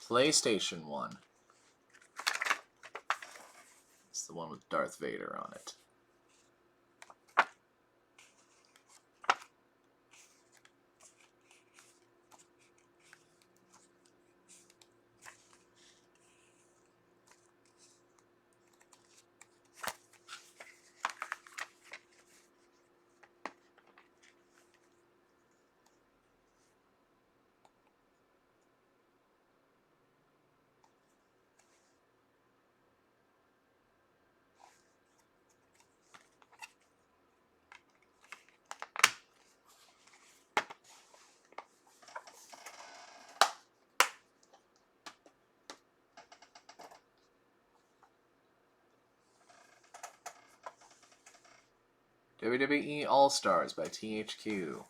PlayStation 1 is the one with Darth Vader on it. WWE All-Stars by THQ.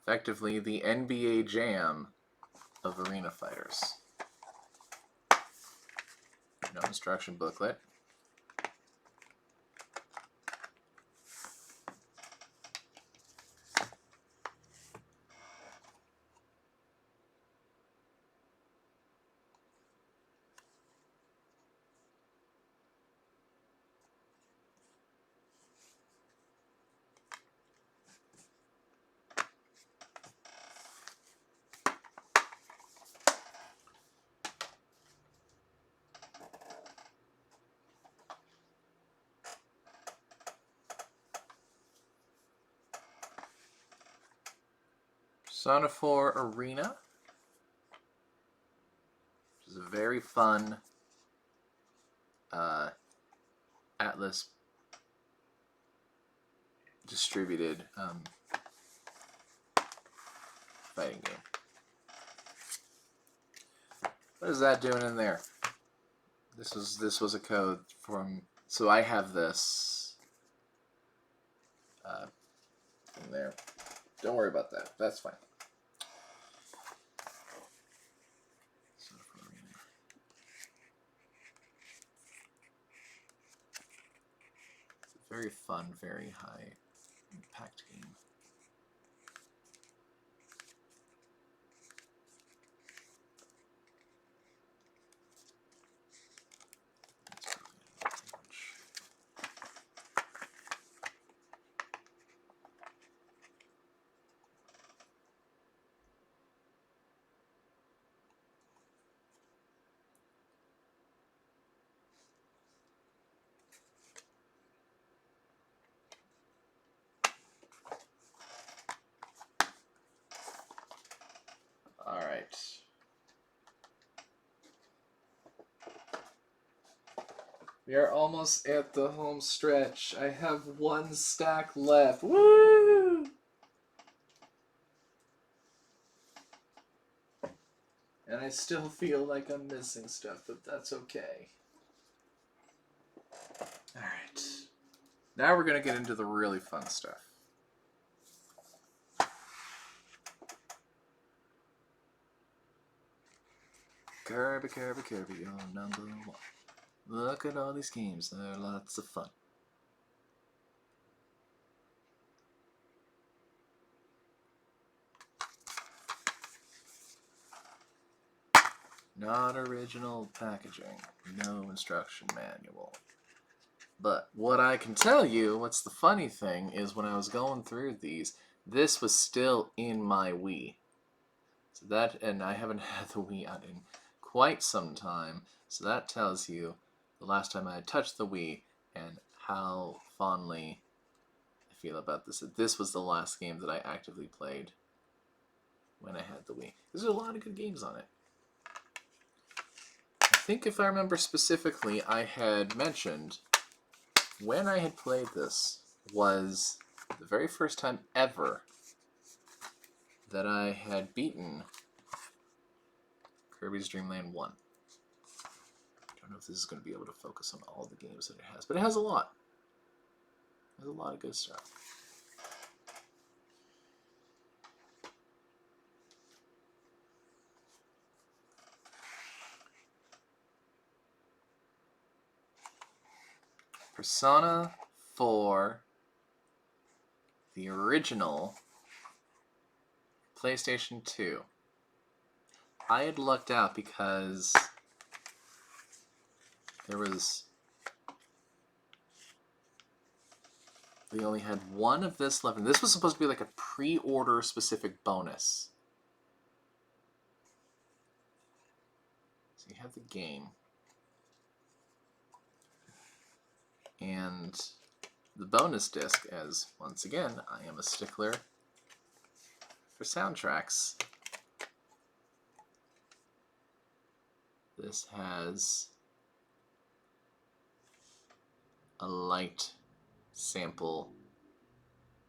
Effectively, the NBA Jam of arena fighters. No instruction booklet. Persona 4 Arena, which is a very fun Atlas distributed fighting game. What is that doing in there? This was a code from. So I have this in there. Don't worry about that. That's fine. It's a very fun, very high impact game. Alright. We are almost at the home stretch. I have one stack left. Woo! And I still feel like I'm missing stuff, but that's okay. Alright. Now we're going to get into the really fun stuff. Kirby, Kirby, Kirby, you're number one. Look at all these games, they're lots of fun. Not original packaging, no instruction manual. But what I can tell you, what's the funny thing, is when I was going through these, this was still in my Wii. So that, and I haven't had the Wii out in quite some time, so that tells you the last time I had touched the Wii and how fondly I feel about this. This was the last game that I actively played when I had the Wii. There's a lot of good games on it. I think if I remember specifically, I had mentioned when I had played this was the very first time ever that I had beaten Kirby's Dream Land 1. I don't know if this is going to be able to focus on all the games that it has, but it has a lot. It has a lot of good stuff. Persona 4, the original PlayStation 2. I had lucked out because we only had one of this left. And this was supposed to be like a pre-order specific bonus. So you have the game. And the bonus disc, as once again, I am a stickler for soundtracks. This has a light sample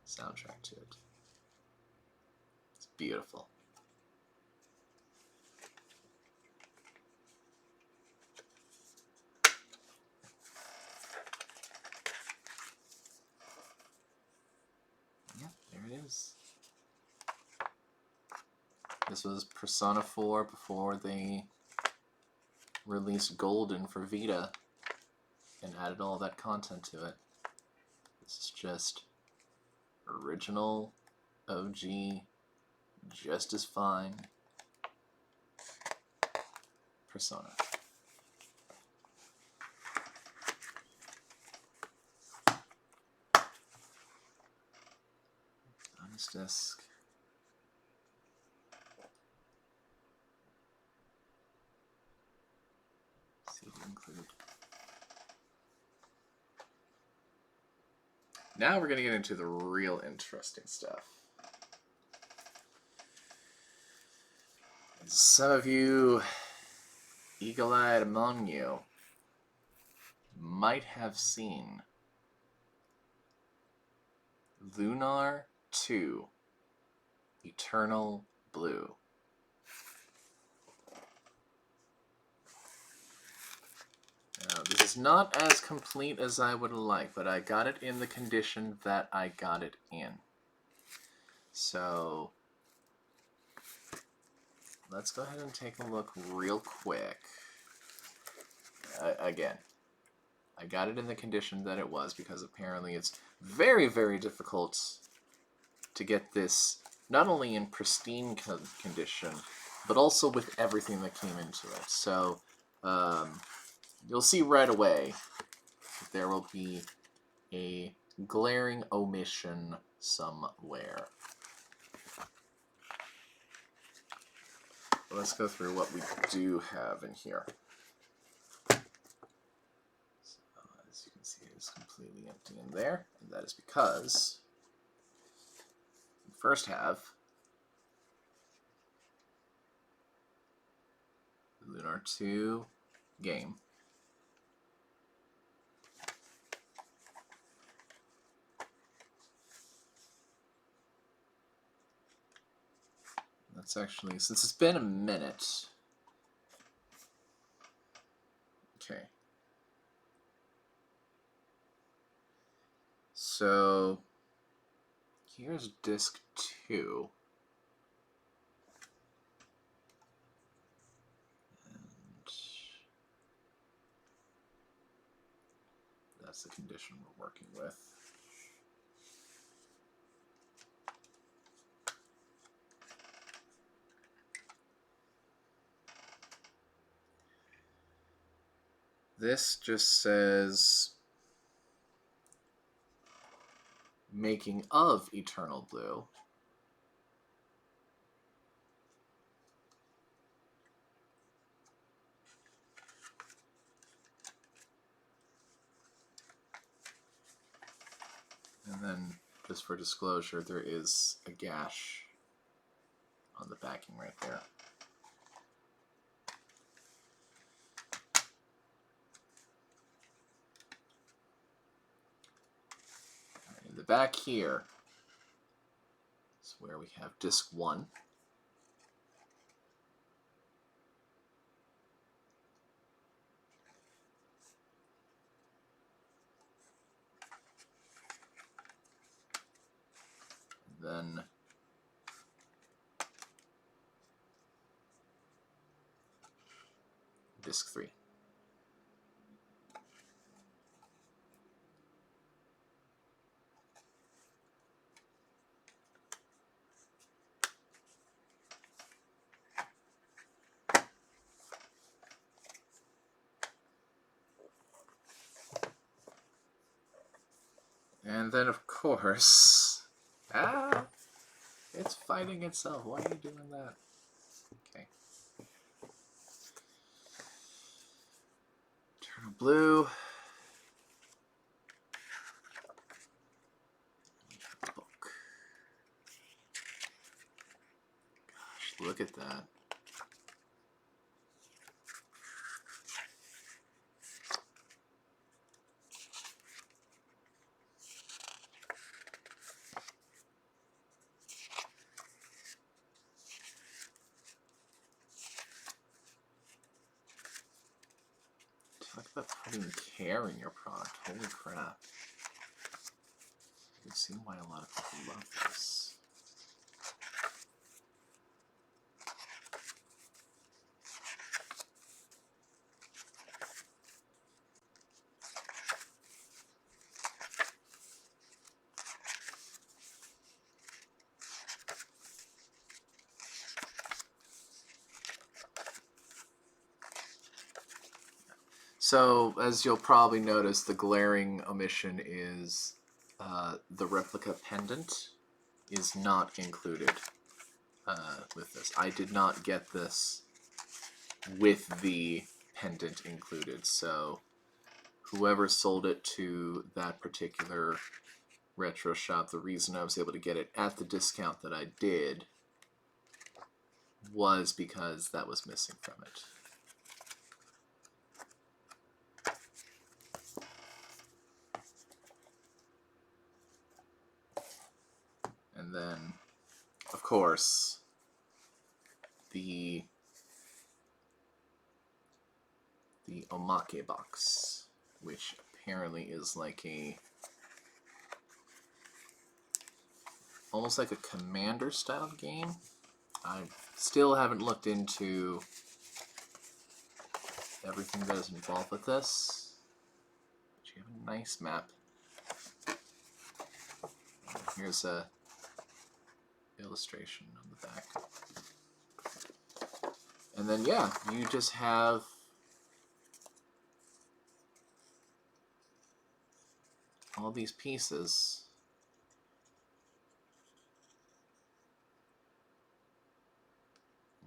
soundtrack to it. It's beautiful. Yeah, there it is. This was Persona 4 before they released Golden for Vita and added all that content to it. This is just original, OG, just as fine Persona. Bonus disc. See what we include. Now we're going to get into the real interesting stuff. Some of you eagle-eyed among you might have seen Lunar 2 Eternal Blue. Now, this is not as complete as I would like, but I got it in the condition that I got it in. So let's go ahead and take a look real quick. Again, I got it in the condition that it was because apparently it's very, very difficult to get this not only in pristine condition, but also with everything that came into it. So you'll see right away that there will be a glaring omission somewhere. Let's go through what we do have in here. So, as you can see, it's completely empty in there, and that is because we first have similar to game. That's actually, since it's been a minute. Okay. So here's disc 2. And that's the condition we're working with. This just says making of Eternal Blue. And then, just for disclosure, there is a gash on the backing right there. In the back here is where we have disc 1. Then disc 3. And then, of course, it's fighting itself. Why are you doing that? Okay. Eternal Blue. Book. Gosh, look at that. Talk about putting care in your product. Holy crap. You can see why a lot of people love this. So, as you'll probably notice, the glaring omission is the replica pendant is not included with this. I did not get this with the pendant included, so whoever sold it to that particular retro shop, the reason I was able to get it at the discount that I did was because that was missing from it. And then, of course, the Omake box, which apparently is like almost like a Commander style game. I still haven't looked into everything that is involved with this. But you have a nice map. Here's a illustration on the back. And then, yeah, you just have all these pieces.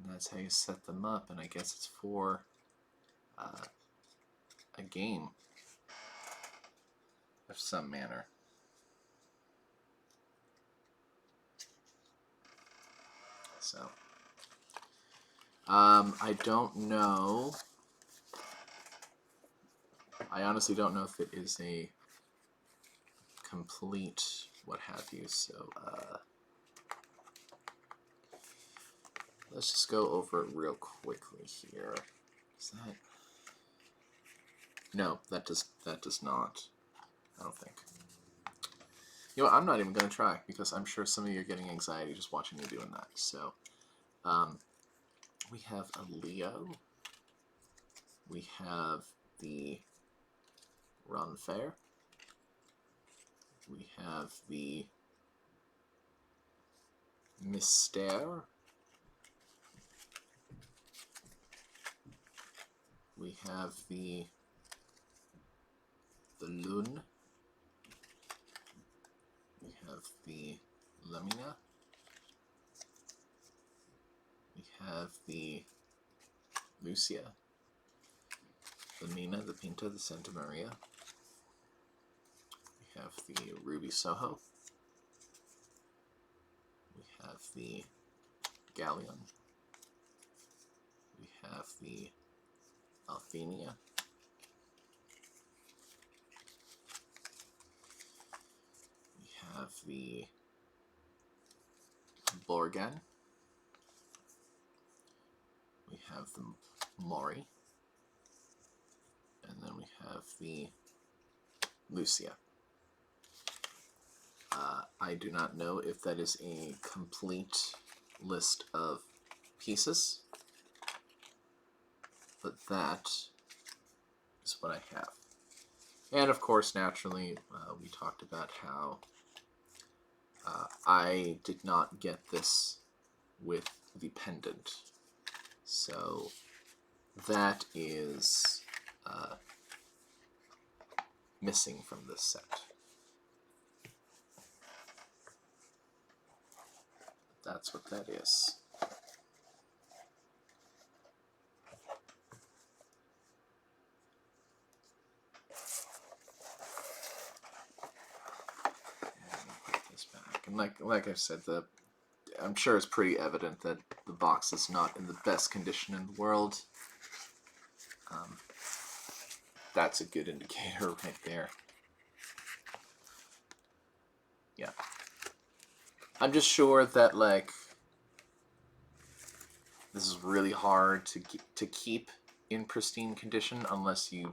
And that's how you set them up, and I guess it's for a game of some manner. So, I don't know. I honestly don't know if it is a complete what have you, so let's just go over it real quickly here. Is that... No, that does not. I don't think. You know what, I'm not even going to try, because I'm sure some of you are getting anxiety just watching me doing that. So, we have a Leo. We have the Runfair. We have the Mystère. We have the Lune. We have the Lamina. We have the Lucia, the Nina, the Pinta, the Santa Maria. We have the Ruby Soho. We have the Galleon. We have the Althenia. We have the Borgan. We have the Mori. And then we have the Lucia. I do not know if that is a complete list of pieces, but that is what I have. And of course, naturally, we talked about how I did not get this with the pendant. So that is missing from this set. That's what that is. Put this back. And like I said, I'm sure it's pretty evident that the box is not in the best condition in the world. That's a good indicator right there. Yeah. I'm just sure that, like, this is really hard to keep in pristine condition unless you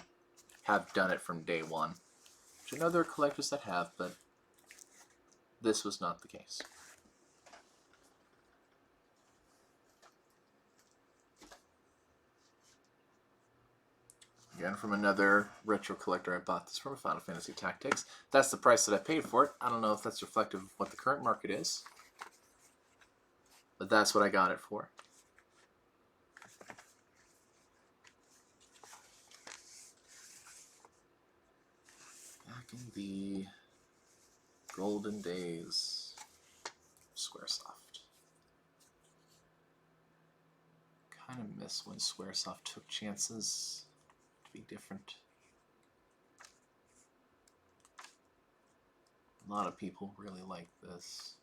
have done it from day one. Which I know there are collectors that have, but this was not the case. Again, from another retro collector, I bought this from Final Fantasy Tactics. That's the price that I paid for it. I don't know if that's reflective of what the current market is, but that's what I got it for. Back in the golden days of Squaresoft. Kind of miss when Squaresoft took chances to be different. A lot of people really like this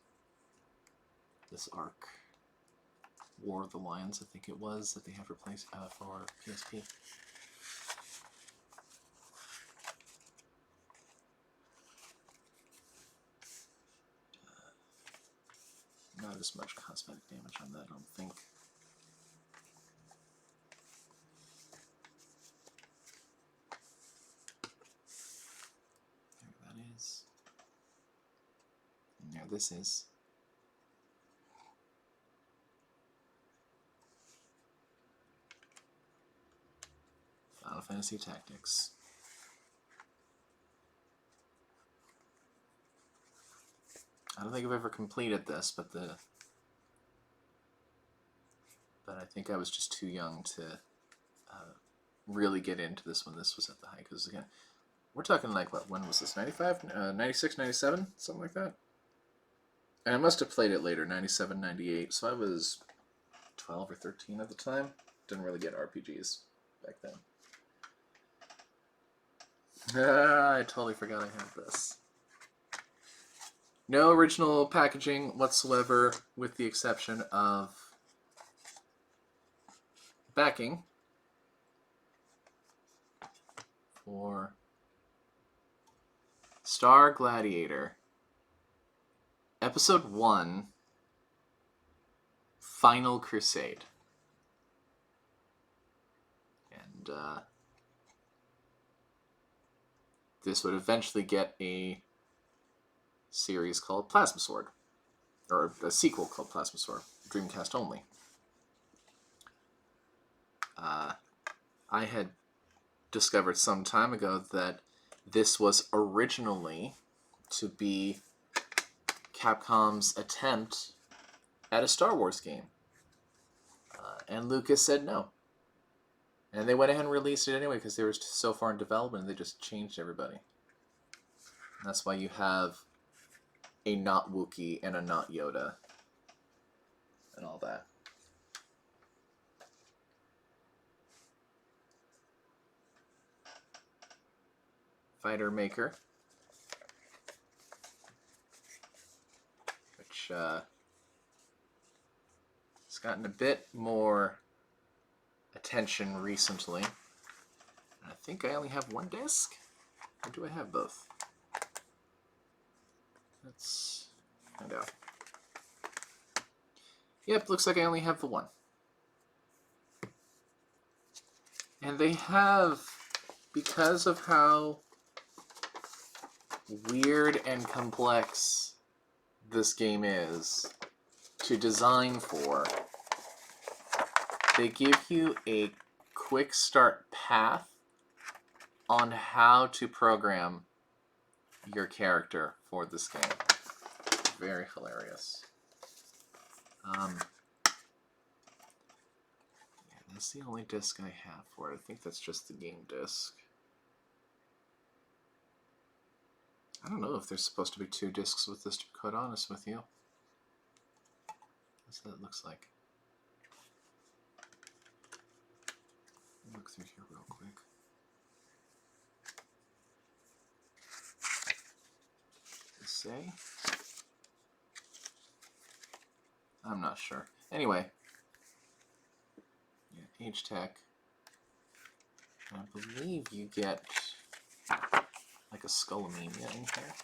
arc. War of the Lions, I think it was, that they have replaced for PSP. Not as much cosmetic damage on that, I don't think. There that is. And there this is. Final Fantasy Tactics. I don't think I've ever completed this, but I think I was just too young to really get into this when this was at the height. Because again, we're talking like, what, when was this? 95? 96, 97? Something like that? And I must have played it later, 97, 98. So I was 12 or 13 at the time. Didn't really get RPGs back then. I totally forgot I had this. No original packaging whatsoever, with the exception of backing for Star Gladiator, Episode 1, Final Crusade. And this would eventually get a series called Plasma Sword, or a sequel called Plasma Sword, Dreamcast only. I had discovered some time ago that this was originally to be Capcom's attempt at a Star Wars game. And Lucas said no. And they went ahead and released it anyway because they were so far in development and they just changed everybody. And that's why you have a not Wookiee and a not Yoda and all that. Fighter Maker, which has gotten a bit more attention recently. I think I only have one disc, or do I have both? Let's find out. Yep, looks like I only have the one. And they have, because of how weird and complex this game is to design for, they give you a quick start path on how to program your character for this game. Very hilarious. Yeah, that's the only disc I have for it. I think that's just the game disc. I don't know if there's supposed to be 2 discs with this, to be quite honest with you. That's what it looks like. Look through here real quick. Does it say? I'm not sure. Anyway. Yeah, H-Tech. I believe you get like a Skullomania in here.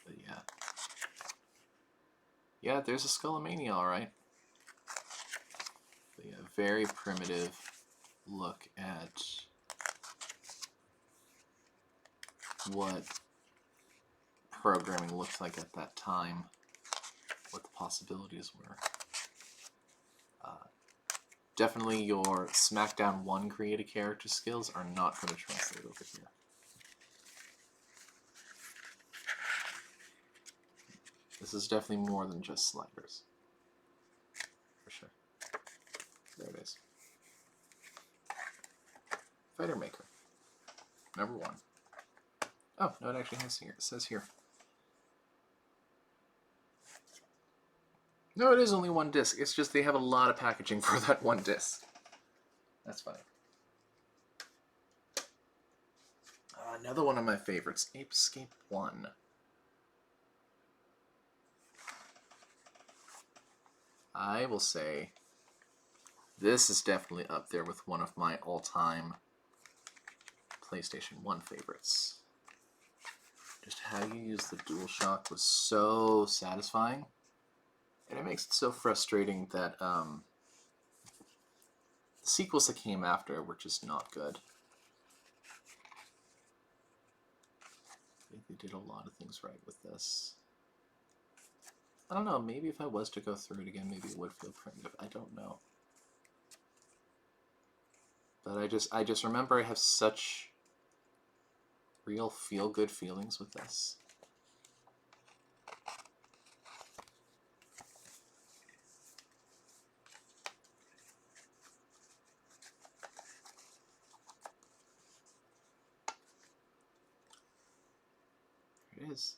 But yeah. Yeah, there's a Skullomania, alright. But yeah, very primitive look at what programming looked like at that time, what the possibilities were. Definitely your SmackDown 1 create a character skills are not going to translate over here. This is definitely more than just sliders. For sure. There it is. Fighter Maker. Number 1. Oh, no, it actually has here. It says here. No, it is only 1 disc. It's just they have a lot of packaging for that 1 disc. That's funny. Another one of my favorites, Ape Escape 1. I will say this is definitely up there with one of my all-time PlayStation 1 favorites. Just how you use the DualShock was so satisfying. And it makes it so frustrating that the sequels that came after were just not good. I think they did a lot of things right with this. I don't know, maybe if I was to go through it again, maybe it would feel primitive. I don't know. But I just remember I have such real feel-good feelings with this. Here it is.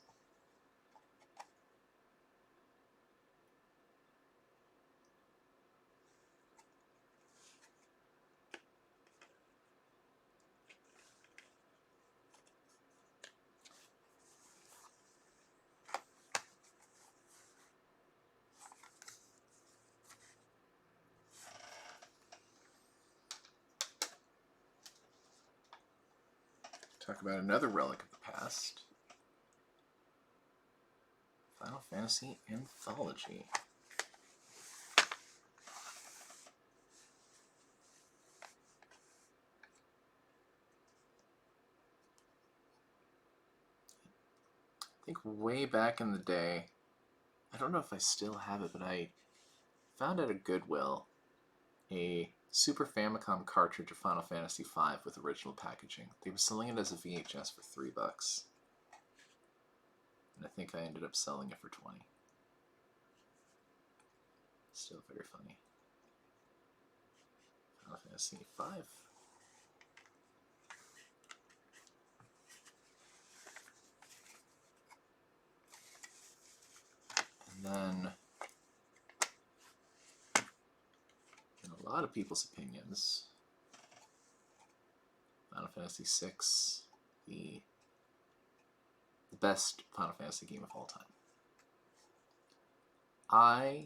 Talk about another relic of the past. Final Fantasy Anthology. I think way back in the day, I don't know if I still have it, but I found at a Goodwill a Super Famicom cartridge of Final Fantasy V with original packaging. They were selling it as a VHS for $3. And I think I ended up selling it for $20. Still very funny. Final Fantasy V. And then, in a lot of people's opinions, Final Fantasy VI, the best Final Fantasy game of all time. I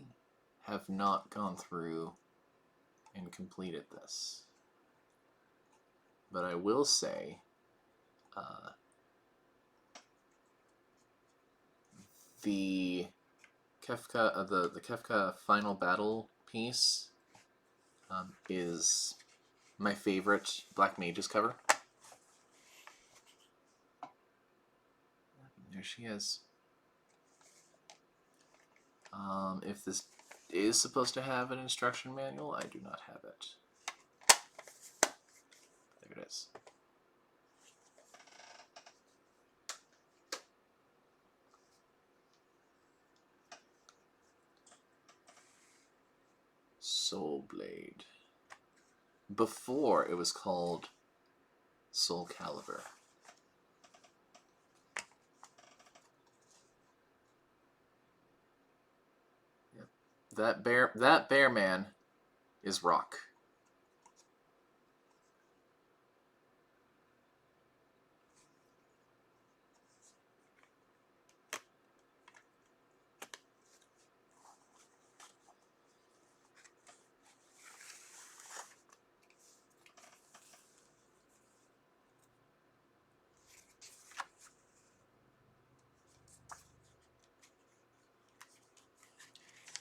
have not gone through and completed this, but I will say the Kefka, the Kefka final battle piece is my favorite Black Mages cover. There she is. If this is supposed to have an instruction manual, I do not have it. There it is. Soul Blade. Before it was called Soul Calibur. Yep. That bear man is Rock.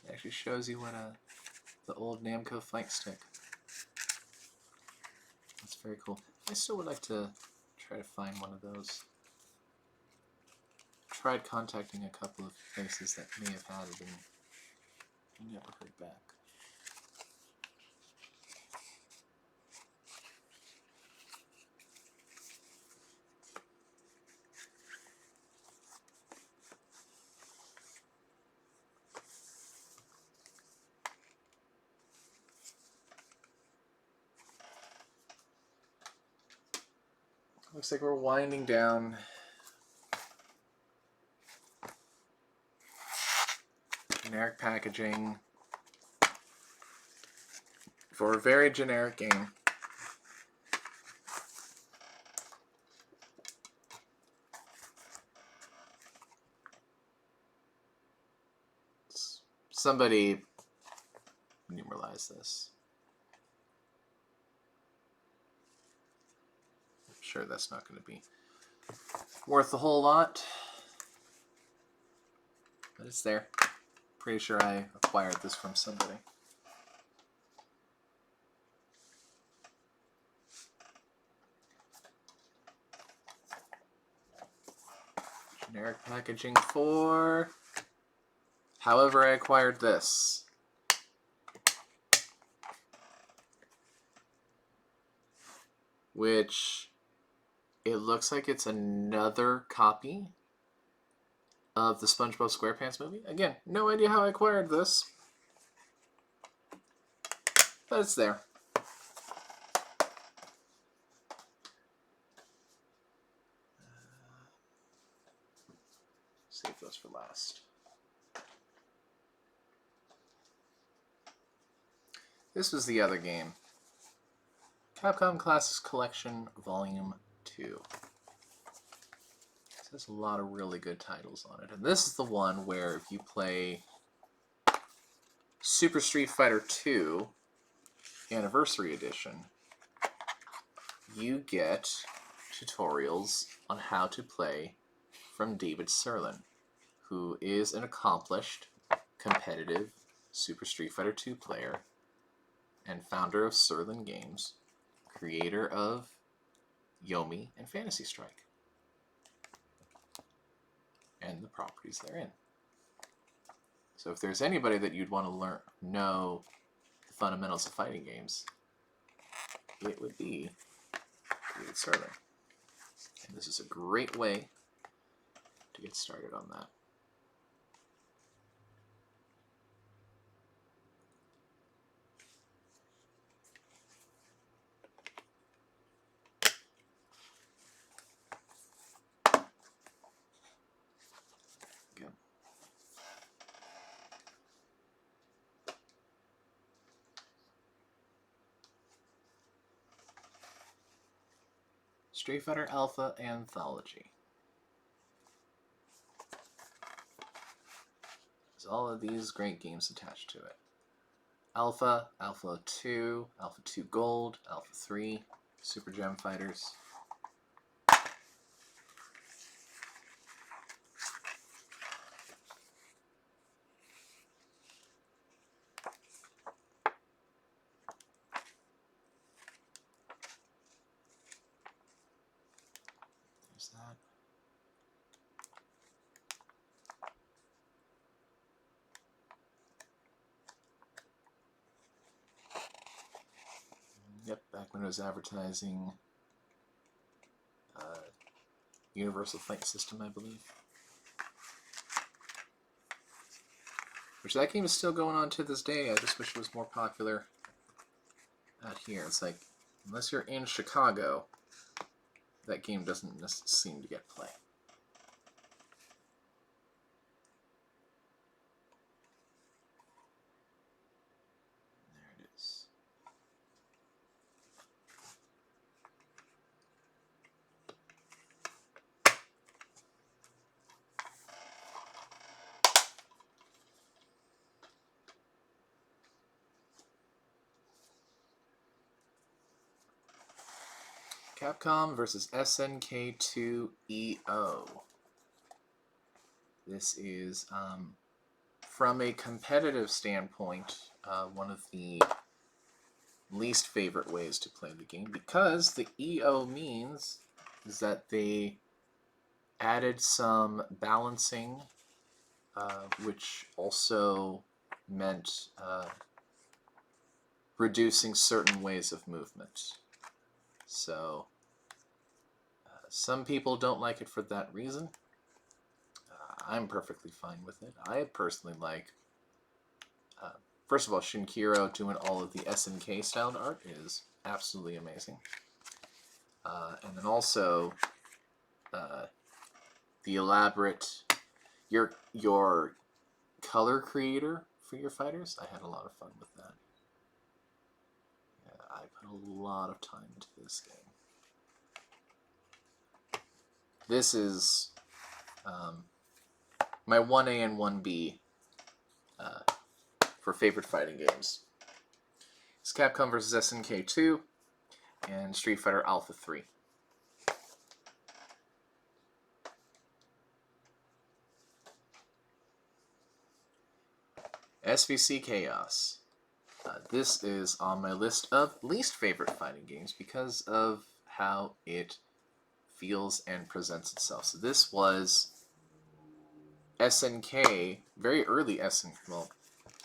It actually shows you what the old Namco fight stick. That's very cool. I still would like to try to find one of those. Tried contacting a couple of places that may have had it and never heard back. Looks like we're winding down. Generic packaging for a very generic game. Somebody numeralize this. I'm sure that's not going to be worth a whole lot, but it's there. Pretty sure I acquired this from somebody. Generic packaging for however I acquired this. Which it looks like it's another copy of the SpongeBob SquarePants movie. Again, no idea how I acquired this, but it's there. Save those for last. This was the other game. Capcom Classics Collection Volume 2. There's a lot of really good titles on it. And this is the one where if you play Super Street Fighter 2 Anniversary Edition, you get tutorials on how to play from David Sirlin, who is an accomplished, competitive Super Street Fighter II player and founder of Sirlin Games, creator of Yomi and Fantasy Strike, and the properties therein. So if there's anybody that you'd want to know the fundamentals of fighting games, it would be David Sirlin. And this is a great way to get started on that. Good. Street Fighter Alpha Anthology. There's all of these great games attached to it. Alpha, Alpha 2, Alpha 2 Gold, Alpha 3, Super Gem Fighters. There's that. Yep, back when it was advertising Universal Fight System, I believe. Which that game is still going on to this day. I just wish it was more popular out here. It's like, unless you're in Chicago, that game doesn't seem to get play. There it is. Capcom versus SNK2EO. This is, from a competitive standpoint, one of the least favorite ways to play the game, because the EO means is that they added some balancing, which also meant reducing certain ways of movement. So some people don't like it for that reason. I'm perfectly fine with it. I personally like, first of all, Shinkiro doing all of the SNK styled art is absolutely amazing. And then also the elaborate, your color creator for your fighters. I had a lot of fun with that. I put a lot of time into this game. This is my 1A and 1B for favorite fighting games. It's Capcom vs. SNK 2 and Street Fighter Alpha 3. SVC Chaos. This is on my list of least favorite fighting games because of how it feels and presents itself. So this was SNK, very early SNK, well,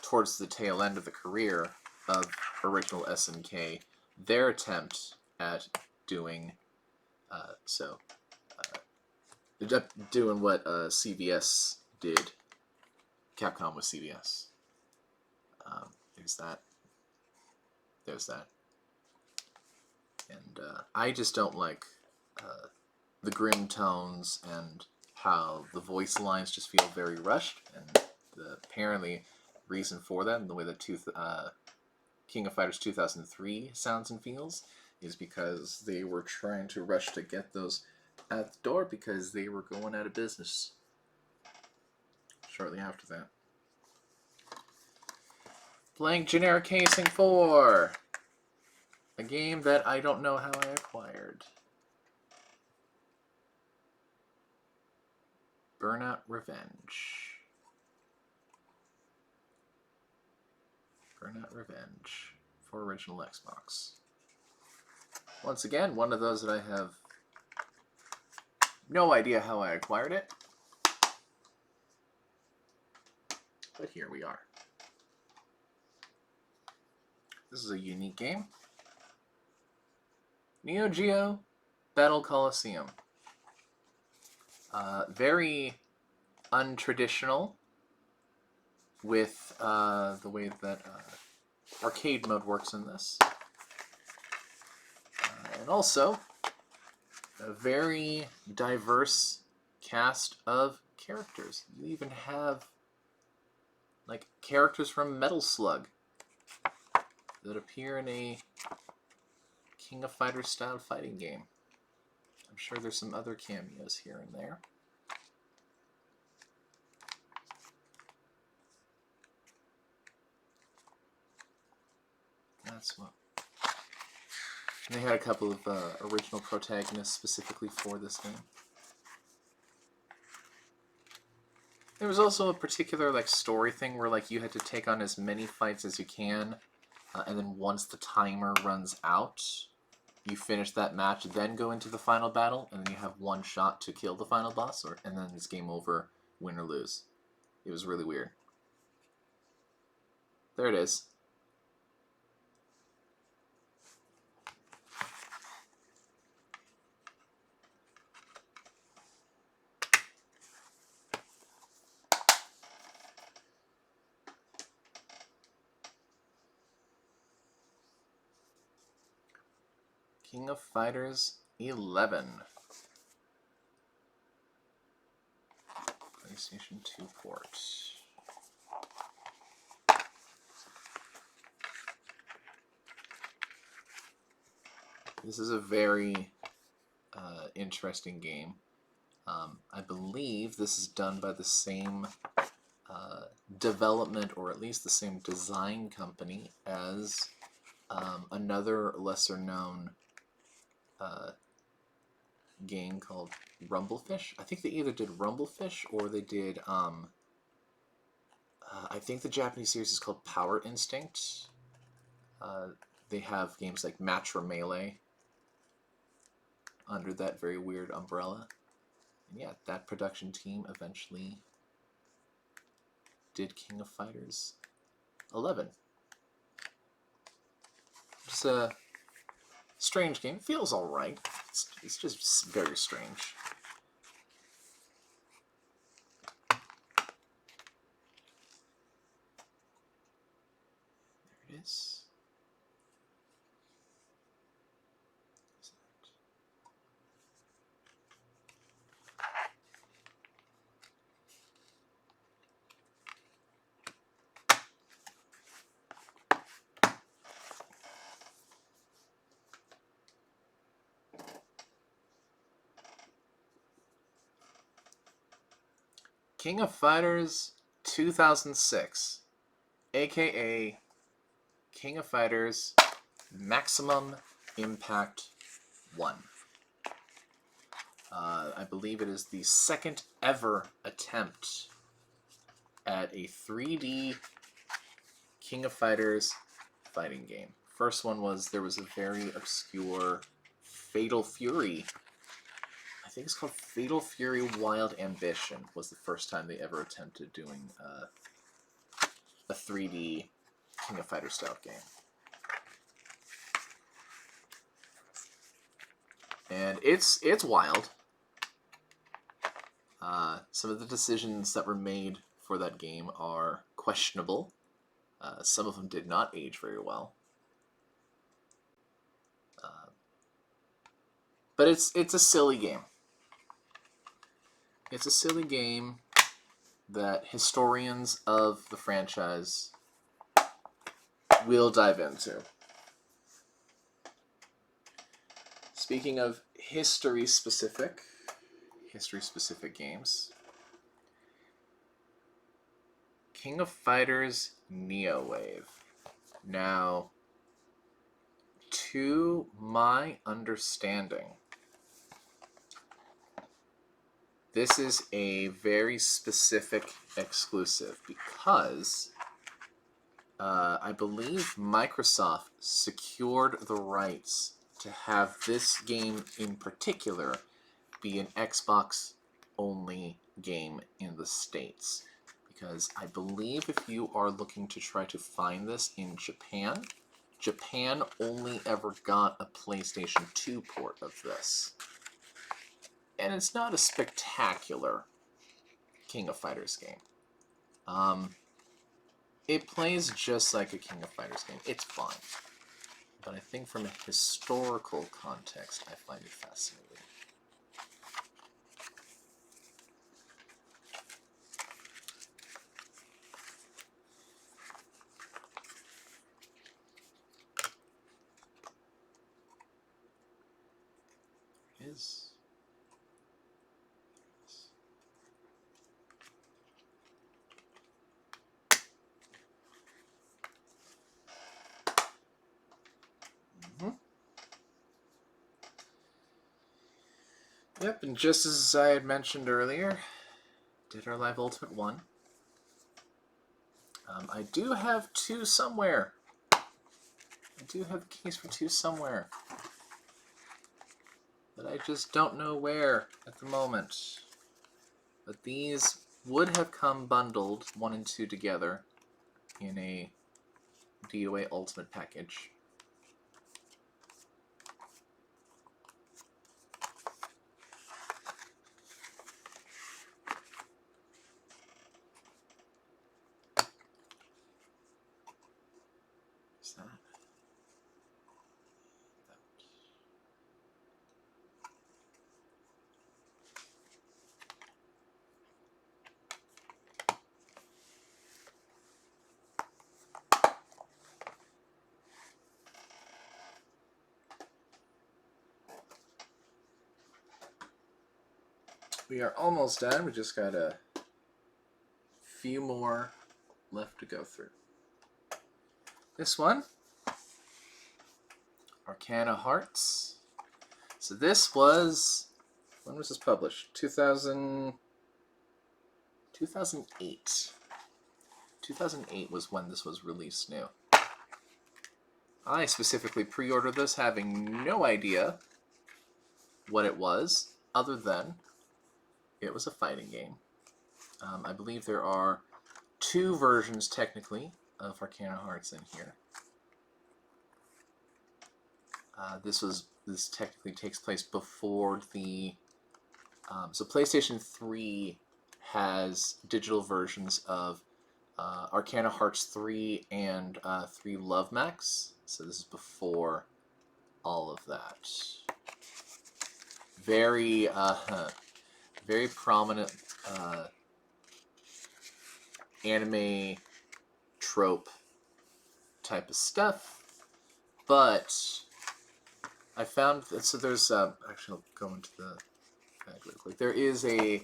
towards the tail end of the career of original SNK, their attempt at doing doing what CVS did. Capcom with CVS. There's that. There's that. And I just don't like the grim tones and how the voice lines just feel very rushed. And the apparently reason for that, and the way that King of Fighters 2003 sounds and feels, is because they were trying to rush to get those at the door because they were going out of business shortly after that. Blank Generic Casing 4. A game that I don't know how I acquired. Burnout Revenge. Burnout Revenge for original Xbox. Once again, one of those that I have no idea how I acquired it. But here we are. This is a unique game. Neo Geo Battle Coliseum. Very untraditional with the way that arcade mode works in this. And also, a very diverse cast of characters. You even have like characters from Metal Slug that appear in a King of Fighters style fighting game. I'm sure there's some other cameos here and there. That's what. And they had a couple of original protagonists specifically for this game. There was also a particular like story thing where like you had to take on as many fights as you can, and then once the timer runs out, you finish that match, then go into the final battle, and then you have one shot to kill the final boss, and then it's game over, win or lose. It was really weird. There it is. King of Fighters 11. PlayStation 2 port. This is a very interesting game. I believe this is done by the same development, or at least the same design company as another lesser known game called Rumblefish. I think they either did Rumblefish or they did I think the Japanese series is called Power Instinct. They have games like Match or Melee under that very weird umbrella. And yeah, that production team eventually did King of Fighters 11. It's a strange game. It feels alright. It's just very strange. There it is. King of Fighters 2006, aka King of Fighters Maximum Impact 1. I believe it is the second ever attempt at a 3D King of Fighters fighting game. First one was, there was a very obscure Fatal Fury. I think it's called Fatal Fury Wild Ambition, was the first time they ever attempted doing a 3D King of Fighters style game. And it's wild. Some of the decisions that were made for that game are questionable. Some of them did not age very well. But it's a silly game. It's a silly game that historians of the franchise will dive into. Speaking of history-specific games, King of Fighters Neowave. Now, to my understanding, This is a very specific exclusive because I believe Microsoft secured the rights to have this game in particular be an Xbox-only game in the States. Because I believe if you are looking to try to find this in Japan, Japan only ever got a PlayStation 2 port of this. And it's not a spectacular King of Fighters game. It plays just like a King of Fighters game. It's fine. But I think from a historical context, I find it fascinating. There it is. Yep, and just as I had mentioned earlier, Dead or Alive Ultimate 1. I do have 2 somewhere. I do have a case for 2 somewhere. But I just don't know where at the moment. But these would have come bundled 1 and 2 together in a DOA Ultimate package. What's that? We are almost done. We just got a few more left to go through. This one, Arcana Hearts. So this was, when was this published? 2008. 2008 was when this was released new. I specifically pre-ordered this having no idea what it was, other than it was a fighting game. I believe there are 2 versions, technically, of Arcana Hearts in here. This technically takes place before the... so PlayStation 3 has digital versions of Arcana Hearts 3 and 3 Love Max. So this is before all of that. Very, very prominent anime trope type of stuff, but I found that, so there's actually I'll go into the bag real quick. There is a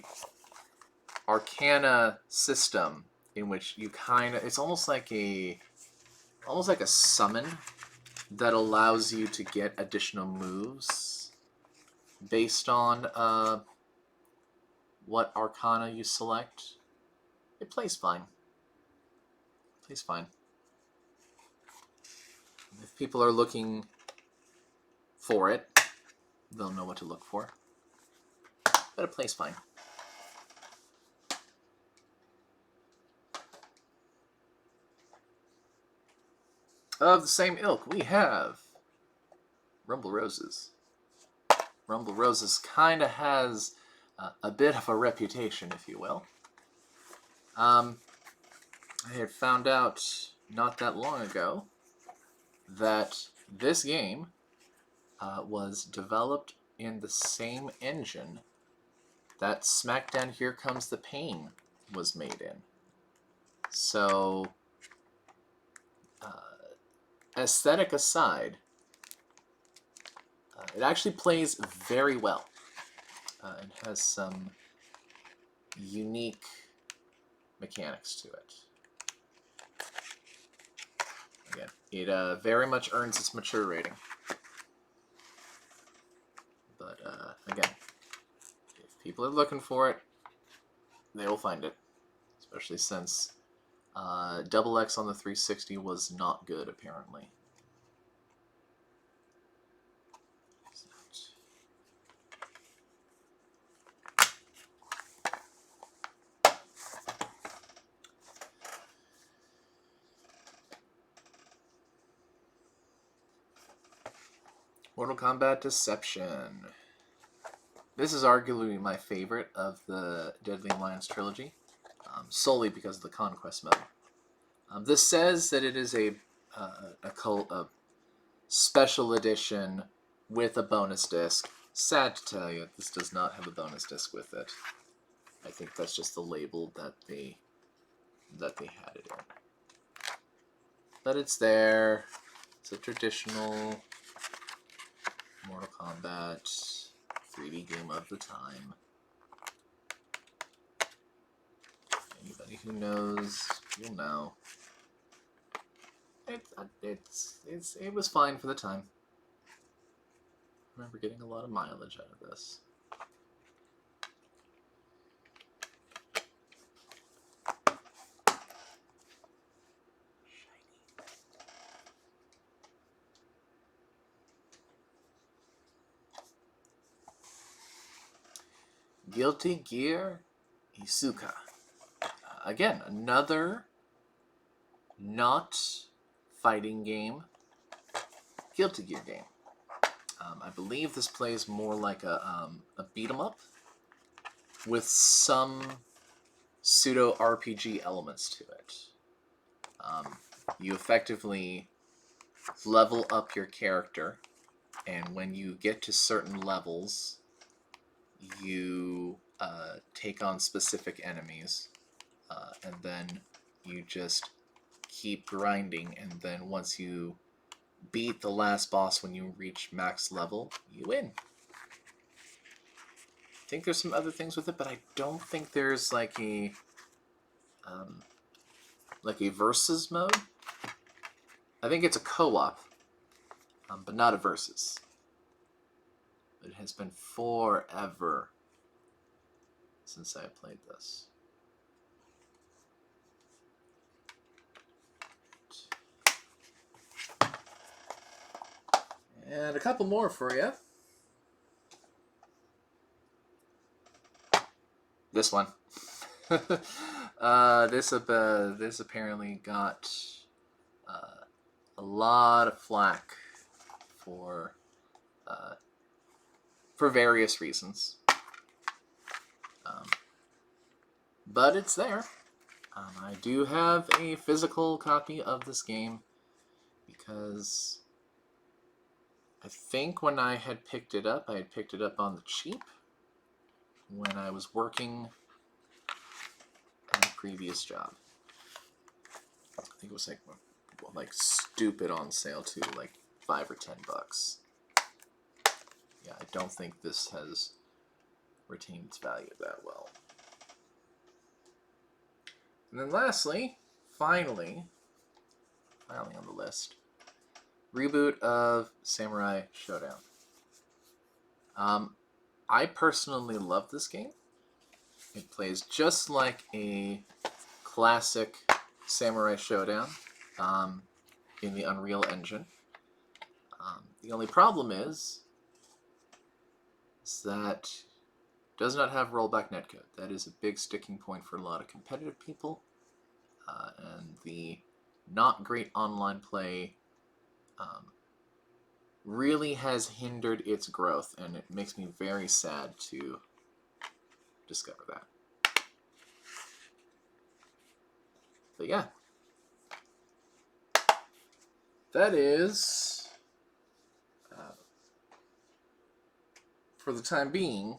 Arcana system in which you kind of, it's almost like a summon that allows you to get additional moves based on what Arcana you select. It plays fine. Plays fine. If people are looking for it, they'll know what to look for. But it plays fine. Of the same ilk, we have Rumble Roses. Rumble Roses kind of has a bit of a reputation, if you will. I had found out not that long ago that this game was developed in the same engine that SmackDown Here Comes the Pain was made in. So, aesthetic aside, it actually plays very well. It has some unique mechanics to it. Again, it very much earns its mature rating. But again, if people are looking for it, they will find it. Especially since Double X on the 360 was not good, apparently. Mortal Kombat Deception. This is arguably my favorite of the Deadly Alliance trilogy, solely because of the Conquest mode. This says that it is a special edition with a bonus disc. Sad to tell you, this does not have a bonus disc with it. I think that's just the label that they had it in. But it's there. It's a traditional Mortal Kombat 3D game of the time. Anybody who knows, you'll know. It was fine for the time. I remember getting a lot of mileage out of this. Guilty Gear Isuka. Again, another not fighting game. Guilty Gear game. I believe this plays more like a beat 'em up with some pseudo RPG elements to it. You effectively level up your character, and when you get to certain levels, you take on specific enemies, and then you just keep grinding, and then once you beat the last boss when you reach max level, you win. I think there's some other things with it, but I don't think there's like a versus mode. I think it's a co-op, but not a versus. It has been forever since I played this. And a couple more for you. This one. This apparently got a lot of flack for various reasons. But it's there. I do have a physical copy of this game because I think when I had picked it up, I had picked it up on the cheap when I was working at a previous job. I think it was like stupid on sale too, like $5 or $10. Yeah, I don't think this has retained its value that well. And then lastly, finally on the list, reboot of Samurai Shodown. I personally love this game. It plays just like a classic Samurai Shodown in the Unreal Engine. The only problem is that it does not have rollback netcode. That is a big sticking point for a lot of competitive people, and the not great online play really has hindered its growth, and it makes me very sad to discover that. But yeah, that is, for the time being,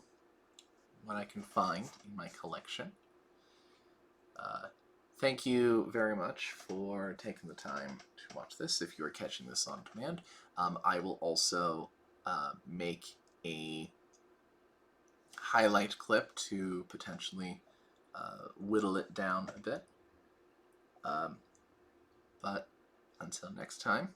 what I can find in my collection. Thank you very much for taking the time to watch this. If you are catching this on demand, I will also make a highlight clip to potentially whittle it down a bit. But until next time,